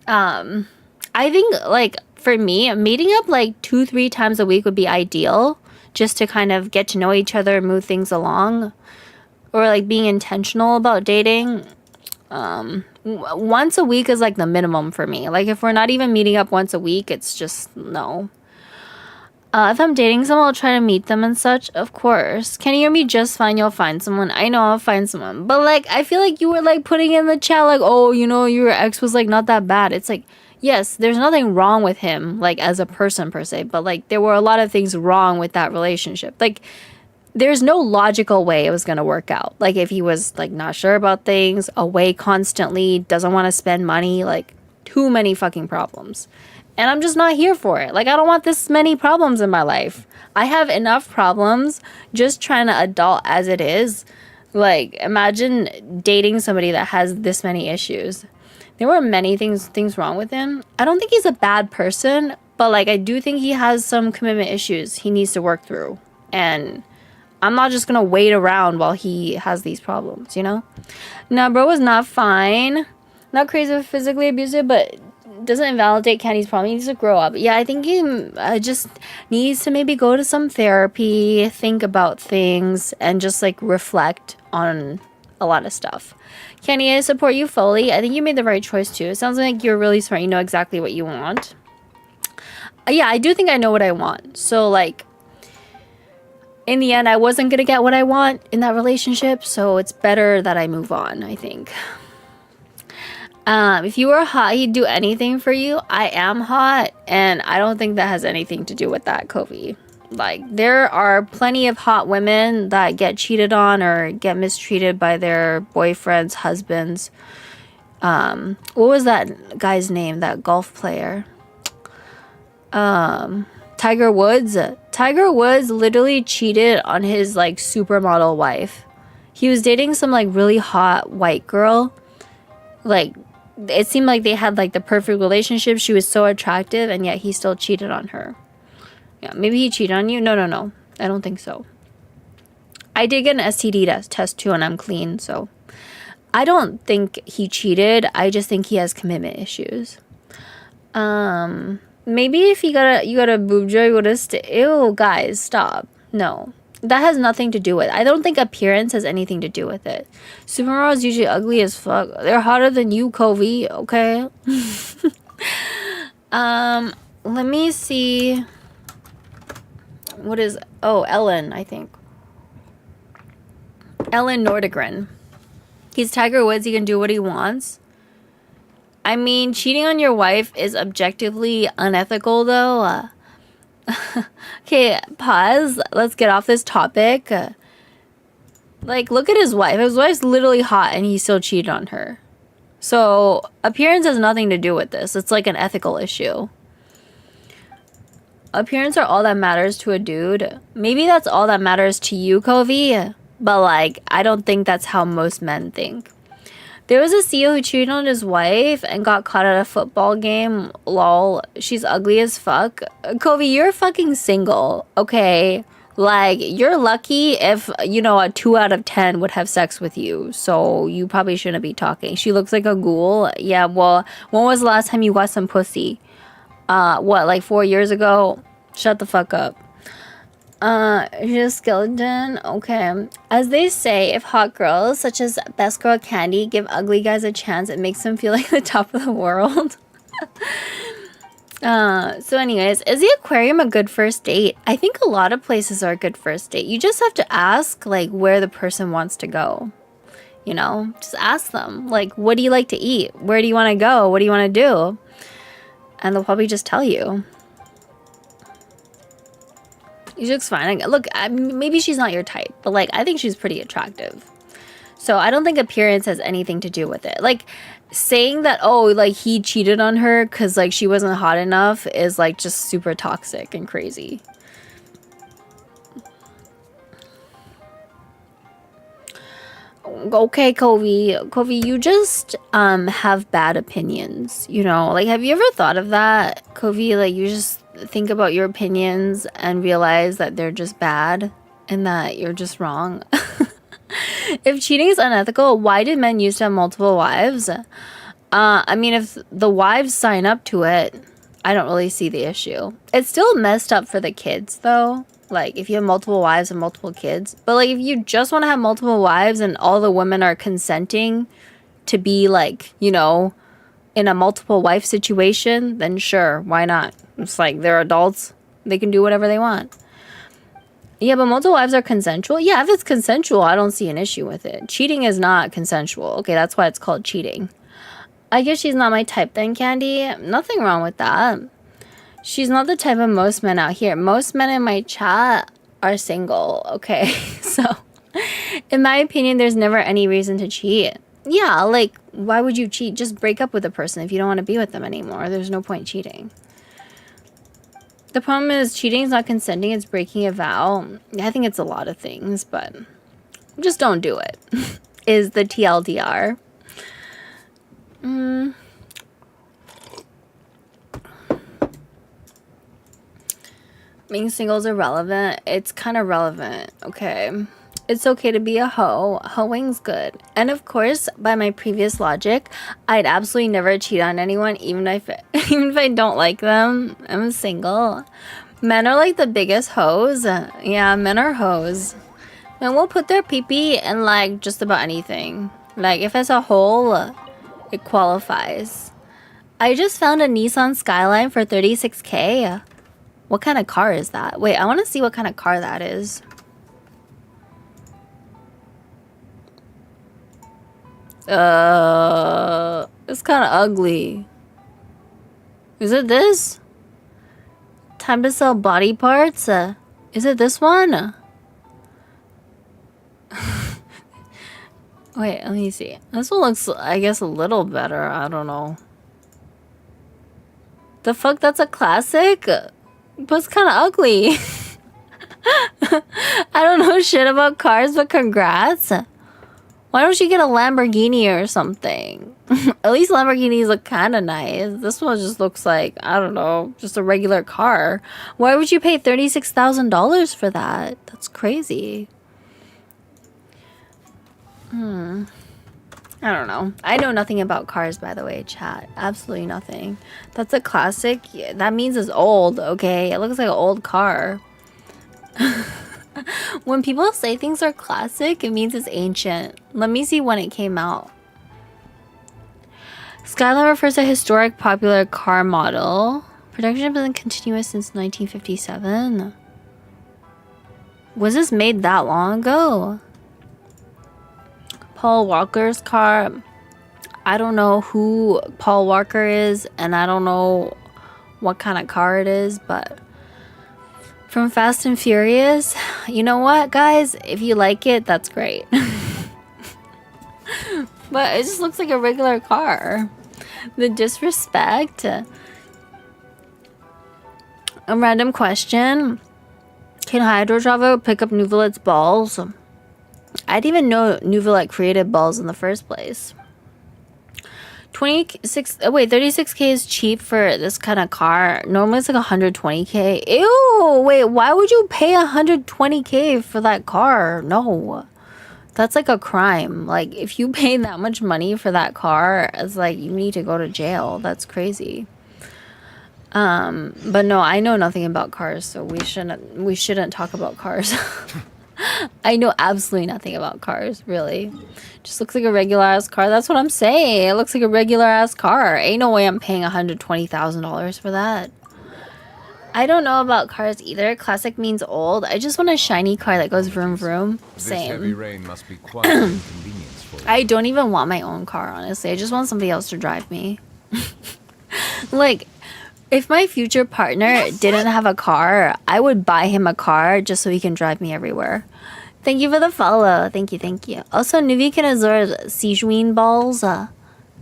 I think like for me, meeting up like 2-3 times a week would be ideal, just to kind of get to know each other, move things along, or like being intentional about dating. Once a week is like the minimum for me. Like if we're not even meeting up once a week, it's just no. If I'm dating someone, I'll try to meet them and such, of course. Can you hear me just fine? You'll find someone. I know I'll find someone. But like, I feel like you were like putting in the chat like, oh, you know, your ex was like not that bad. It's like, yes, there's nothing wrong with him, like as a person per se, but like there were a lot of things wrong with that relationship. Like there's no logical way it was going to work out. Like if he was like not sure about things, away constantly, doesn't want to spend money, like too many fucking problems. And I'm just not here for it. Like I don't want this many problems in my life. I have enough problems just trying to adult as it is. Like imagine dating somebody that has this many issues. There were many things wrong with him. I don't think he's a bad person, but like I do think he has some commitment issues he needs to work through. And I'm not just gonna wait around while he has these problems, you know? Nah, bro was not fine. Not crazy or physically abusive, but doesn't invalidate Candy's problem. He needs to grow up. Yeah, I think he just needs to maybe go to some therapy, think about things, and just like reflect on a lot of stuff. Candy, I support you fully. I think you made the right choice too. It sounds like you're really smart. You know exactly what you want. Yeah, I do think I know what I want. So like, in the end, I wasn't gonna get what I want in that relationship, so it's better that I move on, I think. If you were hot, he'd do anything for you. I am hot, and I don't think that has anything to do with that, Kobe. Like, there are plenty of hot women that get cheated on or get mistreated by their boyfriends, husbands. What was that guy's name, that golf player? Tiger Woods. Tiger Woods literally cheated on his, like, supermodel wife. He was dating some, like, really hot white girl. Like, it seemed like they had, like, the perfect relationship. She was so attractive, and yet he still cheated on her. Yeah, maybe he cheated on you? No. I don't think so. I did get an STD test, too, and I'm clean, so... I don't think he cheated. I just think he has commitment issues. Maybe if you got a boob job, you would have ew, guys, stop. No. That has nothing to do with it. I don't think appearance has anything to do with it. Supermodels usually ugly as fuck. They're hotter than you, Kobe, okay? Let me see. What is... Oh, Ellen, I think. Ellen Nordegren. He's Tiger Woods. He can do what he wants. I mean, cheating on your wife is objectively unethical, though. Okay, pause. Let's get off this topic. Like, look at his wife. His wife's literally hot, and he still cheated on her. So, appearance has nothing to do with this. It's like an ethical issue. Appearance are all that matters to a dude. Maybe that's all that matters to you, Kovi. But, like, I don't think that's how most men think. There was a CEO who cheated on his wife and got caught at a football game. Lol. She's ugly as fuck. Kobe, you're fucking single, okay? Like, you're lucky if, you know, a 2 out of 10 would have sex with you. So you probably shouldn't be talking. She looks like a ghoul. Yeah, well, when was the last time you got some pussy? What, like 4 years ago? Shut the fuck up. She's a skeleton. Okay. As they say, if hot girls, such as Best Girl Candy, give ugly guys a chance, it makes them feel like the top of the world. So anyways, is the aquarium a good first date? I think a lot of places are a good first date. You just have to ask, like, where the person wants to go. You know? Just ask them. Like, what do you like to eat? Where do you want to go? What do you want to do? And they'll probably just tell you. She looks fine. Look, maybe she's not your type, but like, I think she's pretty attractive. So I don't think appearance has anything to do with it. Like, saying that, oh, like, he cheated on her because, like, she wasn't hot enough is, like, just super toxic and crazy. Okay, Kobe, you just have bad opinions, you know? Like, have you ever thought of that, Kobe? Like, you just think about your opinions and realize that they're just bad and that you're just wrong. If cheating is unethical, why did men used to have multiple wives? I mean, if the wives sign up to it, I don't really see the issue. It's still messed up for the kids, though. Like, if you have multiple wives and multiple kids. But, like, if you just want to have multiple wives and all the women are consenting to be, like, you know, in a multiple wife situation, then sure, why not? It's like, they're adults. They can do whatever they want. Yeah, but multiple wives are consensual? Yeah, if it's consensual, I don't see an issue with it. Cheating is not consensual. Okay, that's why it's called cheating. I guess she's not my type then, Candy. Nothing wrong with that. She's not the type of most men out here. Most men in my chat are single, okay? So, in my opinion, there's never any reason to cheat. Yeah, like, why would you cheat? Just break up with a person if you don't want to be with them anymore. There's no point cheating. The problem is cheating is not consenting, it's breaking a vow. I think it's a lot of things, but just don't do it, is the TLDR. Being single is irrelevant. It's kind of relevant, okay? It's okay to be a hoe. Hoeing's good. And of course, by my previous logic, I'd absolutely never cheat on anyone, even if I don't like them. I'm single. Men are like the biggest hoes. Yeah, men are hoes. Men will put their pee-pee in like just about anything. Like if it's a hole, it qualifies. I just found a Nissan Skyline for 36K. What kind of car is that? Wait, I want to see what kind of car that is. It's kind of ugly. Is it this? Time to sell body parts? Is it this one? Wait, let me see. This one looks, I guess, a little better. I don't know. The fuck? That's a classic? But it's kind of ugly. I don't know shit about cars, but congrats. Why don't you get a Lamborghini or something? At least Lamborghinis look kind of nice. This one just looks like, I don't know, just a regular car. Why would you pay $36,000 for that? That's crazy. I don't know. I know nothing about cars, by the way, chat. Absolutely nothing. That's a classic. Yeah, that means it's old, okay? It looks like an old car. When people say things are classic, it means it's ancient. Let me see when it came out. Skyline refers to a historic popular car model. Production has been continuous since 1957. Was this made that long ago? Paul Walker's car. I don't know who Paul Walker is, and I don't know what kind of car it is, but from Fast and Furious, you know what, guys? If you like it, that's great. But it just looks like a regular car. The disrespect. A random question. Can Hydro pick up Nouvelette's balls? I didn't even know Nouvelette created balls in the first place. 26, oh wait, 36K is cheap for this kind of car. Normally it's like 120K. Ew, wait, why would you pay 120K for that car? No. That's like a crime. Like, if you pay that much money for that car, it's like you need to go to jail. That's crazy. But no, I know nothing about cars, so we shouldn't talk about cars. I know absolutely nothing about cars, really. Just looks like a regular ass car. That's what I'm saying. It looks like a regular ass car. Ain't no way I'm paying $120,000 for that. I don't know about cars either. Classic means old. I just want a shiny car that goes vroom vroom. Same. This heavy rain must be quite an inconvenience for you. I don't even want my own car, honestly. I just want somebody else to drive me. Like, if my future partner didn't have a car, I would buy him a car just so he can drive me everywhere. Thank you for the follow. Thank you, thank you. Also, Nuvi can absorb Sijuin balls.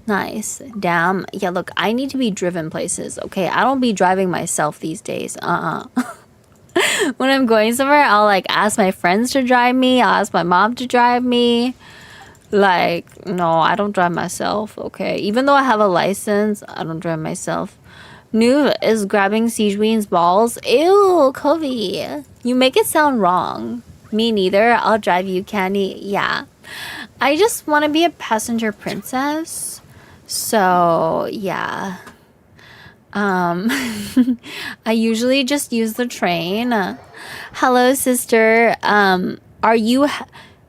Nice. Damn. Yeah, look, I need to be driven places, okay? I don't be driving myself these days. When I'm going somewhere, I'll, like, ask my friends to drive me. I'll ask my mom to drive me. Like, no, I don't drive myself, okay? Even though I have a license, I don't drive myself. Nuv is grabbing Sijuin's balls. Ew, Kobe. You make it sound wrong. Me neither. I'll drive you, Candy. Yeah. I just want to be a passenger princess. So, yeah. I usually just use the train. Hello, sister. Are you...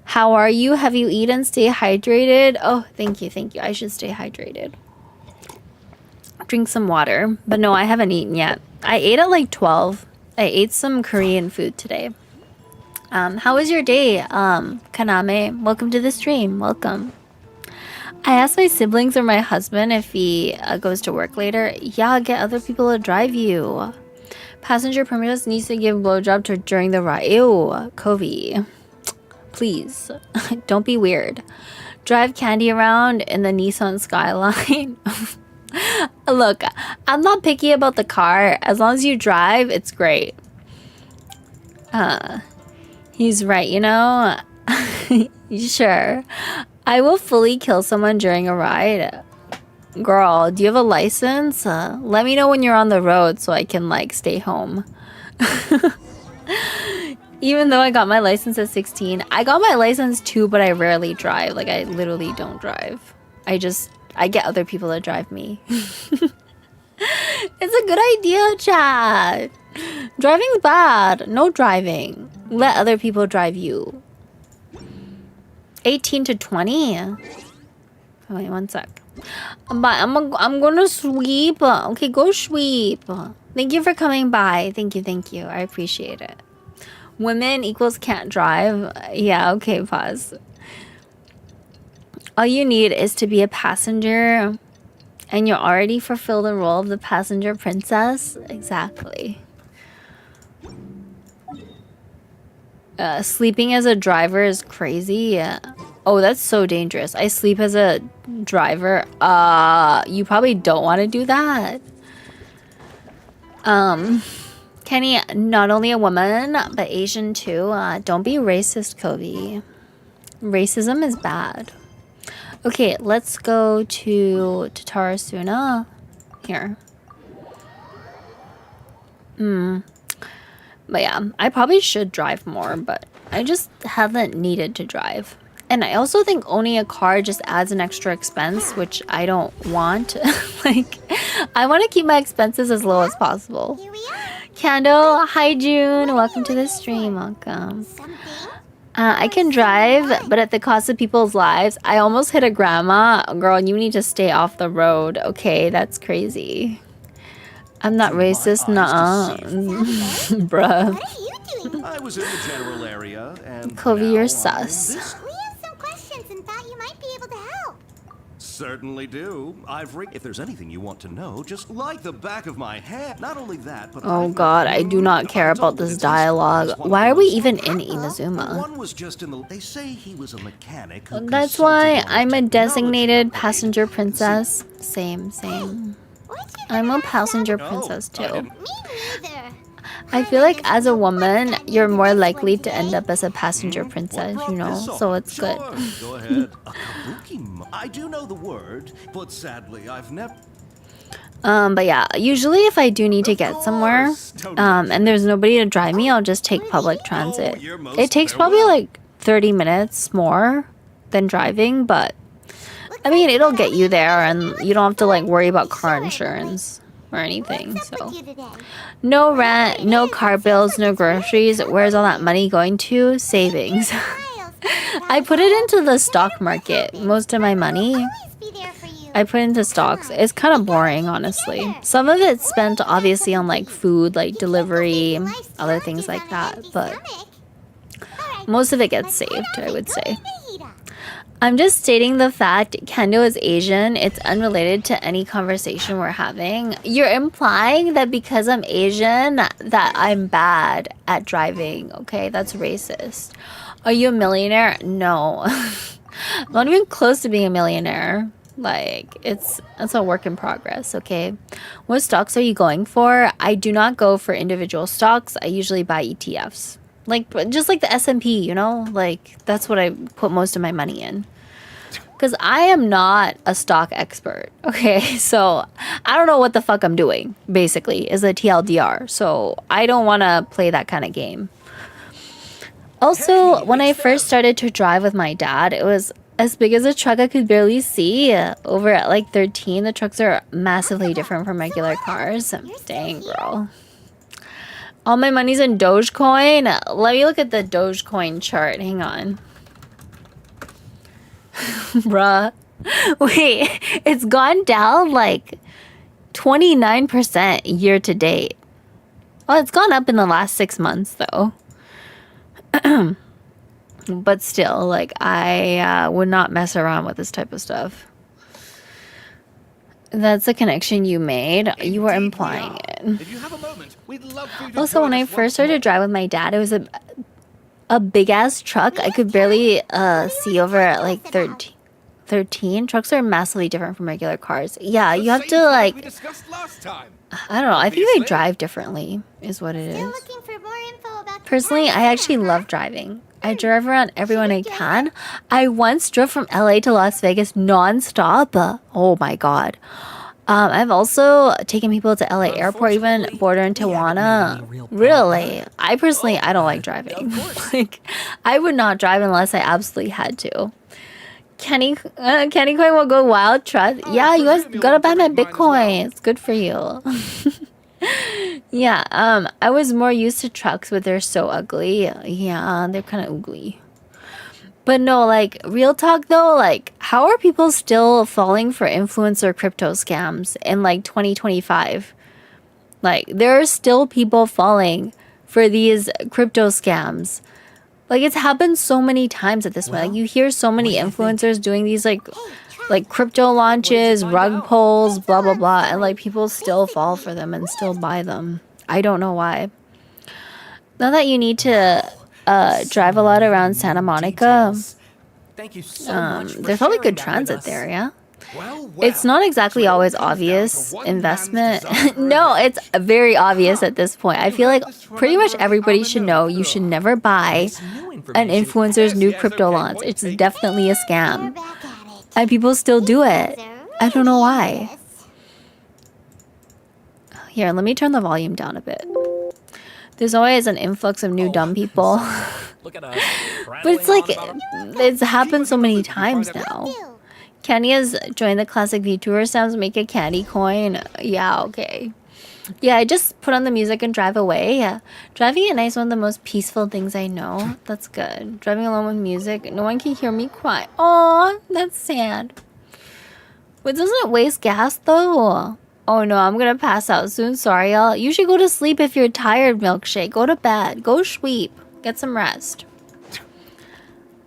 How are you? Have you eaten? Stay hydrated. Oh, thank you, thank you. I should stay hydrated. Drink some water. But no, I haven't eaten yet. I ate at like 12. I ate some Korean food today. How was your day, Kaname? Welcome to the stream. Welcome. I asked my siblings or my husband if he goes to work later. Yeah, get other people to drive you. Passenger permit needs to give blowjob to during the ride. Ew, Kobe. Please, don't be weird. Drive Candy around in the Nissan Skyline. Look, I'm not picky about the car. As long as you drive, it's great. He's right, you know? Sure. I will fully kill someone during a ride. Girl, do you have a license? Let me know when you're on the road so I can, like, stay home. Even though I got my license at 16. I got my license too, but I rarely drive. Like, I literally don't drive. I get other people to drive me. It's a good idea, chat. Driving's bad. No driving. Let other people drive you. 18 to 20? Oh, wait, one sec. I'm gonna sweep. Okay, go sweep. Thank you for coming by. Thank you, thank you. I appreciate it. Women equals can't drive. Yeah, okay, pause. All you need is to be a passenger, and you already fulfill the role of the passenger princess. Exactly. Sleeping as a driver is crazy. Yeah. Oh, that's so dangerous. I sleep as a driver. You probably don't want to do that. Kenny, not only a woman, but Asian too. Don't be racist, Kobe. Racism is bad. Okay, let's go to Tatarasuna. Here. But yeah, I probably should drive more, but I just haven't needed to drive. And I also think owning a car just adds an extra expense, which I don't want. Like, I want to keep my expenses as low as possible. Here we are. Candle, hi June, welcome to the stream, welcome. I can drive, but at the cost of people's lives. I almost hit a grandma. Girl, you need to stay off the road, okay? That's crazy. I'm not racist, nuh-uh. Bruh. What are you doing? I was in the general area and Kobe, now you're I'm sus. in this- We have some questions and thought you might be able to help. Certainly do. If there's anything you want to know, just like the back of my hand. Not only that, but Oh god, I do not care about this dialogue. Why are we even in Inazuma? One was just in the. They say he was a mechanic. Who That's why consulted on I'm a technology designated upgrades. passenger princess. Same. What'd you I'm a learn passenger Oh, princess I too. didn't- Me neither. I feel like as a woman, you're more likely to end up as a passenger princess, you know? So it's good. Sure, go ahead. A I do know the word, but sadly I've never. But yeah, usually if I do need to get somewhere, and there's nobody to drive me, I'll just take public transit. It takes probably like 30 minutes more than driving, but I mean, it'll get you there and you don't have to like worry about car insurance or anything. So no rent, no car bills, no groceries. Where's all that money going to? Savings. I put it into the stock market. Most of my money I put into stocks. It's kind of boring, honestly. Some of it's spent obviously on like food, like delivery, other things like that, but most of it gets saved, I would say. I'm just stating the fact Kendo is Asian. It's unrelated to any conversation we're having. You're implying that because I'm Asian that I'm bad at driving. Okay, that's racist. Are you a millionaire? No. I'm not even close to being a millionaire. Like, it's a work in progress, okay? What stocks are you going for? I do not go for individual stocks. I usually buy ETFs. Like, just like the S&P, you know? Like, that's what I put most of my money in. Because I am not a stock expert, okay? So, I don't know what the fuck I'm doing, basically, is a TLDR. So, I don't want to play that kind of game. Also, when I first started to drive with my dad, it was as big as a truck I could barely see. Over at like 13, the trucks are massively different from regular cars. Dang, girl. All my money's in Dogecoin. Let me look at the Dogecoin chart. Hang on. Bruh. Wait, it's gone down like 29% year to date. Oh, it's gone up in the last 6 months though. But still, like, I would not mess around with this type of stuff. That's a connection you made. You were implying it. If you have a moment, we'd love for you to Also, join when I us first once started to more. drive with my dad, it was a big-ass truck. I could barely see over at, like, 13. Trucks are massively different from regular cars. Yeah, you have Same to, point like, we discussed last time. I don't know. I think they Obviously. drive differently, is what it Still is. looking for more info about Personally, I actually love driving. I drive around everyone I can. I once drove from LA to Las Vegas non-stop. Oh my god. I've also taken people to LA airport, even border in Tijuana. Really? I personally, I don't like driving. Like, I would not drive unless I absolutely had to. Kenny Coin will go wild. Trust. Yeah, you guys gotta buy my Bitcoin. It's good for you. Yeah, I was more used to trucks, but they're so ugly. Yeah, they're kind of ugly. But no, like, real talk though, like, how are people still falling for influencer crypto scams in like 2025? Like, there are still people falling for these crypto scams. Like, it's happened so many times at this point. Like, you hear so many influencers doing these like crypto launches, rug pulls, blah blah blah, and like people still fall for them and still buy them. I don't know why. Now that you need to drive a lot around Santa Monica, Thank you so much for there's probably good sharing that with transit us. there, yeah? Well, It's not exactly always obvious investment. No, it's very obvious at this point. I feel like pretty much everybody should know you should never buy an influencer's new crypto launch. It's definitely a scam. back at it. And people still do it. I don't know why. Here, let me turn the volume down a bit. There's always an influx of new dumb people. Look at us. But it's like, it's happened so many times now. Kenny has joined the classic Vtuber sounds, make a candy coin. Yeah, okay. Yeah, I just put on the music and drive away. Yeah. Driving at night is one of the most peaceful things I know. That's good. Driving alone with music, no one can hear me cry. Aw, that's sad. But doesn't it waste gas though? Oh no, I'm gonna pass out soon. Sorry, y'all. You should go to sleep if you're tired, Milkshake. Go to bed. Go sleep. Get some rest.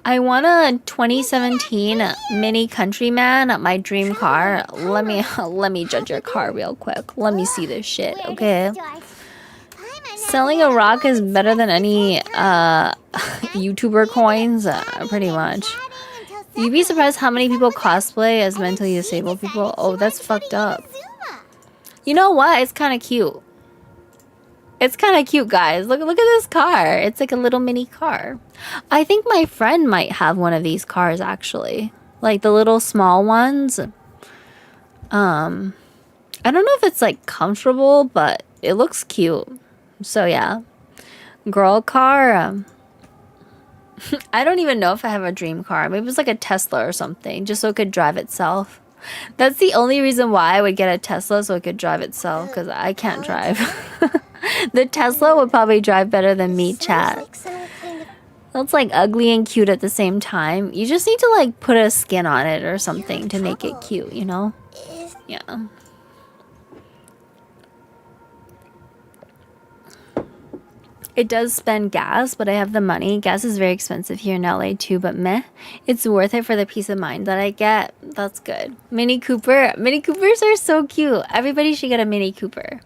I want a 2017 Mini Countryman, my dream car. Let me judge your car real quick. Let me see this shit, okay? Selling a rock is better than any YouTuber coins, pretty much. You'd be surprised how many people cosplay as mentally disabled people. Oh, that's fucked up. You know what? It's kind of cute. It's kind of cute, guys. Look at this car. It's like a little mini car. I think my friend might have one of these cars actually. Like the little small ones. I don't know if it's like comfortable, but it looks cute. So yeah. Girl car. I don't even know if I have a dream car. Maybe it's like a Tesla or something, just so it could drive itself. That's the only reason why I would get a Tesla, so it could drive itself, because I can't drive. The Tesla would probably drive better than me, chat. That's like ugly and cute at the same time. You just need to like put a skin on it or something to make it cute, you know? Yeah. It does spend gas, but I have the money. Gas is very expensive here in LA too, but meh. It's worth it for the peace of mind that I get. That's good. Mini Cooper. Mini Coopers are so cute. Everybody should get a Mini Cooper.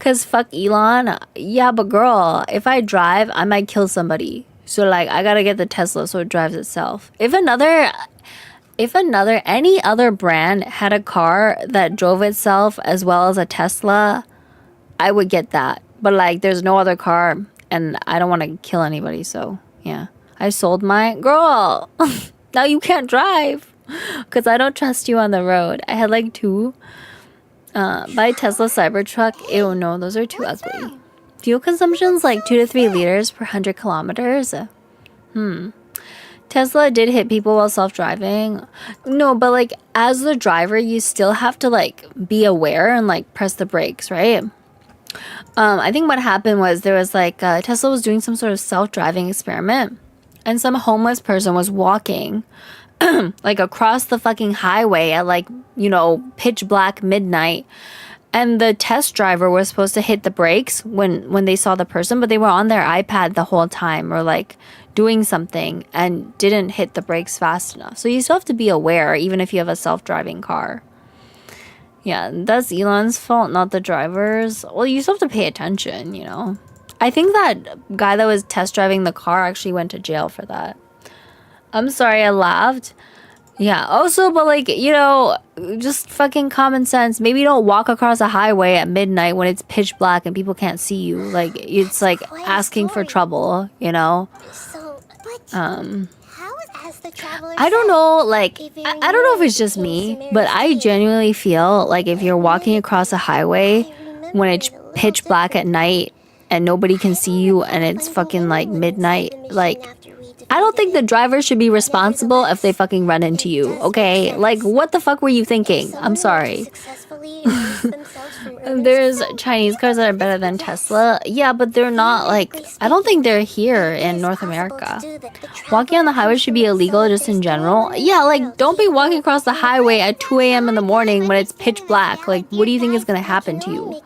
Cause fuck Elon. Yeah, but girl, if I drive, I might kill somebody. So like, I gotta get the Tesla so it drives itself. If any other brand had a car that drove itself as well as a Tesla, I would get that. But like, there's no other car, and I don't want to kill anybody, so yeah. I sold my girl. Now you can't drive, cause I don't trust you on the road. I had like 2. Buy Tesla Cybertruck. Ew, no, those are too ugly. Fuel consumption's like 2 to 3 liters per 100 kilometers. Tesla did hit people while self-driving. No, but like as the driver, you still have to like be aware and like press the brakes, right? I think what happened was there was like Tesla was doing some sort of self-driving experiment, and some homeless person was walking like across the fucking highway at like, you know, pitch black midnight, and the test driver was supposed to hit the brakes when they saw the person, but they were on their iPad the whole time or like doing something and didn't hit the brakes fast enough. So you still have to be aware even if you have a self-driving car. Yeah, that's Elon's fault, not the driver's. Well, you still have to pay attention, you know. I think that guy that was test driving the car actually went to jail for that. I'm sorry, I laughed. Yeah, also, but like, you know, just fucking common sense. Maybe don't walk across a highway at midnight when it's pitch black and people can't see you. Like, it's like asking for trouble, you know? I don't know, like, I don't know if it's just me, but I genuinely feel like if you're walking across a highway when it's pitch black at night and nobody can see you and it's fucking like midnight, like, I don't think the driver should be responsible if they fucking run into you, okay? Like, what the fuck were you thinking? I'm sorry. There's Chinese cars that are better than Tesla. Yeah, but they're not like, I don't think they're here in North America. Walking on the highway should be illegal just in general. Yeah, like, don't be walking across the highway at 2 a.m. in the morning when it's pitch black. Like, what do you think is gonna happen to you?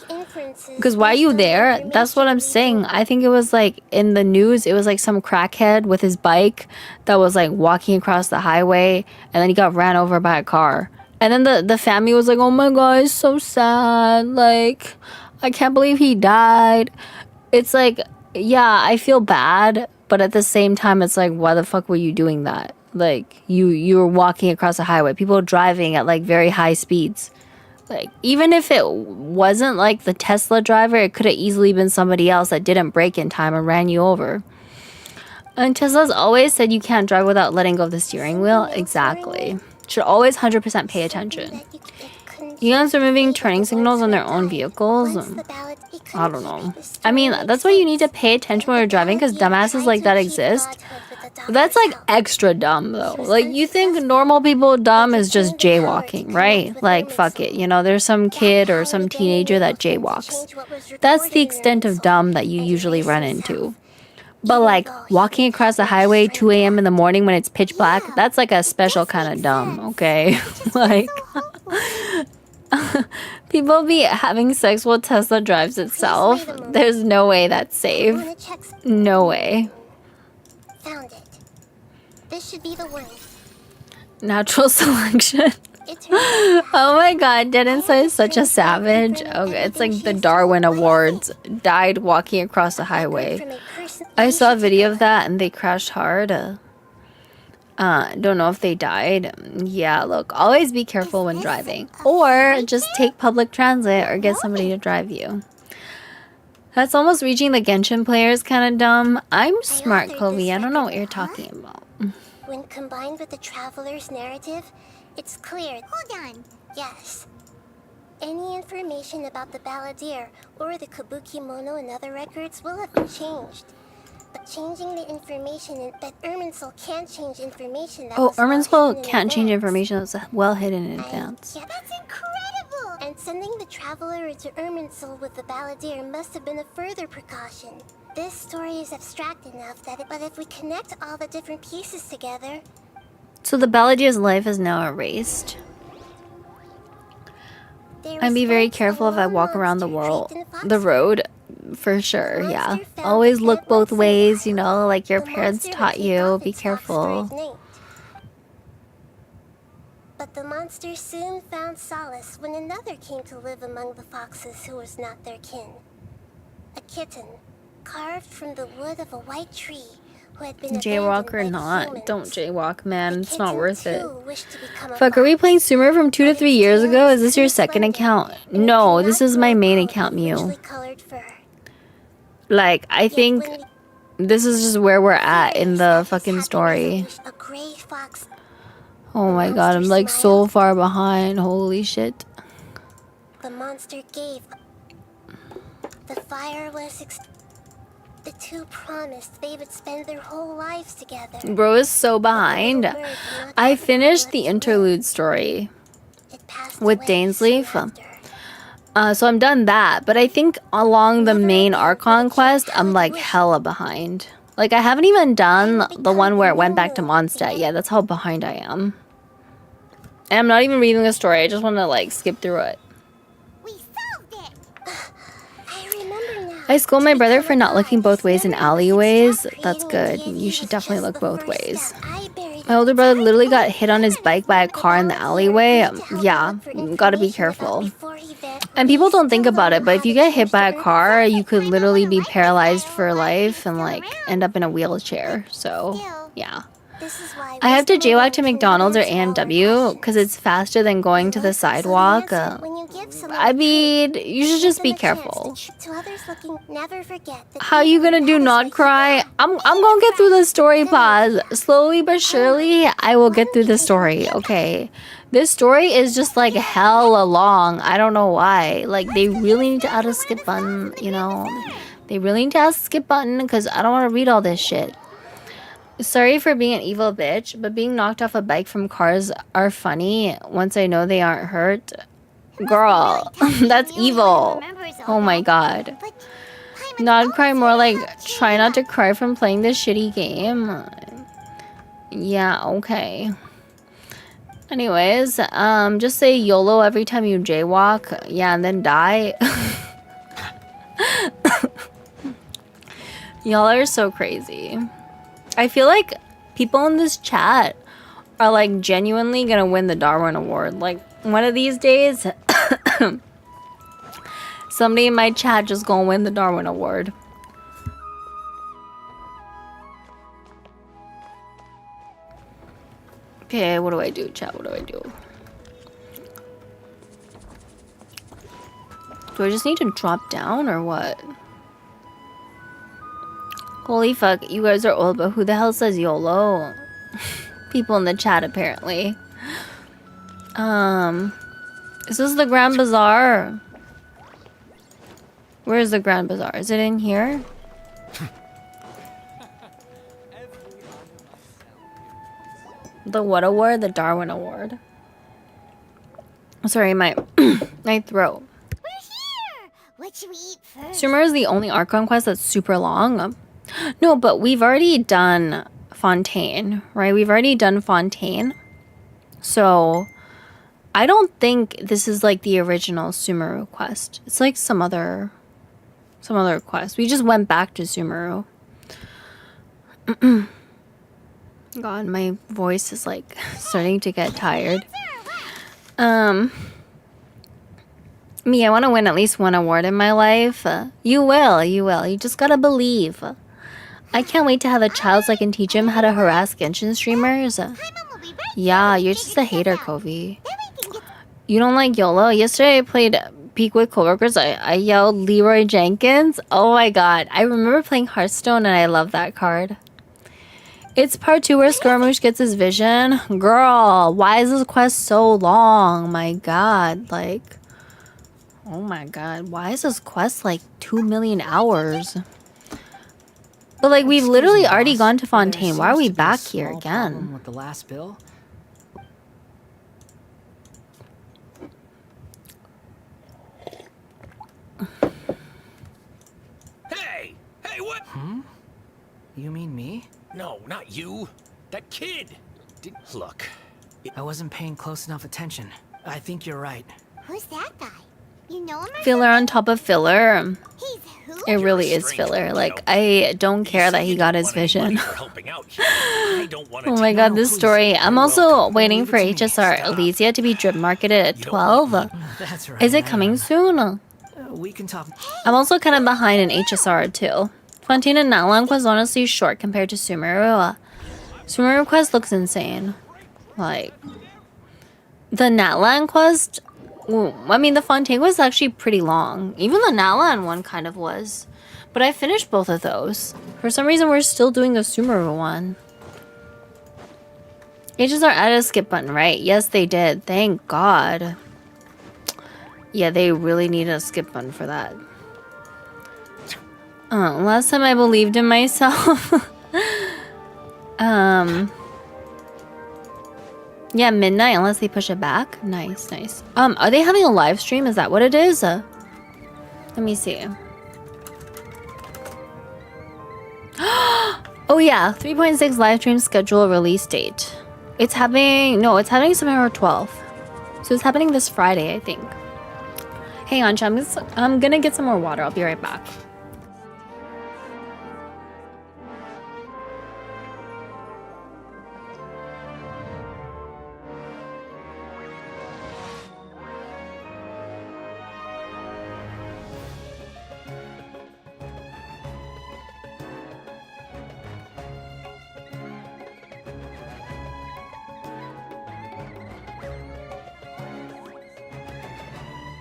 Because why are you there? That's what I'm saying. I think it was like in the news, it was like some crackhead with his bike that was like walking across the highway and then he got ran over by a car. And then the family was like, oh my god, it's so sad. Like, I can't believe he died. It's like, yeah, I feel bad. But at the same time, it's like, why the fuck were you doing that? Like, you were walking across a highway. People driving at like very high speeds. Like, even if it wasn't like the Tesla driver, it could have easily been somebody else that didn't brake in time and ran you over. And Tesla's always said you can't drive without letting go of the steering wheel. Exactly. Should always 100% pay attention. Elon's removing turning signals on their own vehicles. I don't know. I mean, that's why you need to pay attention when you're driving, because dumbasses like that exist. That's like extra dumb though. Like, you think normal people dumb is just jaywalking, right? Like, fuck it. You know, there's some kid or some teenager that jaywalks. That's the extent of dumb that you usually run into. But like, walking across the highway 2 a.m. in the morning when it's pitch black, that's like a special kind of dumb, okay? Like, people be having sex while Tesla drives itself. There's no way that's safe. No way. Found it. This should be the one. Natural selection. Oh my god, Dennis is such a savage. Okay, it's like the Darwin Awards. Died walking across the highway. I saw a video of that and they crashed hard. Don't know if they died. Yeah, look, always be careful when driving. Or just take public transit or get somebody to drive you. That's almost reaching the Genshin players kind of dumb. I'm smart, authored Kobe. this I don't know what record, you're huh? talking about. When combined with the traveler's narrative, it's clear. Hold on. Yes. Any information about the balladeer or the kabuki mono and other records will have been changed. But changing the information, but Irminsul can't change information that Oh, was well Irminsul hidden in can't change advance. information that's well hidden in advance. Yeah, that's incredible! And sending the traveler into Irminsul with the balladeer must have been a further precaution. This story is abstract enough that but if we connect all the different pieces together... So the balladeer's life is now erased. I'd be very careful if I walk around the road, for sure, yeah. Always look both ways, you know, like your parents taught you. Be careful. But the monster soon found solace when another came to live among the foxes who was not their kin. A kitten, carved from the wood of a white tree, who had been Jaywalk or abandoned by not, humans. don't jaywalk, man. The It's not kitten, worth it. too, wished to become a Fuck, are we fox. playing Sumer from 2 to But 3 its years tail ago? was Is this your too second slender, account? and it No, could this not is my grow main coat account, of Mew. richly colored fur. Like, I Yet think when this is just where we're at in the Fairies fucking had story. a gray fox. Oh my god, I'm like so far behind. Holy shit. The monster gave. The fire was. The two promised they would spend their whole lives together. Bro is so behind. I finished the interlude story with Dainsleif. So I'm done that. But I think along the main Archon quest, I'm like hella behind. Like I haven't even done the one where it went back to Mondstadt yet. That's how behind I am. And I'm not even reading the story. I just want to like skip through it. We solved it. I remember now. I scold my brother for not looking both ways in alleyways. That's good. You should definitely look both ways. My older brother literally got hit on his bike by a car in the alleyway. Yeah, gotta be careful. And people don't think about it, but if you get hit by a car, you could literally be paralyzed for life and like end up in a wheelchair. So, yeah. I have to jaywalk to McDonald's or A&W because it's faster than going to the sidewalk. I mean, you should just be careful. How you gonna do not cry? I'm gonna get through the story, pause. Slowly but surely, I will get through the story, okay? This story is just like hella long. I don't know why. Like, they really need to add a skip button, you know? They really need to add a skip button because I don't want to read all this shit. Sorry for being an evil bitch, but being knocked off a bike from cars are funny once I know they aren't hurt. Girl, that's evil. Oh my god. Not cry, more like try not to cry from playing this shitty game. Yeah, okay. Anyways, just say YOLO every time you jaywalk. Yeah, and then die. Y'all are so crazy. I feel like people in this chat are like genuinely gonna win the Darwin Award. Like one of these days, somebody in my chat just gonna win the Darwin Award. Okay, what do I do, chat? What do I do? Do I just need to drop down or what? Holy fuck, you guys are old, but who the hell says YOLO? People in the chat, apparently. Is this the Grand Bazaar? Where is the Grand Bazaar? Is it in here? The what award? The Darwin Award. Sorry, my my throat. We're here. What should we eat first? Sumer is the only Archon quest that's super long. No, but we've already done Fontaine, right? We've already done Fontaine. So, I don't think this is like the original Sumeru quest. It's like some other quest. We just went back to Sumeru. God, my voice is like starting to get tired. Me, I want to win at least one award in my life. You will. You just gotta believe. I can't wait to have a child so I can teach him how to harass Genshin streamers. Yeah, you're just a hater, Kovi. You don't like YOLO? Yesterday I played peak with coworkers, I yelled Leroy Jenkins. Oh my god. I remember playing Hearthstone and I love that card. It's part 2 where Skirmish gets his vision. Girl, why is this quest so long? My god, like... Oh my god, why is this quest like 2 million hours? But like, we've literally already gone to Fontaine. Why are we back here again? With the last bill? Hey! Hey, what? You mean me? No, not you. That kid. Look. I wasn't paying close enough attention. I think you're right. Who's that guy? You know him or Filler on top of filler. He's who? It really is filler. Like, I don't care that he got his vision. Oh my god, this story. I'm also waiting for HSR Elysia to be drip marketed at 12. That's right. Is it coming soon? We can talk. I'm also kind of behind in HSR too. Fontaine and Natlan quest honestly short compared to Sumeru. Sumeru quest looks insane. Like, the Natlan quest, I mean, the Fontaine was actually pretty long. Even the Natlan one kind of was. But I finished both of those. For some reason, we're still doing the Sumeru one. HSR added a skip button, right? Yes, they did. Thank God. Yeah, they really needed a skip button for that. Last time I believed in myself. Yeah, midnight unless they push it back. Nice, nice. Are they having a live stream? Is that what it is? Let me see. Oh yeah, 3.6 live stream schedule release date. It's happening. No, it's happening September 12th. So it's happening this Friday, I think. Hang on, chat. I'm gonna get some more water. I'll be right back.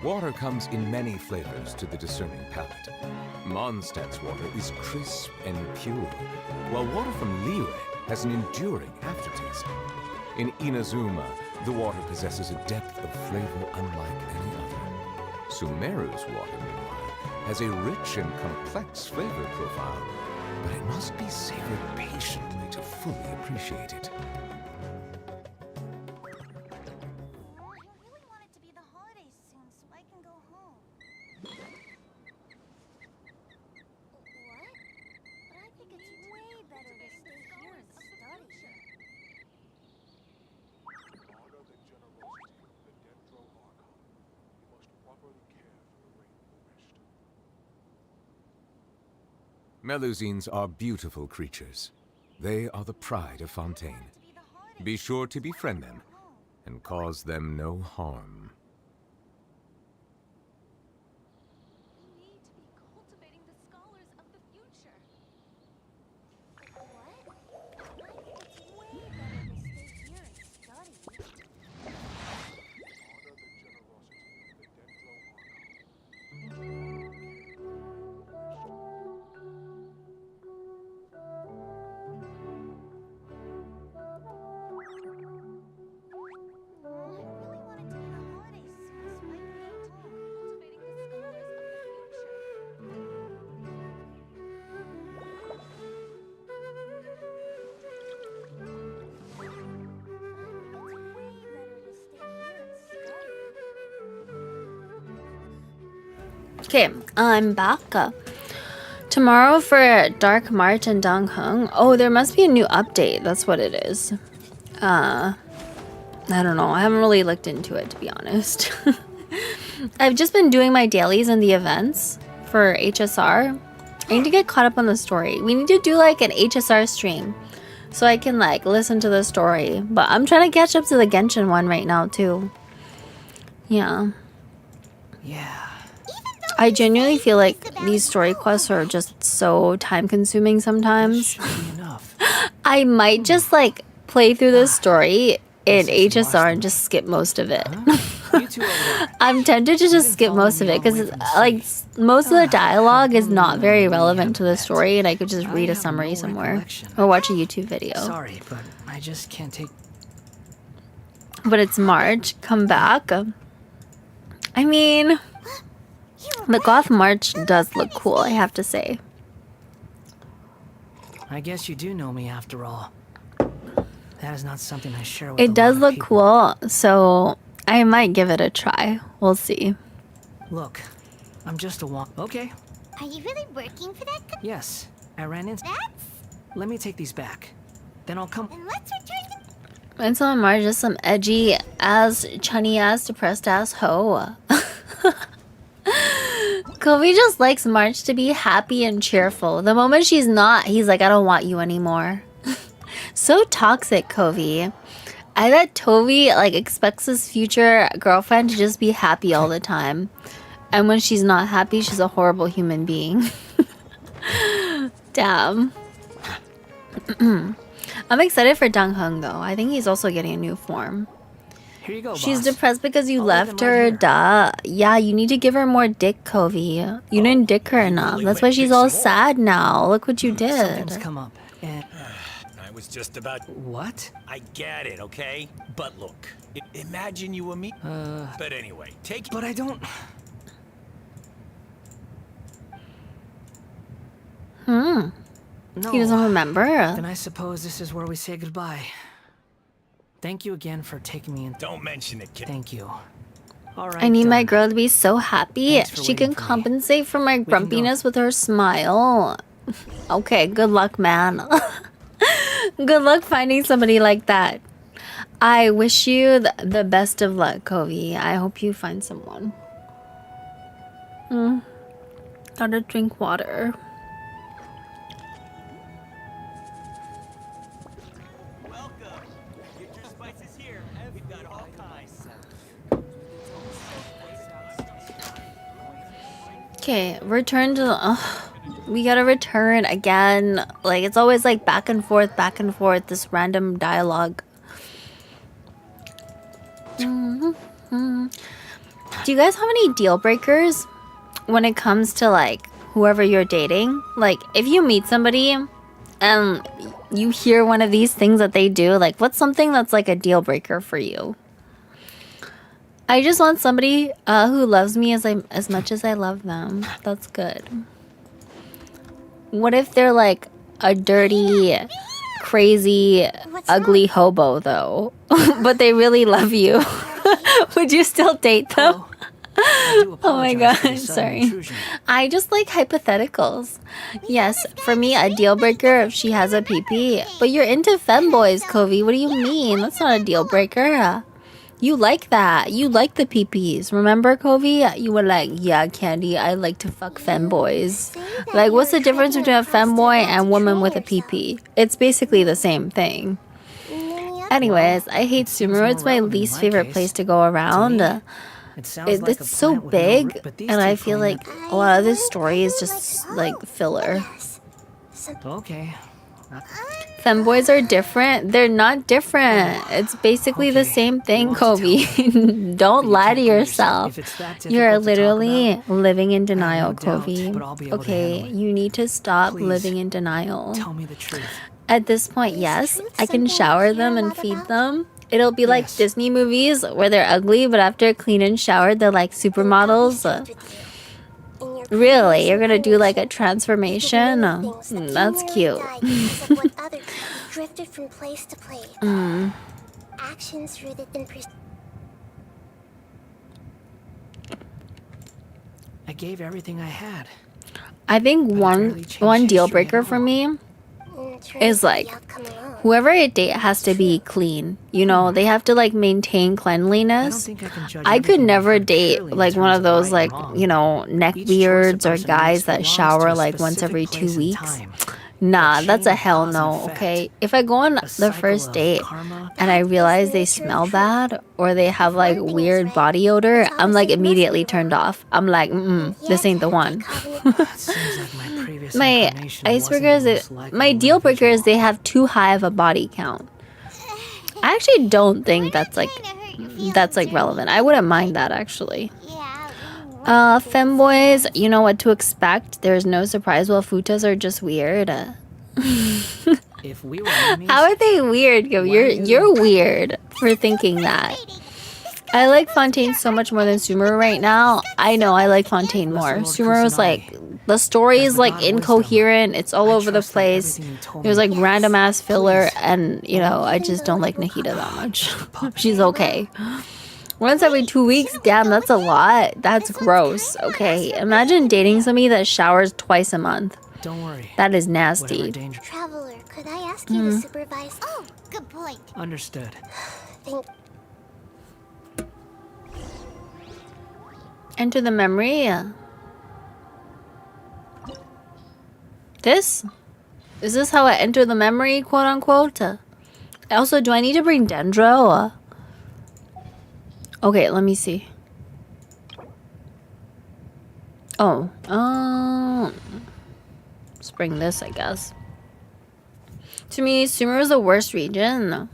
Water comes in many flavors to the discerning palate. Mondstadt's water is crisp and pure, while water from Liyue has an enduring aftertaste. In Inazuma, the water possesses a depth of flavor unlike any other. Sumeru's water, meanwhile, has a rich and complex flavor profile, but it must be savored patiently to fully appreciate it. Melusines are beautiful creatures. They are the pride of Fontaine. Be sure to befriend them and cause them no harm. Okay, I'm back. Tomorrow for Dark March and Dong Hung. Oh, there must be a new update. That's what it is. I don't know. I haven't really looked into it, to be honest. I've just been doing my dailies and the events for HSR. I need to get caught up on the story. We need to do like an HSR stream so I can like listen to the story. But I'm trying to catch up to the Genshin one right now too. Yeah. Yeah. I genuinely feel like these story quests are just so time consuming sometimes. I might just like play through the story in HSR and just skip most of it. You two over there. I'm tempted to just skip most of it because like most of the dialogue is not very relevant to the story, and I could just read a summary somewhere or watch a YouTube video. Sorry, but I just can't take. But it's March. Come back. I mean, the goth March does look cool, I have to say. I guess you do know me after all. That is not something I share with It a does lot of look people. cool, so I might give it a try. We'll see. Look, I'm just a Okay. Are you really working for that? Yes, I ran into. That's. Let me take these back. Then I'll come. Then let's return to. It's on March, just some edgy ass, chunny ass, depressed ass hoe. Kobe just likes March to be happy and cheerful. The moment she's not, he's like, I don't want you anymore. So toxic, Kobe. I bet Toby like expects his future girlfriend to just be happy all the time. And when she's not happy, she's a horrible human being. Damn. I'm excited for Dong Hung though. I think he's also getting a new form. Here you go, She's boss. depressed because you I'll left leave them her, right here. duh. Yeah, you need to give her more dick, Kobe. You didn't dick her enough. really That's went why she's dick all some more. sad now. Look what you Something's did. come up. And I was just about. what? I get it, okay? But look, imagine you and me. But anyway, take. But I don't. No. He doesn't remember. Then I suppose this is where we say goodbye. Thank you again for taking me in. Don't mention it, kid. Thank you. All right. I need my done. girl to be so happy. Thanks for She can waiting for me. compensate for my can go. grumpiness with her smile. Okay, good luck, man. Good luck finding somebody like that. I wish you the best of luck, Kobe. I hope you find someone. Gotta drink water. Okay, return to the... we gotta return again. Like, it's always like back and forth, this random dialogue. Do you guys have any deal breakers when it comes to like whoever you're dating? Like, if you meet somebody and you hear one of these things that they do, like, what's something that's like a deal breaker for you? I just want somebody who loves me as much as I love them. That's good. What if they're like a dirty, crazy, ugly hobo though, but they really love you? Would you still date them? I do Oh my apologize for the god, sudden sorry. intrusion. I just like hypotheticals. Yes, for me, a deal breaker if she has a PP. But you're into femboys, Kobe. What do you mean? That's not a deal breaker. You like that. You like the PPs. Remember, Kobe? You were like, yeah, Candy, I like to fuck femboys. Like, what's the difference between a femboy and woman with a PP? It's basically the same thing. Anyways, I hate Sumeru. It's my relevant in least my favorite case. place to go around. It sounds like a It's so plant with no big, root, but these and two I feel claim like a lot of this story is just like filler. that- Okay. Femboys are different. They're not different. It's basically the Okay, same thing, you want to Kobe. Don't lie to can't prove yourself yourself. if it's that You're difficult to talk literally living in denial, no doubt, Kobe. but I'll be able to Okay, handle it. you need to stop Please, living in denial. Tell me the truth. At this point, yes, I can shower them and feed them. It'll be like Yes. Disney movies where they're ugly, but after clean and showered, they're like supermodels. Really? You're gonna do like a transformation? That's cute. Drifted from place to place. Actions rooted in I gave everything I had. I think But it one barely changed deal history at breaker for all. me is like whoever I date has to be clean. You know, they have to like maintain I don't cleanliness. think I can judge I could everything never I've heard date purely in like one terms of those right and like, wrong. you know, neck Each choice a beards or person guys makes that belongs to shower a like once every specific 2 place and weeks. time. Nah, A that's chain a of hell cause no, and effect. okay? If I go on A the cycle first of date karma. and I realize they smell bad or they have like weird body odor, I'm like immediately turned off. I'm like, this ain't the one. Seems like my previous My incarnation wasn't icebreakers, the most likable my deal breaker is individual. they have too high of a body count. I actually don't think that's like that's like relevant. I wouldn't mind that actually. Yeah. Femboys, you know what to expect. There's no surprise. Well, futas are just weird. If we were enemies, How are they weird? Yo, you're weird for thinking that. I like Fontaine so much more than Sumeru right now. I know I like Fontaine more. Sumeru was like, the story is like incoherent. It's all over the place. There's like random ass filler, and you know I just don't like Nahida that much. She's okay. Once every 2 weeks, damn, that's a lot. That's gross. Okay, imagine dating somebody that showers twice a month. don't worry. That is Whatever nasty. danger. Traveler, could I ask you to supervise? Oh, good point. Understood. Thank. Enter the memory. This? Is this how I enter the memory, quote unquote? Also, do I need to bring Dendro? Okay, let me see. Oh, let's bring this, I guess. To me, Sumeru is the worst region.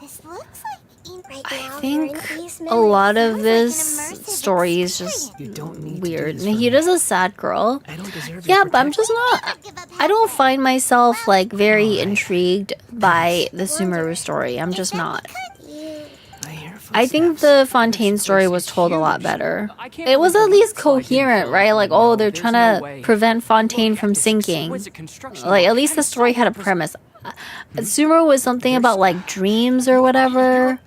This looks like right I now, think you're in these a memories. lot of Sounds like this an immersive story is just experience. You don't need weird. to do this for me. Nahida's a sad girl. I don't deserve Yeah, your but I'm just not. I don't find myself like very intrigued by the Sumeru story. I'm just not. I hear I think footsteps. the Fontaine story was told a lot better. It was at least coherent, right? Like, oh, they're trying to prevent Fontaine from sinking. Like, at least the story had a premise. Sumeru was something about like dreams or whatever.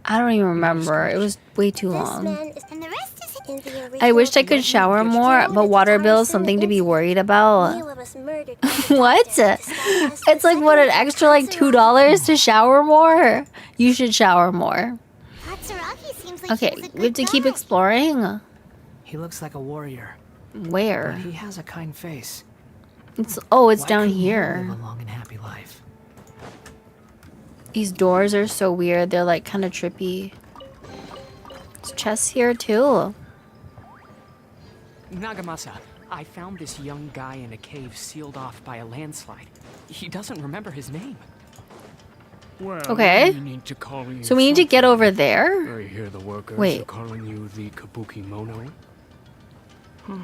I don't even remember. It was way too This long. man is, and the rest is in the original. I wish I could shower more, but water bill is something to be worried about. Mila was murdered by the What? doctor, disguised as the It's like what, an second extra like $2 to shower more? You should shower more. Katsuragi seems like Okay, he was a we have good to keep guy. exploring. He looks like a warrior, but Where? he has a kind face. It's it's Why down couldn't he here. live a long and happy life? These doors are so weird. They're like kind of trippy. There's chests here too. Nagamasa, I found this young guy in a cave sealed off by a landslide. He doesn't remember his name. Well, Okay. we need to call you So we need to get over there. I hear the workers Wait. are calling you the Kabuki Mono.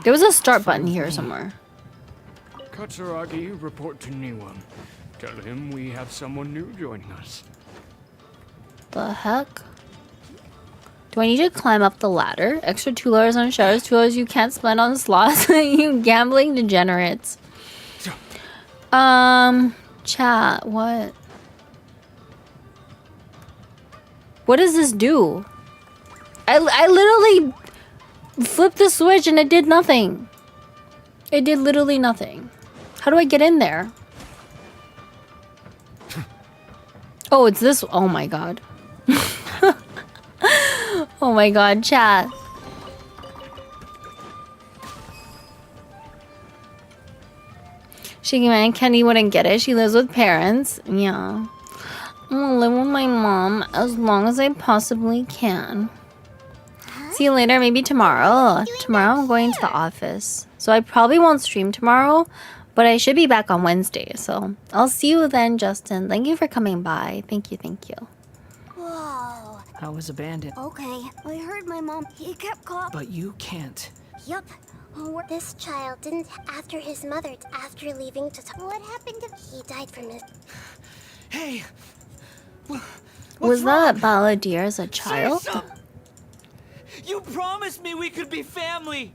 There was a start button here somewhere. Katsuragi, report to Niwa. Tell him we have someone new joining us. The heck? Do I need to climb up the ladder? Extra $2 on showers, $2 you can't spend on slots. You gambling degenerates. Chat, what? What does this do? I literally flipped the switch and it did nothing. It did literally nothing. How do I get in there? Oh, it's this. Oh my god. Oh my god, chat. Shaky Man, Kenny wouldn't get it. She lives with parents. Yeah. I'm gonna live with my mom as long as I possibly can. See you later, maybe tomorrow. Tomorrow I'm going to the office. So I probably won't stream tomorrow, but I should be back on Wednesday. So I'll see you then, Justin. Thank you for coming by. Thank you, thank you. Whoa. I was abandoned, Okay, I heard my mom. He kept calling. but you can't. Yup. This child didn't after his mother after leaving to. What happened to? He died from his. Hey, Was that Balladeer as a child? you promised me we could be family.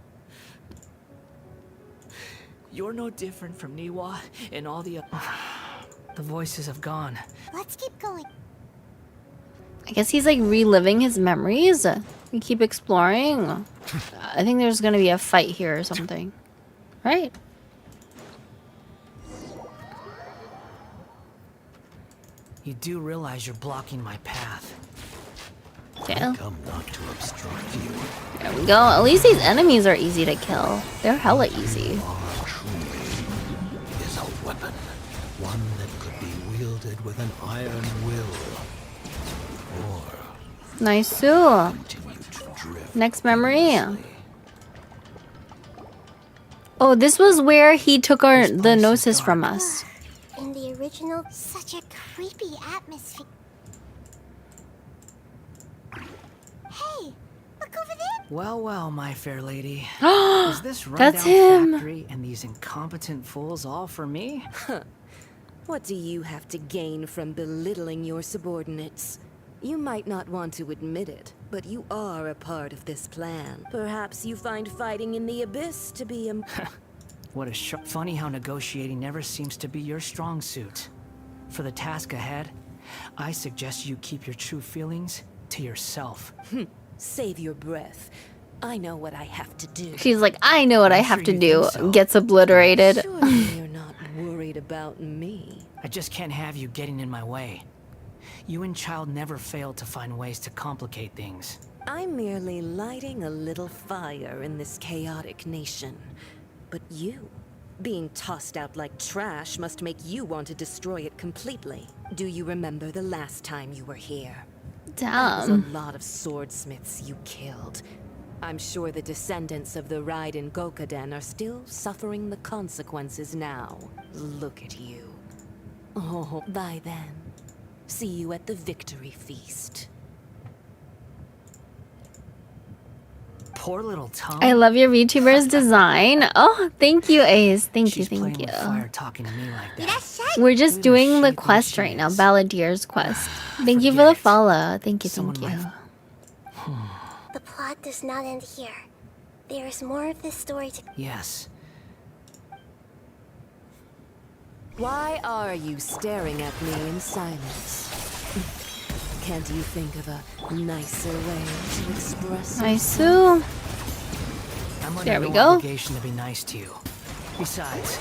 You're no different from Niwa and all the. The voices have gone. Let's keep going. I guess he's like reliving his memories. We keep exploring. I think there's gonna be a fight here or something. Right? You do realize you're blocking my path. Yeah. Come not to obstruct you. There we go. At least these enemies are easy to kill. They're hella easy. Truly is a weapon. One that could be wielded with an iron will. Or Nice too. continue to drift. Next memory. Oh, this was where he took the gnosis from us. In the original, such a creepy atmosphere. Well, well, my fair lady. Is this That's rundown him. factory and these incompetent fools all for me? What do you have to gain from belittling your subordinates? You might not want to admit it, but you are a part of this plan. Perhaps you find fighting in the abyss to be a... What a funny how negotiating never seems to be your strong suit. For the task ahead, I suggest you keep your true feelings to yourself. Save your breath. I know what I have to do. She's like, I know what I have sure to you do. think so. Gets obliterated. Surely you're not worried about me. I just can't have you getting in my way. You and Child never fail to find ways to complicate things. I'm merely lighting a little fire in this chaotic nation. But you, being tossed out like trash, must make you want to destroy it completely. Do you remember the last time you were here? That was a Damn. lot of swordsmiths you killed. I'm sure the descendants of the Raiden Gokaden are still suffering the consequences now. Look at you. Oh, bye then. See you at the victory feast. Poor little Tom. I love your VTuber's design. Oh, thank you, Ace. Thank you, She's playing thank you. with fire talking to me like that. We're just Who the doing the shit quest she right now, is. Balladeer's quest. Thank you for the Forget it. follow. Thank you, Someone thank you. might- The plot does not end here. There is more of this story to... Yes. Why are you staring at me in silence? Can't you think of a nicer way to express Nice, Sue. I'm under There we no go. obligation to be nice to you. Besides,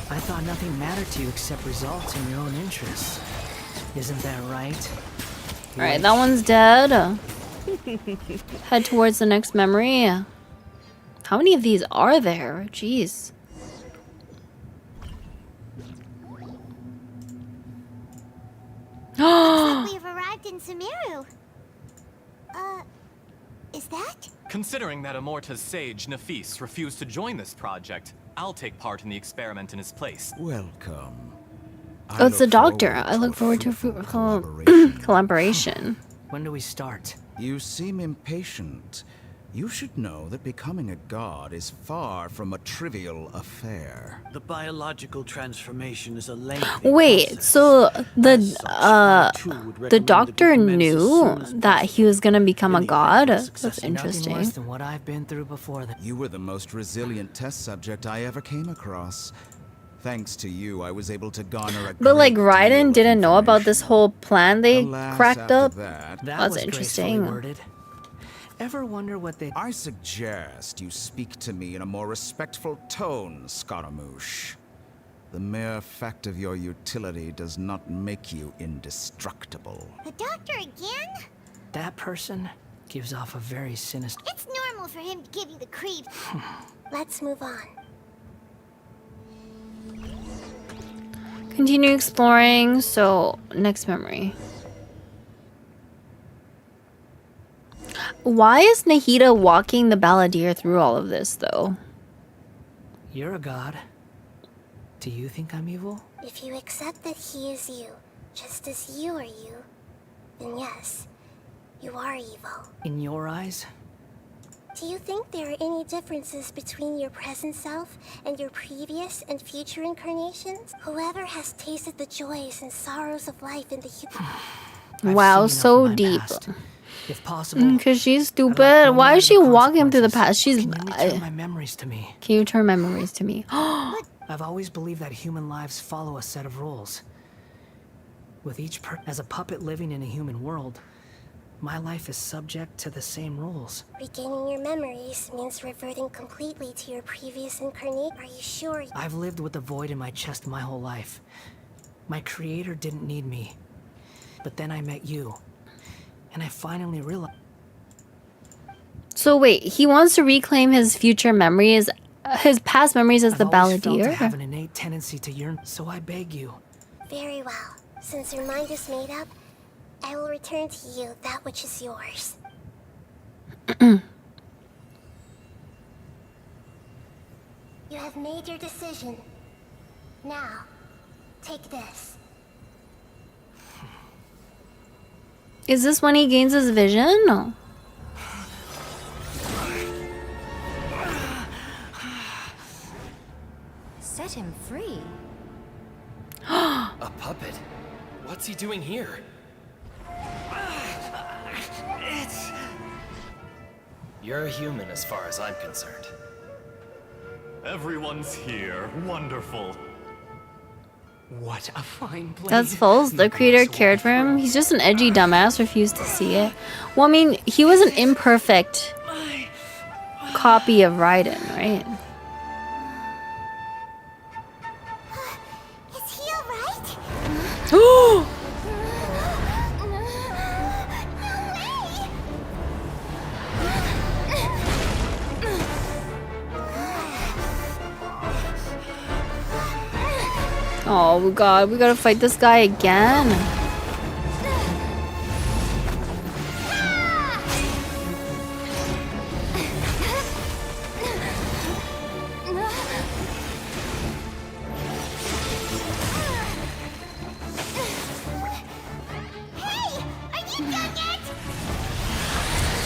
I thought nothing mattered to you except results in your own interests. Isn't that right? Alright, that one's dead. Head towards the next memory. How many of these are there? Jeez. We've arrived in Sumeru. Is that? Considering that Amorta's sage, Nafis, refused to join this project, I'll take part in the experiment in his place. Welcome. Oh, it's the doctor. I look forward to a fruitful collaboration. When do we start? You seem impatient. You should know that becoming a god is far from a trivial affair. The biological transformation is a lengthy Wait, process. so the recommend doctor it be commenced as knew soon as that he was gonna become a god? That's Nothing worse interesting. than what I've been through before. You were the most resilient test subject I ever came across. Thanks to you, I was able to garner a But like great deal Raiden of didn't know about this whole plan they Alas, cracked after up. that That's was interesting. gracefully worded. Ever wonder what they... I suggest you speak to me in a more respectful tone, Scaramouche. The mere fact of your utility does not make you indestructible. The doctor again? That person gives off a very sinister... It's normal for him to give you the creeps. Let's move on. Continue exploring. So, next memory. Why is Nahida walking the Balladeer through all of this, though? You're a god. Do you think I'm evil? If you accept that he is you, just as you are you, then yes, you are evil. In your eyes? Do you think there are any differences between your present self and your previous and future incarnations? Whoever has tasted the joys and sorrows of life in the I've Wow, seen enough so of my deep. past. If possible, Because she's I'd like stupid. to know Why is she the walking through the consequences. past? She's. Can you return my memories to me? Can you turn memories to me? I've always believed that human lives follow a set of rules. With each as a puppet living in a human world, my life is subject to the same rules. regaining your memories means reverting completely to your previous incarnate. Are you sure? I've lived with a void in my chest my whole life. My creator didn't need me. But then I met you. And I finally realized... So wait, he wants to reclaim his future memories, his past memories as the I've always felt to Balladeer? have an innate tendency to yearn, so I beg you. Very well. Since your mind is made up, I will return to you that which is yours. You have made your decision. Now, take this. Is this when he gains his vision? No. set him free. A puppet? What's he doing here? You're a human as far as I'm concerned. Everyone's here. Wonderful. What a fine blade. That's false. The creator cared for him. He's just an edgy dumbass, refused to see it. Well, I mean, he was an imperfect copy of Raiden, right? Is he alright? Oh! Oh god, we gotta fight this guy again.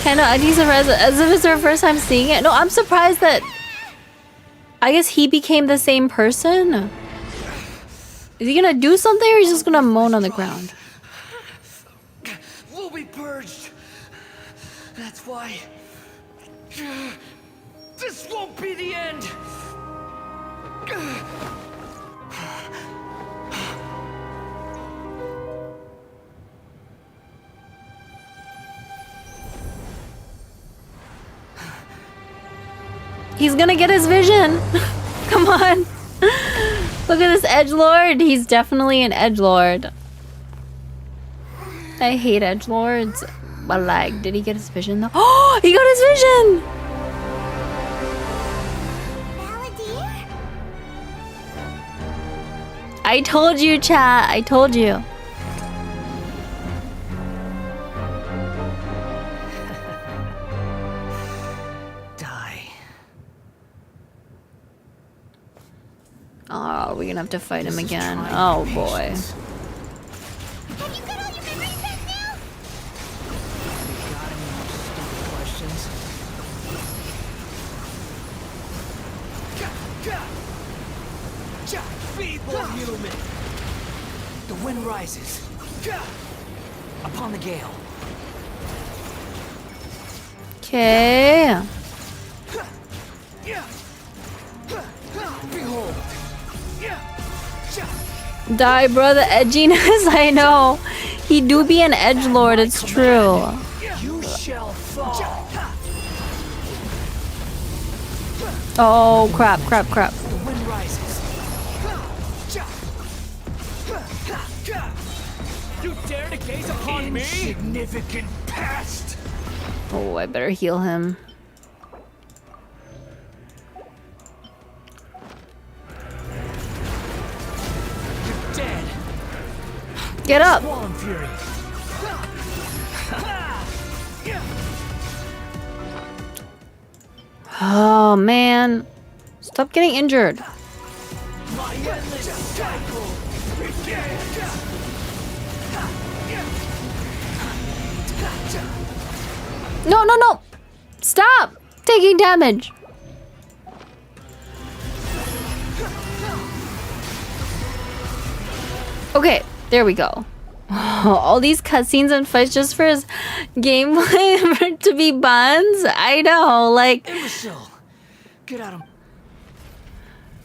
Kinda, I'm surprised as if it's our first time seeing it. No, I'm surprised that I guess he became the same person. Is he gonna do something or is he just gonna moan on the ground? We'll be purged. That's why. This won't be the end. He's gonna get his vision. Come on. Look at this edgelord. He's definitely an edgelord. I hate edgelords. But like, did he get his vision though? Oh, he got his vision. I told you, chat. I told you. Oh, we're gonna have to fight him again. Oh boy. Feeble human. The wind rises upon the gale. Okay. Behold. Die, bro, the edginess. I know. He do be an edgelord, it's true. You shall fall. Oh, crap, crap, crap. The wind rises. You dare to gaze upon me? Insignificant pest. Oh, I better heal him. Dead. Get up. Swollen fury. Oh, man. Stop getting injured. My endless cycle begins. No, no, no. Stop taking damage. Okay, there we go. All these cutscenes and fights just for his gameplay to be buns? I know, like... Imbecile! Get out of...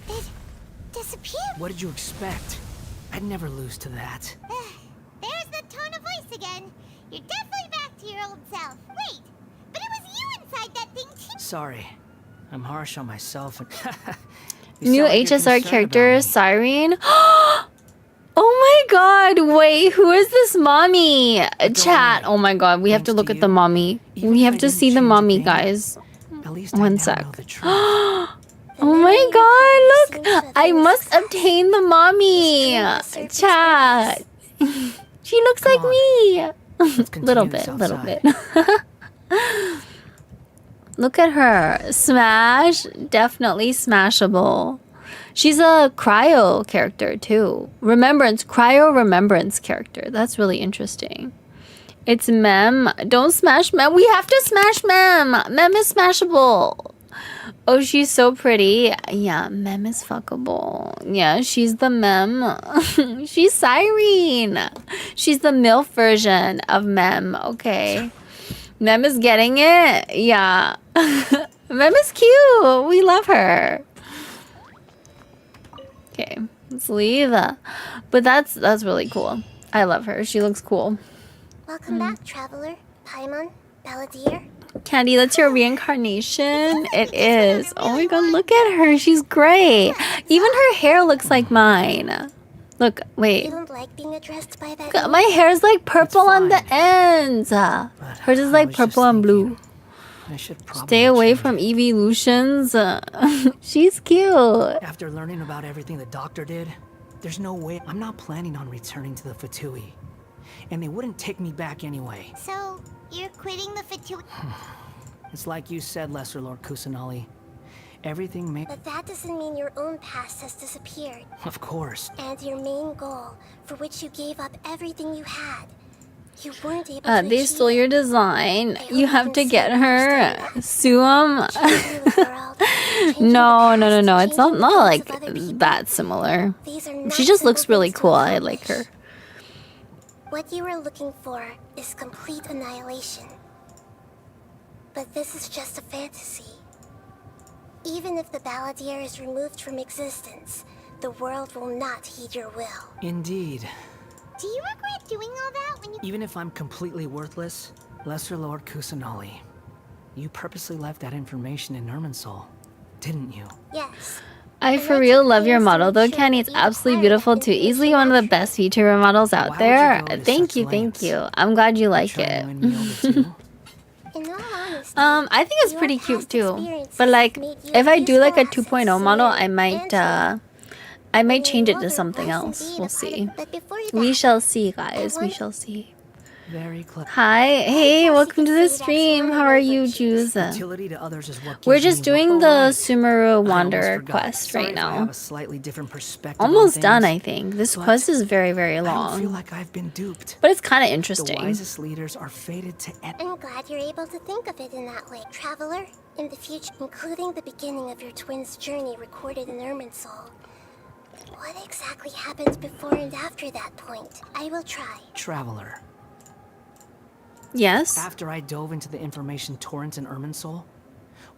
It disappeared. What did you expect? I'd never lose to that. There's the tone of voice again. You're definitely back to your old self. Wait, but it was you inside that thing too. Sorry. I'm harsh on myself and... New HSR character, Siren. Oh my god, wait, who is this mommy? Chat, oh my god, we have to look at the mommy. We have to see the mommy, guys. One sec. Oh my god, look! I must obtain the mommy! Chat. She looks like me! Little bit. Look at her. Smash. Definitely smashable. She's a cryo character too. Cryo remembrance character. That's really interesting. It's Mem. Don't smash Mem. We have to smash Mem. Mem is smashable. Oh, she's so pretty. Yeah, Mem is fuckable. Yeah, she's the Mem. She's Cyrene. She's the MILF version of Mem. Okay. Mem is getting it. Yeah. Mem is cute. We love her. Okay, let's leave. But that's really cool. I love her. She looks cool. Welcome back, traveler. Paimon, Balladeer. Candy, that's your reincarnation? It is. Oh my god, look at her. She's great. Even her hair looks like mine. Look, wait. You don't like being addressed by that? God, my hair's like purple on the ends. Hers is like purple and blue. I should probably Stay away from evolutions. She's cute. After learning about everything the doctor did, there's no way. I'm not planning on returning to the Fatui. And they wouldn't take me back anyway. So, you're quitting the Fatui? It's like you said, Lesser Lord Kusanali. Everything may— But that doesn't mean your own past has disappeared. Of course. And your main goal, for which you gave up everying you had. You weren't able to They stole your design. You have to get her. Sue them. No. It's not like that similar. She just looks really cool. I like her. What you were looking for is complete annihilation. But this is just a fantasy. Even if the Balladeer is removed from existence, the world will not heed your will. Indeed. Do you regret doing all that when you— Even if I'm completely worthless, Lesser Lord Kusanali, you purposely left that information in Irminsul, didn't you? Yes. I for real love your model though, Kenny. It's absolutely beautiful too. Easily one of the best Vtuber models out there. Thank you. I'm glad you like it. I think it's pretty cute too. But like, if I do like a 2.0 model, I might change it to something else. We'll see. We shall see, guys. We shall see. Very clever. Hi, hey, welcome to the stream. How are you, Jews? We're just doing the Sumeru Wander quest right now. Almost done, I think. This quest is very, very long. I feel like I've been duped. But it's kind of interesting. The wisest leaders are fated to end. I'm glad you're able to think of it in that way. Traveler, in the future, including the beginning of your twins' journey recorded in Irminsul. What exactly happened before and after that point? I will try. Traveler. Yes? After I dove into the information torrent in Irminsul,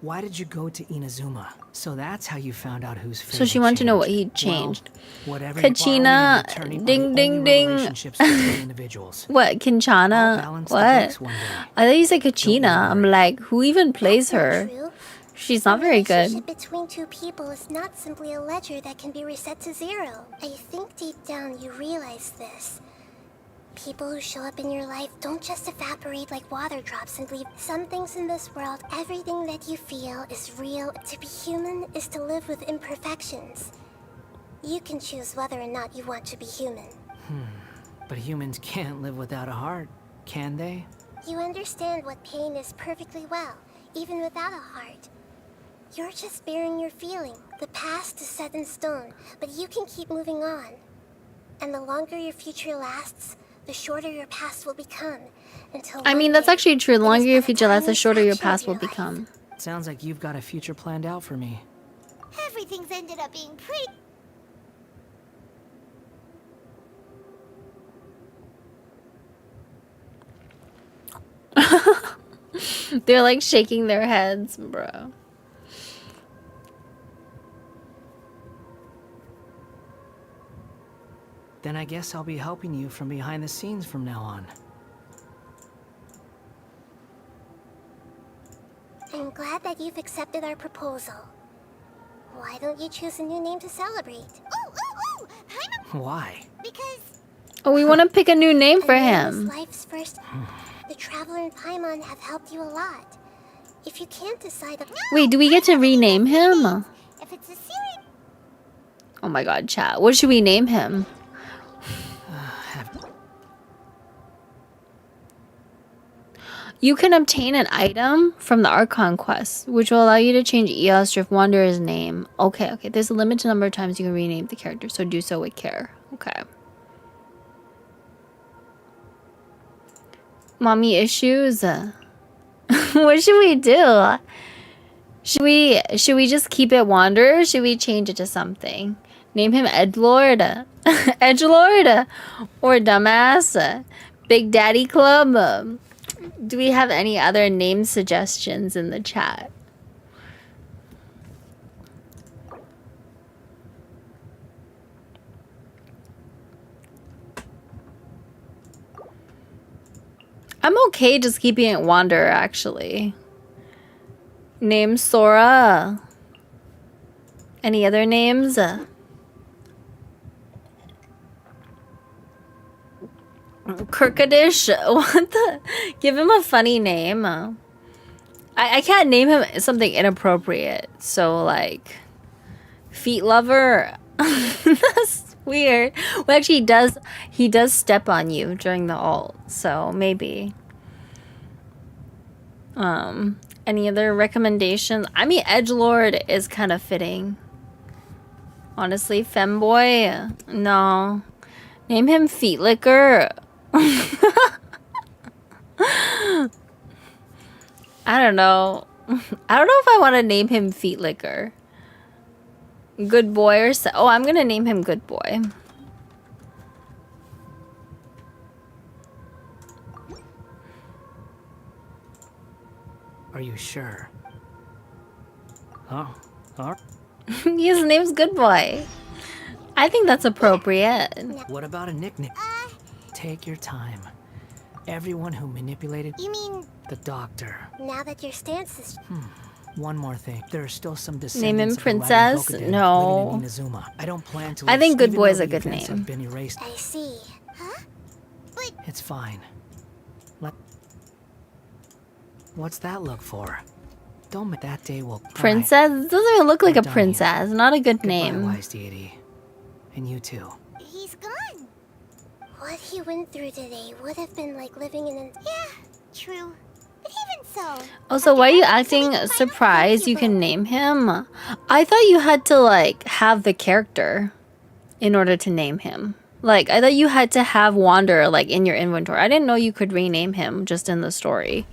why did you go to Inazuma? So that's how you found out whose fate. So she wanted to know what he changed. Well, Kachina, ding ding ding. What, Kinchana? What? I thought you said Kachina. I'm like, who even plays her? She's not very good. The relationship between two people is not simply a ledger that can be reset to zero. I think deep down you realize this. People who show up in your life don't just evaporate like water drops and leave. Some things in this world, everything that you feel is real. To be human is to live with imperfections. You can choose whether or not you want to be human. But humans can't live without a heart, can they? You understand what pain is perfectly well, even without a heart. You're just bearing your feeling. The past is set in stone, but you can keep moving on. And the longer your future lasts, the shorter your past will become. I mean, that's actually true. The longer your future lasts, the shorter your past will become. Sounds like you've got a future planned out for me. Everything's ended up being pretty. They're like shaking their heads, bro. Then I guess I'll be helping you from behind the scenes from now on. I'm glad that you've accepted our proposal. Why don't you choose a new name to celebrate? Why? Because Oh, we want to pick a new name for him. Life's first. The Traveler and Paimon have helped you a lot. If you can't decide, Wait, do we get to rename him? If it's a series. Oh my god, chat. What should we name him? You can obtain an item from the Archon quest, which will allow you to change Eos Drift Wanderer's name. Okay. There's a limited number of times you can rename the character, so do so with care. Okay. Mommy issues? What should we do? Should we just keep it Wander, or should we change it to something? Name him Edgelord, Edgelord, or Dumbass, Big Daddy Club. Do we have any other name suggestions in the chat? I'm okay just keeping it Wander, actually. Name Sora. Any other names? Kirkadish? What the? Give him a funny name. I can't name him something inappropriate. So, like, Feet Lover? That's weird. Well, actually, he does step on you during the ult. So, maybe. Any other recommendations? I mean, Edgelord is kind of fitting. Honestly, Femboy? No. Name him Feet Licker. I don't know. I don't know if I want to name him Feet Licker. Good Boy or so. Oh, I'm going to name him Good Boy. Are you sure? Oh. His name's Good Boy. I think that's appropriate. What about a nickname? Take your time. Everyone who manipulated... You mean... The doctor. Now that your stance is... One more thing. There are still some descendants Name him of the Princess? Latin Gokuden No. living in Inazuma. I don't plan to... I think Good even Boy is though a the good events name. have been erased. I see. Huh? But... It's fine. What's that look for? Don't make that day will... Princess? It doesn't even look like We're a done princess. Not a good Goodbye, name. wise deity. And you too. He's gone. What he went through today would have been like living in an... Yeah, true. But even so... Also, why are you acting surprised you can name him? I thought you had to, like, have the character in order to name him. Like, I thought you had to have Wander, like, in your inventory. I didn't know you could rename him just in the story.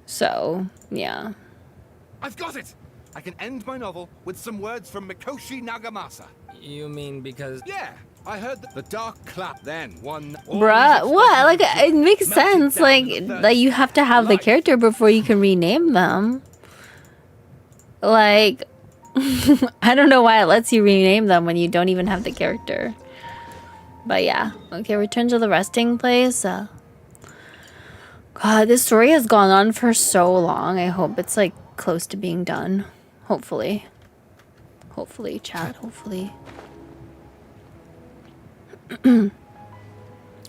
So, yeah. I've got it! I can end my novel with some words from Mikoshi Nagamasa. You mean because... Yeah, I heard the dark clap then. One... Bruh, what? Like, it makes sense, like, that you have to have the character before you can rename them. Like, I don't know why it lets you rename them when you don't even have the character. But yeah. Okay, return to the resting place. God, this story has gone on for so long. I hope it's, like, close to being done. Hopefully. Hopefully, chat. Hopefully.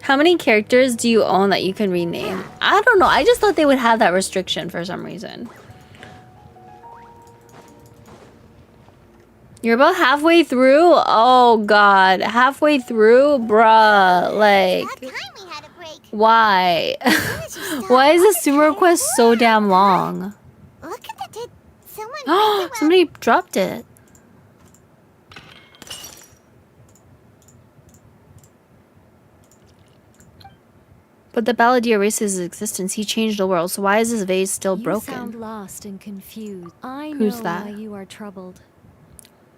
How many characters do you own that you can rename? I don't know. I just thought they would have that restriction for some reason. You're about halfway through? Oh, God. Halfway through? Bruh. Like... Why? Why is the sumo quest so damn long? Look at that. Someone... Somebody dropped it. But the balladeer erases his existence. He changed the world. So why is this vase still broken? You sound lost and confused. I Who's know that? why you are troubled.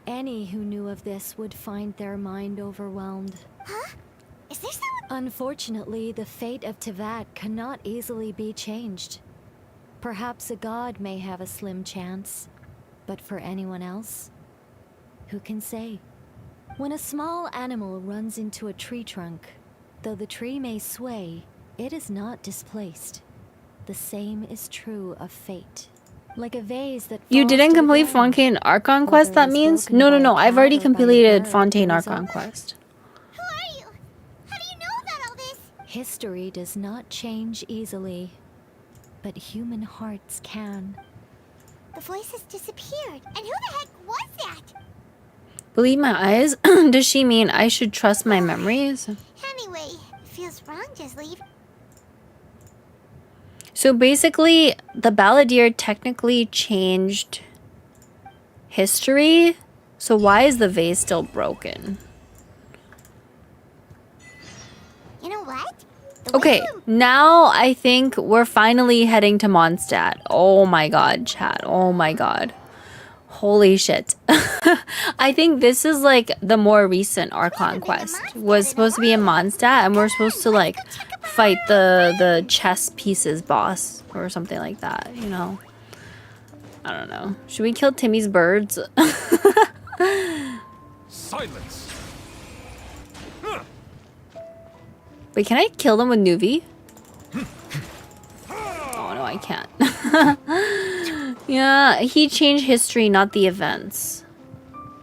Any who knew of this would find their mind overwhelmed. Huh? Is there someone... Unfortunately, the fate of Tevat cannot easily be changed. Perhaps a god may have a slim chance, but for anyone else, who can say? When a small animal runs into a tree trunk, though the tree may sway, it is not displaced. The same is true of fate. Like a vase that You falls didn't to the complete ground, Fontaine Archon whether Quest, that it is means? broken No, by no, no. a I've cat already or by a completed bird, Fontaine the result- Archon Quest. History does not change easily, but human hearts can. The voice has disappeared. And who the heck was that? Believe my eyes? Does she mean I should trust my memories? Anyway, it feels wrong just leave. So basically, the balladeer technically changed history. So why is the vase still broken? You know what? Okay, now I think we're finally heading to Mondstadt. Oh my god, chat. Oh my god. Holy shit. I think this is like the more recent Archon quest. Was supposed to be in Mondstadt and we're supposed to like fight the chess pieces boss or something like that, you know? I don't know. Should we kill Timmy's birds? Silence. Wait, can I kill them with Nuvi? Oh no, I can't. Yeah, he changed history, not the events.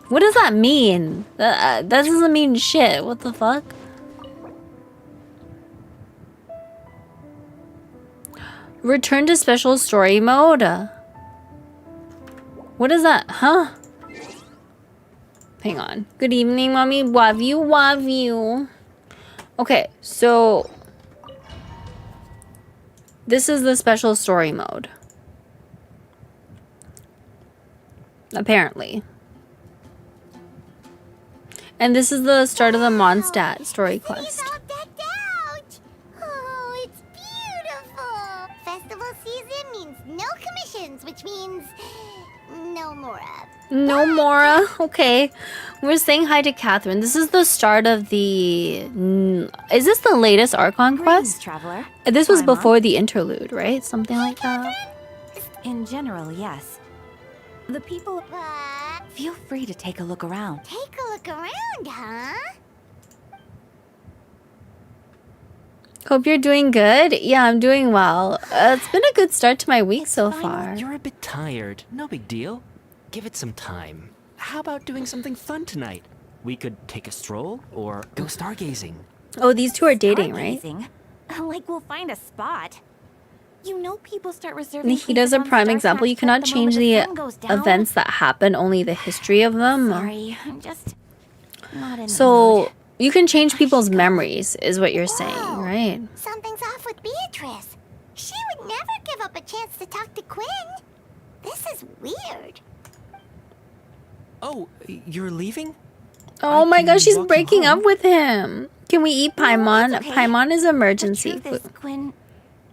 What does that mean? That doesn't mean shit. What the fuck? Return to special story mode. What is that? Huh? Hang on. Good evening, mommy. Love you, love you. Okay, so this is the special story mode. Apparently. And this is the start of the Mondstadt story quest. Oh, it's beautiful. Festival season means no commissions, which means no Mora. No Mora. Okay. We're saying hi to Catherine. This is the start of the... Is this the latest Archon quest? Traveler. This was before the interlude, right? Something like that. In general, yes. The people... Feel free to take a look around. Take a look around, huh? Hope you're doing good. Yeah, I'm doing well. It's been a good start to my week so far. You're a bit tired. No big deal. Give it some time. How about doing something fun tonight? We could take a stroll or go stargazing. Oh, these two are dating, right? Like we'll find a spot. You know people start reserving. He does a prime example. You cannot change the events that happen, only the history of them. Sorry, I'm just not in So you can change people's memories, is what you're saying, right? Something's off with Beatrice. She would never give up a chance to talk to Quinn. This is weird. Oh, you're leaving? Oh my gosh, she's breaking up with him. Can we eat Paimon? Okay. Paimon is emergency The truth food. is, Quinn,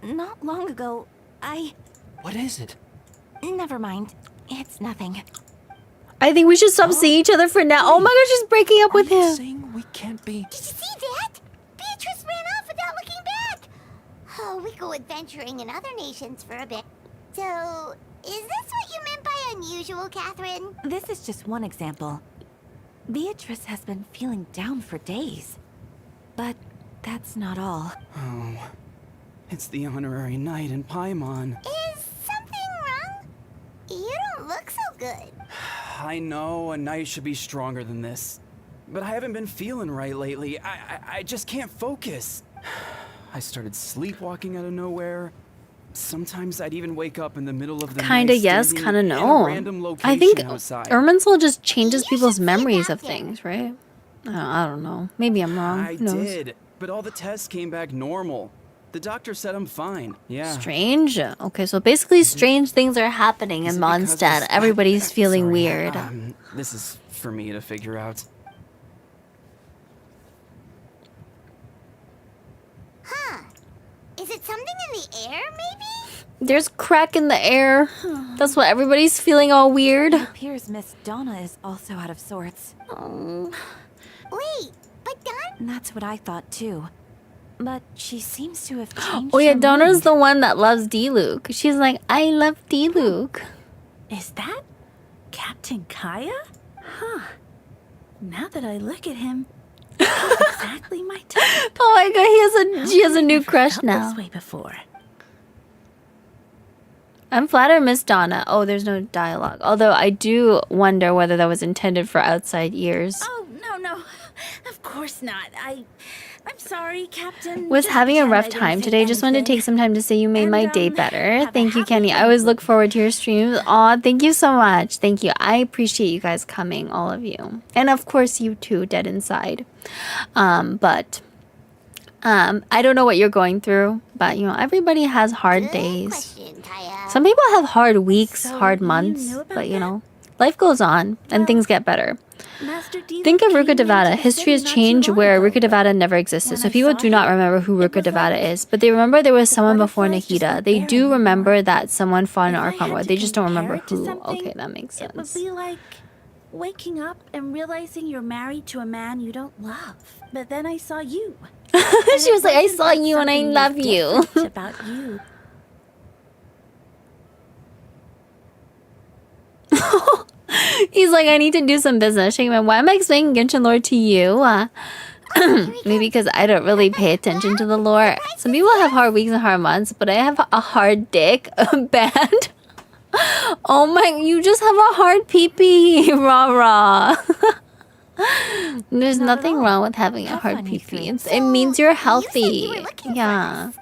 not long ago, What is it? Never mind. It's nothing. I think we should stop seeing each other for now. Oh my gosh, she's breaking up with him. Saying we can't be. Did you see that? Beatrice ran off without looking back. Oh, we go adventuring in other nations for a bit. So, is this what you meant by unusual, Catherine? This is just one example. Beatrice has been feeling down for days. But that's not all. Oh, it's the honorary knight in Paimon. Is something wrong? You don't look so good. I know a knight should be stronger than this, but I haven't been feeling right lately. I just can't focus. I started sleepwalking out of nowhere. Sometimes I'd even wake up in the middle of the night. Kinda yes, kinda in a no. random I think location outside. Irminsul just changes people's memories of things, right? I don't know. Maybe I'm wrong. I Who knows? did, but all the tests came back normal. The doctor said I'm fine. Yeah. Strange. Okay, so basically strange things are happening in Mondstadt. Everybody's feeling weird. This is for me to figure out. Huh. Is it something in the air, maybe? There's crack in the air. That's what everybody's feeling all weird. It appears Miss Donna is also out of sorts. Wait, but Don... That's what I thought too. But she seems to have changed Oh yeah, her Donna's mind. the one that loves D-Luke. She's like, I love D-Luke. Is that Captain Kaya? Huh. Now that I look at him, he's exactly my type. Oh my god, she has a new crush now. This way before. I'm flattered, Miss Donna. Oh, there's no dialogue. Although I do wonder whether that was intended for outside ears. Oh, no. Of course not. I'm sorry, Captain. Was Just having a pretend I rough didn't time say today. Just wanted to anything. take some time to say you made my day better. have a Thank you, happy Kenny. I always look forward to your streams. Aw, thank you so much. Thank you. I appreciate you guys coming, all of you. And of course you too, Dead Inside. But I don't know what you're going through, but you know, everybody has hard days. Some people have hard weeks, hard months, but you know, Life goes on, and things get better. Master Diva Think of came Ruka into Devada. the History has city not too changed long where ago, Ruka Devada never existed, when so I people saw do not him, remember who it Ruka was like Devada is. But they remember there was someone before butterflies just Nikita. went They bare do no remember more. that someone fought in If I Arkham War. had They to just don't remember compare it to who. something, Okay, that makes it would sense. be like waking up and realizing you're married to a man you don't love. But then I saw you. She was like, I saw you and I love you. About you. He's like, I need to do some business. Shaking my, why am I explaining Genshin lore to you? Maybe because I don't really pay attention to the lore. Some people have hard weeks and hard months, but I have a hard dick band. Oh my, you just have a hard pee-pee, rah-rah. There's nothing wrong with having a hard pee-pee. It means you're healthy. Yeah.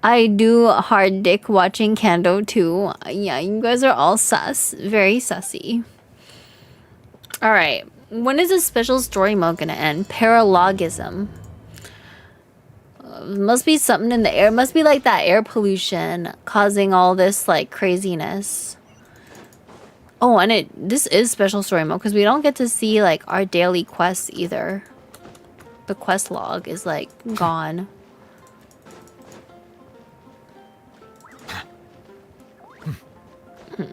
I do hard dick watching Kando too. Yeah, you guys are all sus. Very sussy. Alright. When is this special story mode gonna end? Paralogism. Must be something in the air. Must be like that air pollution causing all this like craziness. Oh, and this is special story mode because we don't get to see like our daily quests either. The quest log is like gone.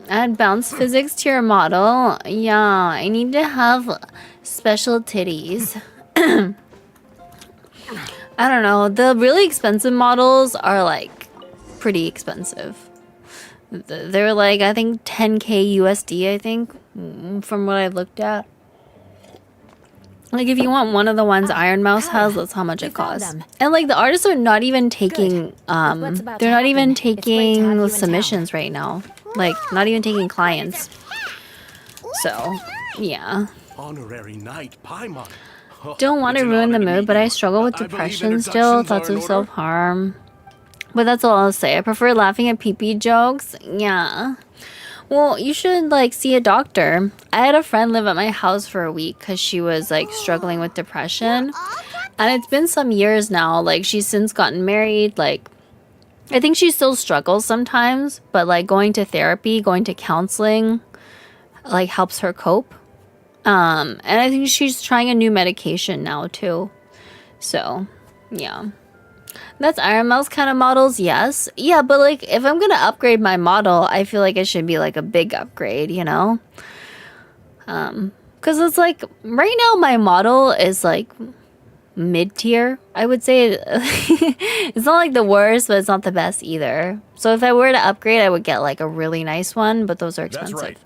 Add bounce physics to your model. Yeah, I need to have special titties. I don't know. The really expensive models are like pretty expensive. They're like, I think 10k USD, I think, from what I've looked at. Like if you want one of the ones Iron Mouse has, that's how much it costs. And like the artists are not even taking they're not even taking submissions right now. Like not even taking clients. So, yeah. Honorary Knight Paimon. Don't want to ruin the mood, but I struggle with depression still, thoughts of self-harm. But that's all I'll say. I prefer laughing at pee-pee jokes. Yeah. Well, you should like see a doctor. I had a friend live at my house for a week because she was like struggling with depression. And it's been some years now. Like she's since gotten married. Like I think she still struggles sometimes, but like going to therapy, going to counseling, like helps her cope. And I think she's trying a new medication now too. So, yeah. That's Iron Mouse kind of models, yes. Yeah, but like if I'm gonna upgrade my model, I feel like it should be like a big upgrade, you know? Cause it's like right now my model is like mid-tier, I would say. It's not like the worst, but it's not the best either. So if I were to upgrade, I would get like a really nice one, but those are expensive. That's right.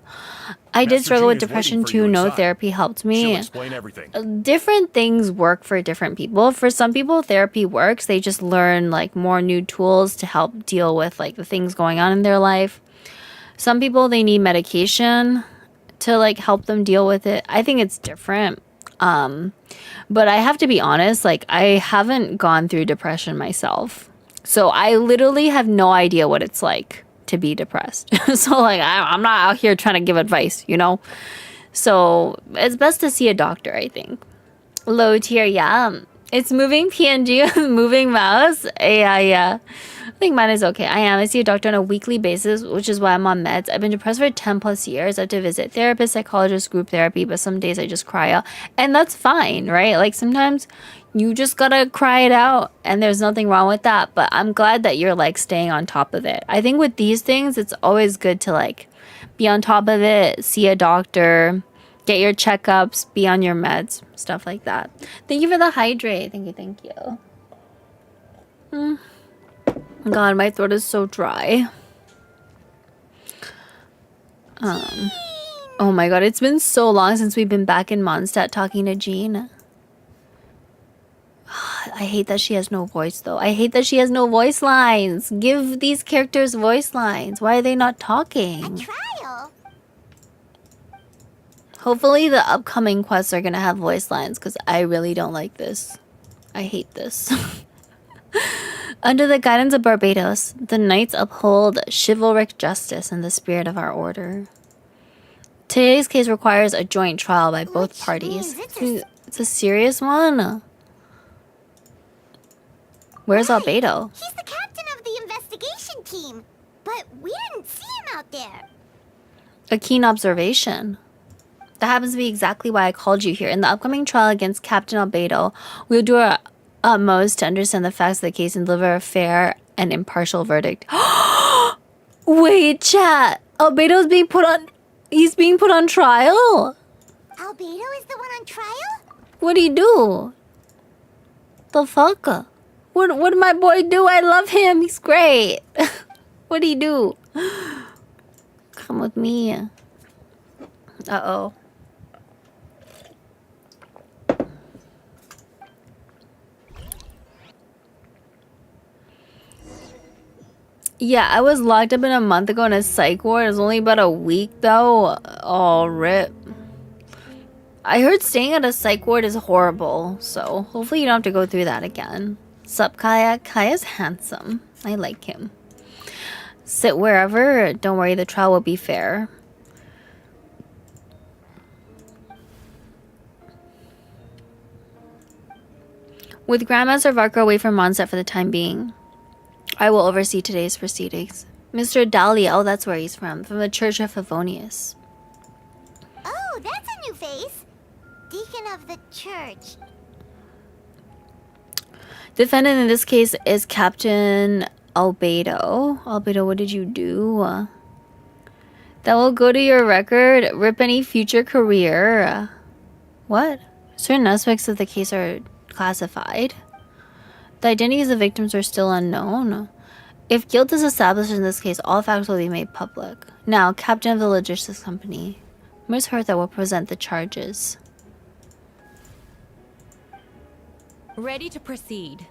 I did Master struggle with Jean is depression waiting for you too. No inside. therapy helped me. She'll explain everything. Different things work for different people. For some people, therapy works. They just learn like more new tools to help deal with like the things going on in their life. Some people, they need medication to like help them deal with it. I think it's different. But I have to be honest, like I haven't gone through depression myself. So I literally have no idea what it's like to be depressed. So like I'm not out here trying to give advice, you know? So it's best to see a doctor, I think. Low tier, yeah. It's moving PNG, moving mouse. Yeah. I think mine is okay. I see a doctor on a weekly basis, which is why I'm on meds. I've been depressed for 10 plus years. I have to visit therapists, psychologists, group therapy, but some days I just cry out. And that's fine, right? Like sometimes you just gotta cry it out and there's nothing wrong with that. But I'm glad that you're like staying on top of it. I think with these things, it's always good to like be on top of it, see a doctor, get your checkups, be on your meds, stuff like that. Thank you for the hydrate. Thank you. God, my throat is so dry. Oh my god, it's been so long since we've been back in Mondstadt talking to Jean. I hate that she has no voice though. I hate that she has no voice lines. Give these characters voice lines. Why are they not talking? Trial. Hopefully the upcoming quests are gonna have voice lines because I really don't like this. I hate this. Under the guidance of Barbados, the knights uphold chivalric justice in the spirit of our order. Today's case requires a joint trial by both parties. It's a serious one. Where's Albedo? He's the captain of the investigation team, but we didn't see him out there. A keen observation. That happens to be exactly why I called you here. In the upcoming trial against Captain Albedo, we'll do our utmost to understand the facts of the case and deliver a fair and impartial verdict. Wait, chat. Albedo's being put on... He's being put on trial? Albedo is the one on trial? What'd he do? The fuck? What did my boy do? I love him. He's great. What'd he do? Come with me. Uh-oh. Yeah, I was locked up in a month ago in a psych ward. It was only about a week though. Oh, rip. I heard staying at a psych ward is horrible, so hopefully you don't have to go through that again. Sup, Kaya? Kaya's handsome. I like him. Sit wherever. Don't worry, the trial will be fair. With Grandmaster Varka away from Mondstadt for the time being, I will oversee today's proceedings. Mr. Dahlia, oh, that's where he's from the Church of Favonius. Oh, that's a new face. Deacon of the church. Defendant in this case is Captain Albedo. Albedo, what did you do? That will go to your record. Rip any future career. What? Certain aspects of the case are classified. The identities of victims are still unknown. If guilt is established in this case, all facts will be made public. Now, Captain of the Logistics Company, Ms. Hertha will present the charges. Ready to proceed.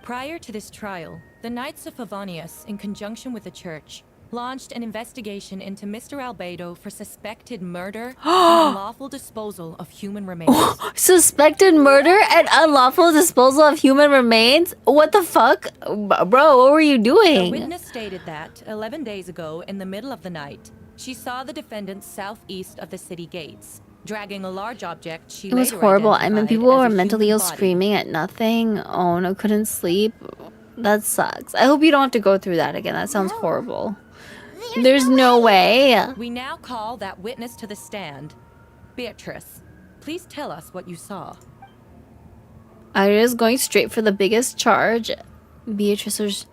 Prior to this trial, the Knights of Favonius, in conjunction with the church, launched an investigation into Mr. Albedo for suspected murder and unlawful disposal of human remains. Suspected murder and unlawful disposal of human remains? What the fuck? Bro, what were you doing? A witness stated that, 11 days ago, in the middle of the night, she saw the defendant southeast of the city gates, dragging a large object she It was later horrible. I mean, identified people as were a mentally ill human body. screaming at nothing. Oh no, couldn't sleep. That sucks. I hope you don't have to go through that again. That sounds horrible. There's no way. We now call that witness to the stand. Beatrice, please tell us what you saw. Ira's going straight for the biggest charge. Beatrice was...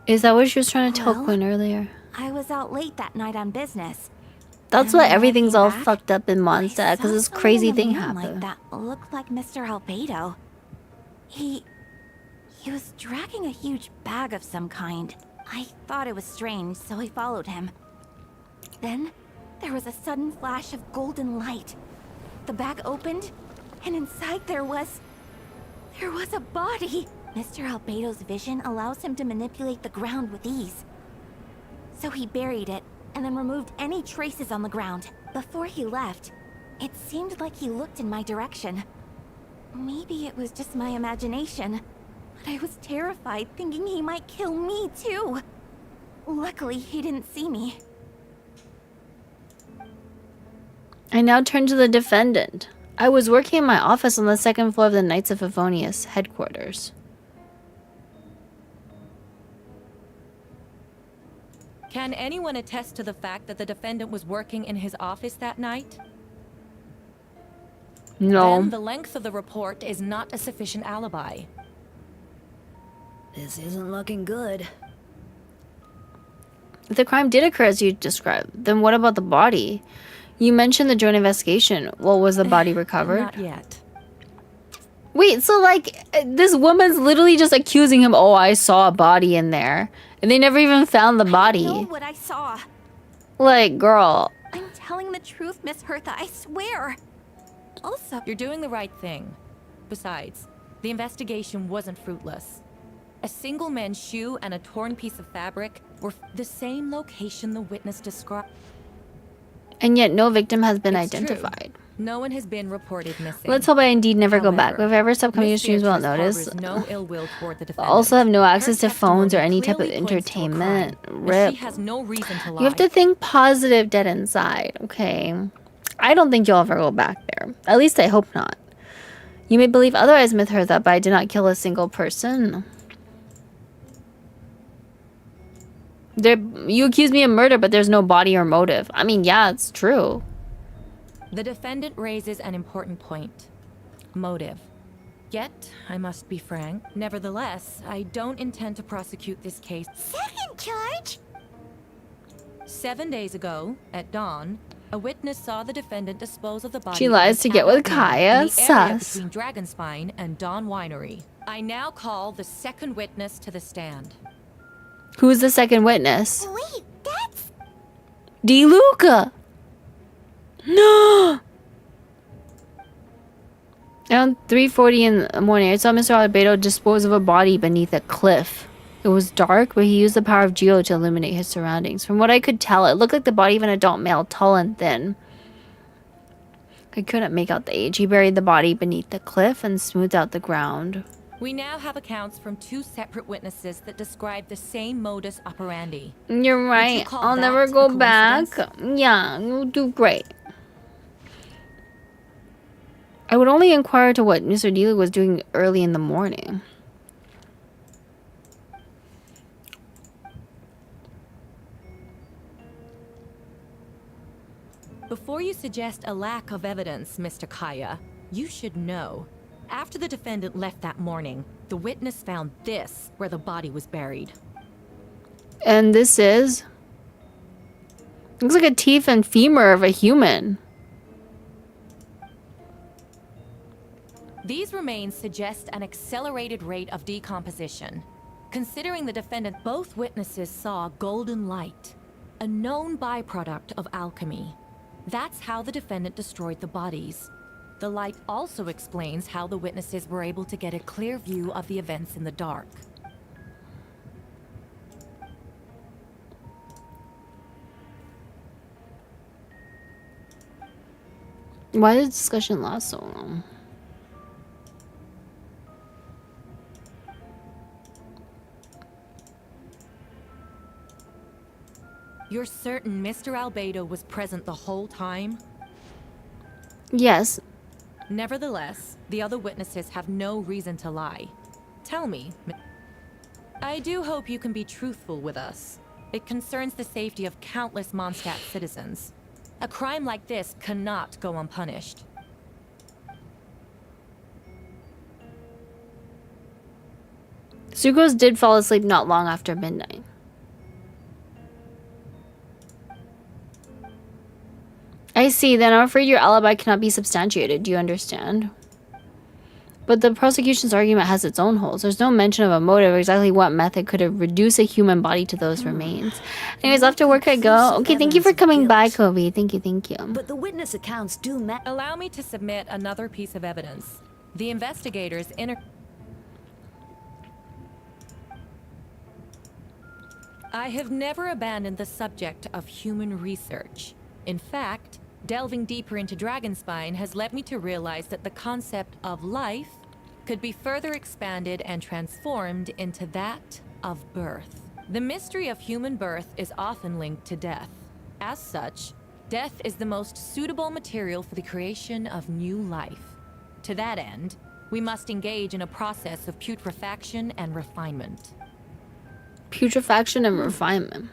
Is that what she was trying to tell Well, Quinn earlier? I was out late that night on business. That's And why when I everything's came all back, fucked up in Mondstadt, because this crazy thing happened. Like that looked like Mr. Albedo. He was dragging a huge bag of some kind. I thought it was strange, so I followed him. Then, there was a sudden flash of golden light. The bag opened, and inside there was a body. Mr. Albedo's vision allows him to manipulate the ground with ease. So he buried it, and then removed any traces on the ground. Before he left, it seemed like he looked in my direction. Maybe it was just my imagination, but I was terrified thinking he might kill me too. Luckily, he didn't see me. I now turn to the defendant. I was working in my office on the second floor of the Knights of Favonius headquarters. Can anyone attest to the fact that the defendant was working in his office that night? No. Then the length of the report is not a sufficient alibi. This isn't looking good. If the crime did occur as you described, then what about the body? You mentioned the joint investigation. Well, was the body recovered? Not yet. Wait, so like, this woman's literally just accusing him, oh, I saw a body in there. And they never even found the body. I know what I saw. Like, girl. I'm telling the truth, Miss Hertha, I swear. Also, You're doing the right thing. Besides, the investigation wasn't fruitless. A single man's shoe and a torn piece of fabric were the same location the witness described. And yet no victim has been It's true. identified. No one has been reported missing. Let's hope I indeed never go back. However, If I ever stop coming to Miss streams without Beatrice notice. harbors no ill will toward the defendant. Also have no access Her to phones or testimony any type of clearly points to a entertainment. crime, and Rip. She has no reason to lie. You have to think positive dead inside, okay? I don't think you'll ever go back there. At least I hope not. You may believe otherwise, Miss Hertha, but I did not kill a single person. You accuse me of murder, but there's no body or motive. I mean, yeah, it's true. The defendant raises an important point. Motive. Yet, I must be frank, nevertheless, I don't intend to prosecute this case. Second charge? 7 days ago, at dawn, a witness saw the defendant dispose of the body. She lies to get with Kaya. in the area Sus. between Dragonspine and Dawn Winery. I now call the second witness to the stand. Who's the second witness? Wait, that's... DeLuca! No! Around 3:40 in the morning, I saw Mr. Albedo dispose of a body beneath a cliff. It was dark, but he used the power of Geo to illuminate his surroundings. From what I could tell, it looked like the body of an adult male, tall and thin. I couldn't make out the age. He buried the body beneath the cliff and smoothed out the ground. We now have accounts from 2 separate witnesses that describe the same modus operandi. You're right. I'll never go back. Yeah, you'll do great. I would only inquire to what Mr. Dealey was doing early in the morning. Before you suggest a lack of evidence, Mr. Kaya, you should know. After the defendant left that morning, the witness found this where the body was buried. And this is... looks like a teeth and femur of a human. These remains suggest an accelerated rate of decomposition. Considering the defendant, both witnesses saw golden light, a known byproduct of alchemy. That's how the defendant destroyed the bodies. The light also explains how the witnesses were able to get a clear view of the events in the dark. Why did the discussion last so long? You're certain Mr. Albedo was present the whole time? Yes. Nevertheless, the other witnesses have no reason to lie. Tell me. I do hope you can be truthful with us. It concerns the safety of countless Mondstadt citizens. A crime like this cannot go unpunished. Sucrose did fall asleep not long after midnight. I see, then I'm afraid your alibi cannot be substantiated. Do you understand? But the prosecution's argument has its own holes. There's no mention of a motive or exactly what method could have reduced a human body to those remains. Anyways, after work I go. Okay, thank you for coming by, Kobe. Thank you. But the witness accounts do match. Allow me to submit another piece of evidence. The investigators I have never abandoned the subject of human research. In fact, delving deeper into Dragonspine has led me to realize that the concept of life could be further expanded and transformed into that of birth. The mystery of human birth is often linked to death. As such, death is the most suitable material for the creation of new life. To that end, we must engage in a process of putrefaction and refinement. Putrefaction and refinement.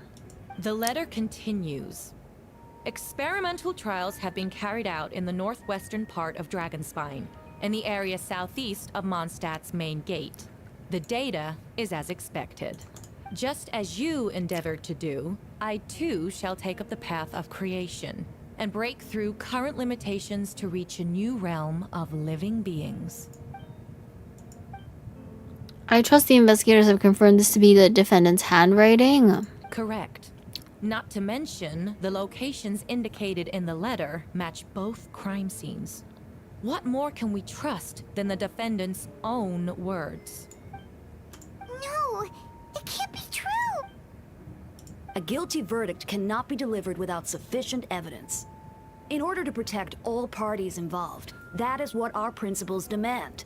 The letter continues. Experimental trials have been carried out in the northwestern part of Dragonspine, in the area southeast of Mondstadt's main gate. The data is as expected. Just as you endeavored to do, I too shall take up the path of creation, and break through current limitations to reach a new realm of living beings. I trust the investigators have confirmed this to be the defendant's handwriting. Correct. Not to mention, the locations indicated in the letter match both crime scenes. What more can we trust than the defendant's own words? No, it can't be true. A guilty verdict cannot be delivered without sufficient evidence. In order to protect all parties involved, that is what our principles demand.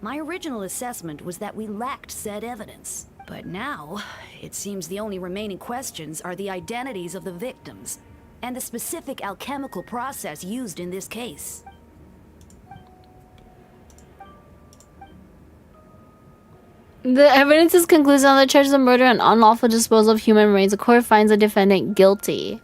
My original assessment was that we lacked said evidence. But now, it seems the only remaining questions are the identities of the victims and the specific alchemical process used in this case. The evidence is conclusive on the charges of murder and unlawful disposal of human remains. The court finds the defendant guilty.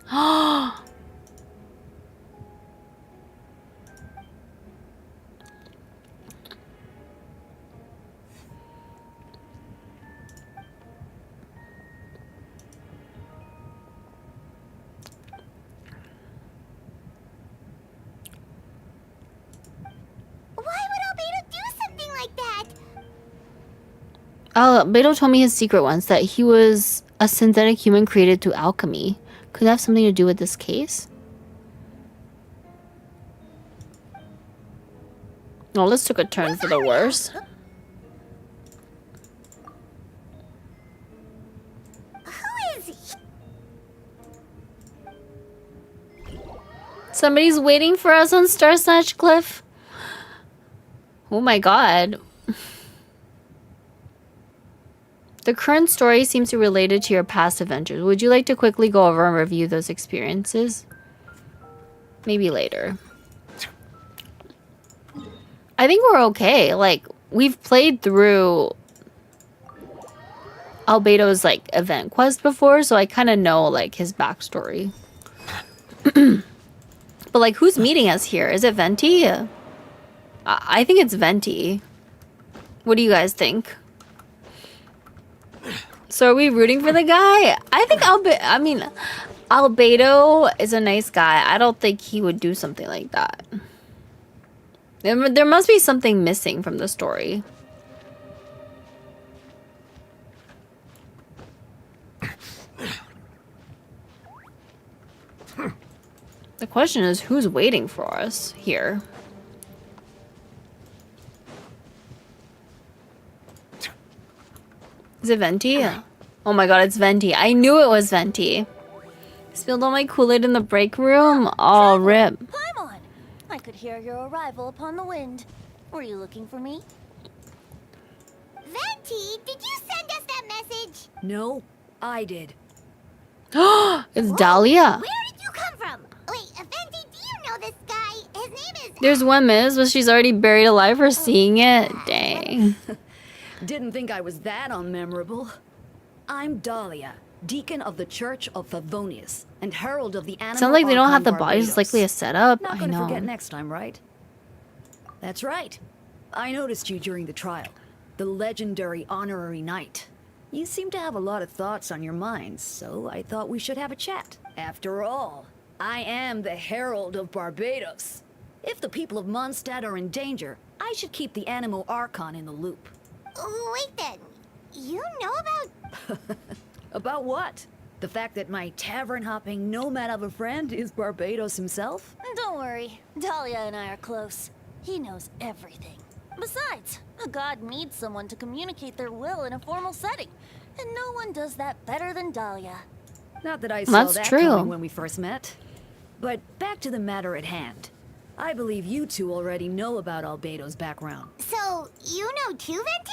Oh, Beto told me his secret once, that he was a synthetic human created through alchemy. Could that have something to do with this case? Oh, this took a turn for the worse. Somebody's waiting for us on Star Snatch Cliff. Oh my god. The current story seems to be related to your past adventures. Would you like to quickly go over and review those experiences? Maybe later. I think we're okay. Like, we've played through Albeto's, like, event quest before, so I kind of know, like, his backstory. But, like, who's meeting us here? Is it Venti? I think it's Venti. What do you guys think? So are we rooting for the guy? I think Albedo is a nice guy. I don't think he would do something like that. There must be something missing from the story. The question is, who's waiting for us here? Is it Venti? Oh my god, it's Venti. I knew it was Venti. Spilled all my Kool-Aid in the break room. Oh, rip. Climb on. I could hear your arrival upon the wind. Were you looking for me? Venti, did you send us that message? No, I did. It's Dahlia. Where did you come from? Wait, Venti, do you know this guy? His name is... There's one miss, but she's already buried alive for seeing it. Dang. Didn't think I was that unmemorable. I'm Dahlia, deacon of the Church of Favonius, and herald of the animal. Sounds like they don't have the Archon bodies Barbados. likely a setup. Not I gonna know. forget next time, right? That's right. I noticed you during the trial. The legendary honorary knight. You seem to have a lot of thoughts on your minds, so I thought we should have a chat. After all, I am the herald of Barbados. If the people of Mondstadt are in danger, I should keep the animal Archon in the loop. Wait then, you know about... About what? The fact that my tavern-hopping nomad of a friend is Barbados himself? Don't worry. Dahlia and I are close. He knows everything. Besides, a god needs someone to communicate their will in a formal setting. And no one does that better than Dahlia. Not that I saw That's that true. coming when we first met. But back to the matter at hand. I believe you two already know about Albedo's background. So, you know too, Venti?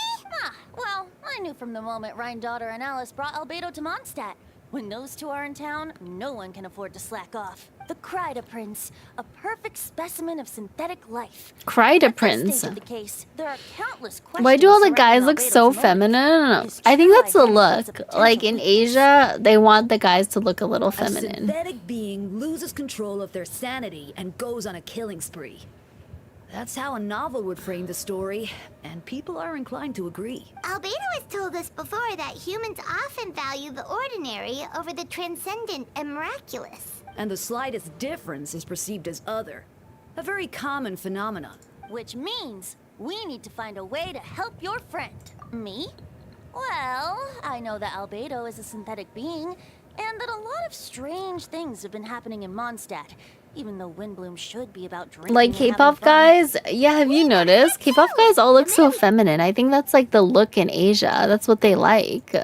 Well, I knew from the moment Rhine-Daughter and Alice brought Albedo to Mondstadt. When those two are in town, no one can afford to slack off. The Kryda Prince, a perfect specimen of synthetic life. Kryda At this Prince. stage of the case, there are countless questions Why do all the surrounding guys look Albedo's so motive. feminine? His I think true that's the identity is a look. potential Like in Asia, they want the guys to look a little A feminine. synthetic being loses control of their sanity and goes on a killing spree. That's how a novel would frame the story, and people are inclined to agree. Albedo has told us before that humans often value the ordinary over the transcendent and miraculous. And the slightest difference is perceived as other. A very common phenomenon. Which means we need to find a way to help your friend. Me? Well, I know that Albedo is a synthetic being, and that a lot of strange things have been happening in Mondstadt. Even though Windbloom should be about drinking Like and having K-pop fun. guys? Yeah, have you noticed? K-pop guys all look so feminine. I think that's like the look in Asia. That's what they like.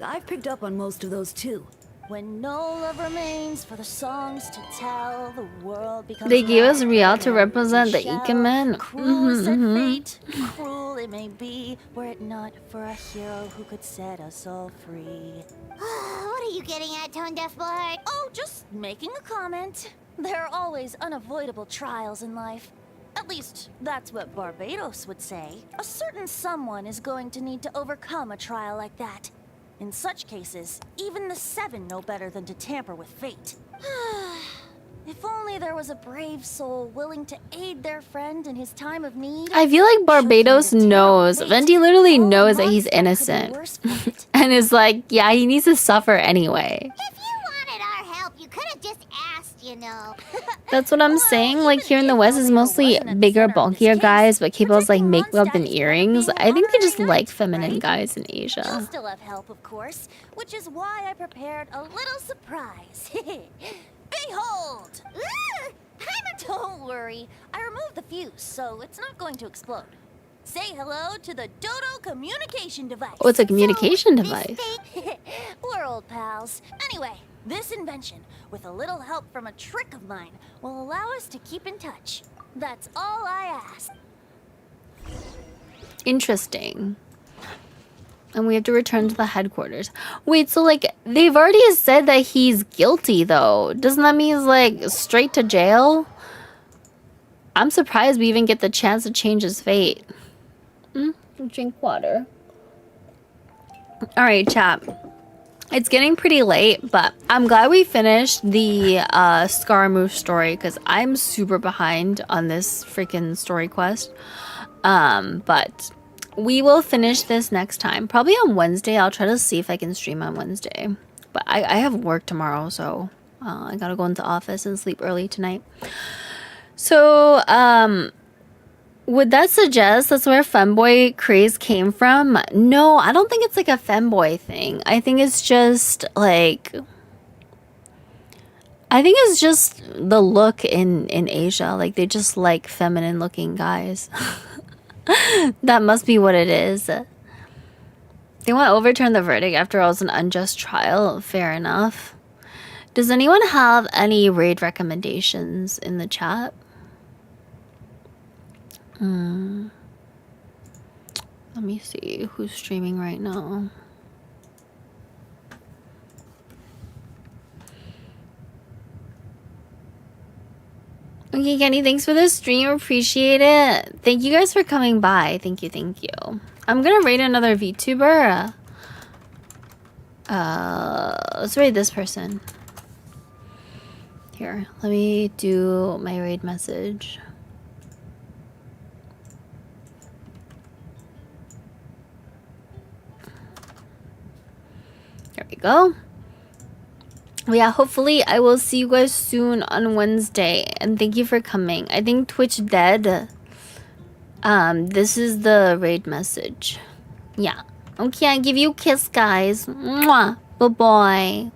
I've picked up on most of those too. When no love remains for the songs to tell, the world becomes They gave us round Rial to and represent the shall. Ikemen. Cruel said fate, cruel it may be, were it not for a hero who could set us all free. What are you getting at, Tone Deaf Heart? Oh, just making a comment. There are always unavoidable trials in life. At least, that's what Barbados would say. A certain someone is going to need to overcome a trial like that. In such cases, even the Seven know better than to tamper with fate. If only there was a brave soul willing to aid their friend in his time of need. I feel like Barbados knows. Venti literally knows that he's innocent. And is like, yeah, he needs to suffer anyway. If you wanted our help, you could have just asked, you know. That's what I'm saying. Like here in the West is mostly bigger, bulkier guys, but capable like makeup and earrings. I think they just like feminine guys in You'll Asia. still have help, of course, which is why I prepared a little surprise. Behold! Don't worry, I removed the fuse, so it's not going to explode. Say hello to the Dodo communication device. Oh, it's a communication device. We're old pals. Anyway, this invention, with a little help from a trick of mine, will allow us to keep in touch. That's all I ask. Interesting. And we have to return to the headquarters. Wait, so like they've already said that he's guilty though. Doesn't that mean he's like straight to jail? I'm surprised we even get the chance to change his fate. Drink water. Alright, chat. It's getting pretty late, but I'm glad we finished the Scaramouche story because I'm super behind on this freaking story quest. But we will finish this next time. Probably on Wednesday. I'll try to see if I can stream on Wednesday. But I have work tomorrow, so I gotta go into the office and sleep early tonight. So, would that suggest that's where femboy craze came from? No, I don't think it's like a femboy thing. I think it's just like... I think it's just the look in Asia. Like, they just like feminine looking guys. That must be what it is. They want to overturn the verdict after all it's an unjust trial. Fair enough. Does anyone have any raid recommendations in the chat? Let me see who's streaming right now. Okay, Kenny, thanks for the stream. Appreciate it. Thank you guys for coming by. Thank you, thank you. I'm gonna raid another VTuber. Let's raid this person. Here, let me do my raid message. There we go. Yeah, hopefully I will see you guys soon on Wednesday. And thank you for coming. I think Twitch dead. This is the raid message. Yeah. Okay, I give you a kiss, guys. Mwah. Bye-bye.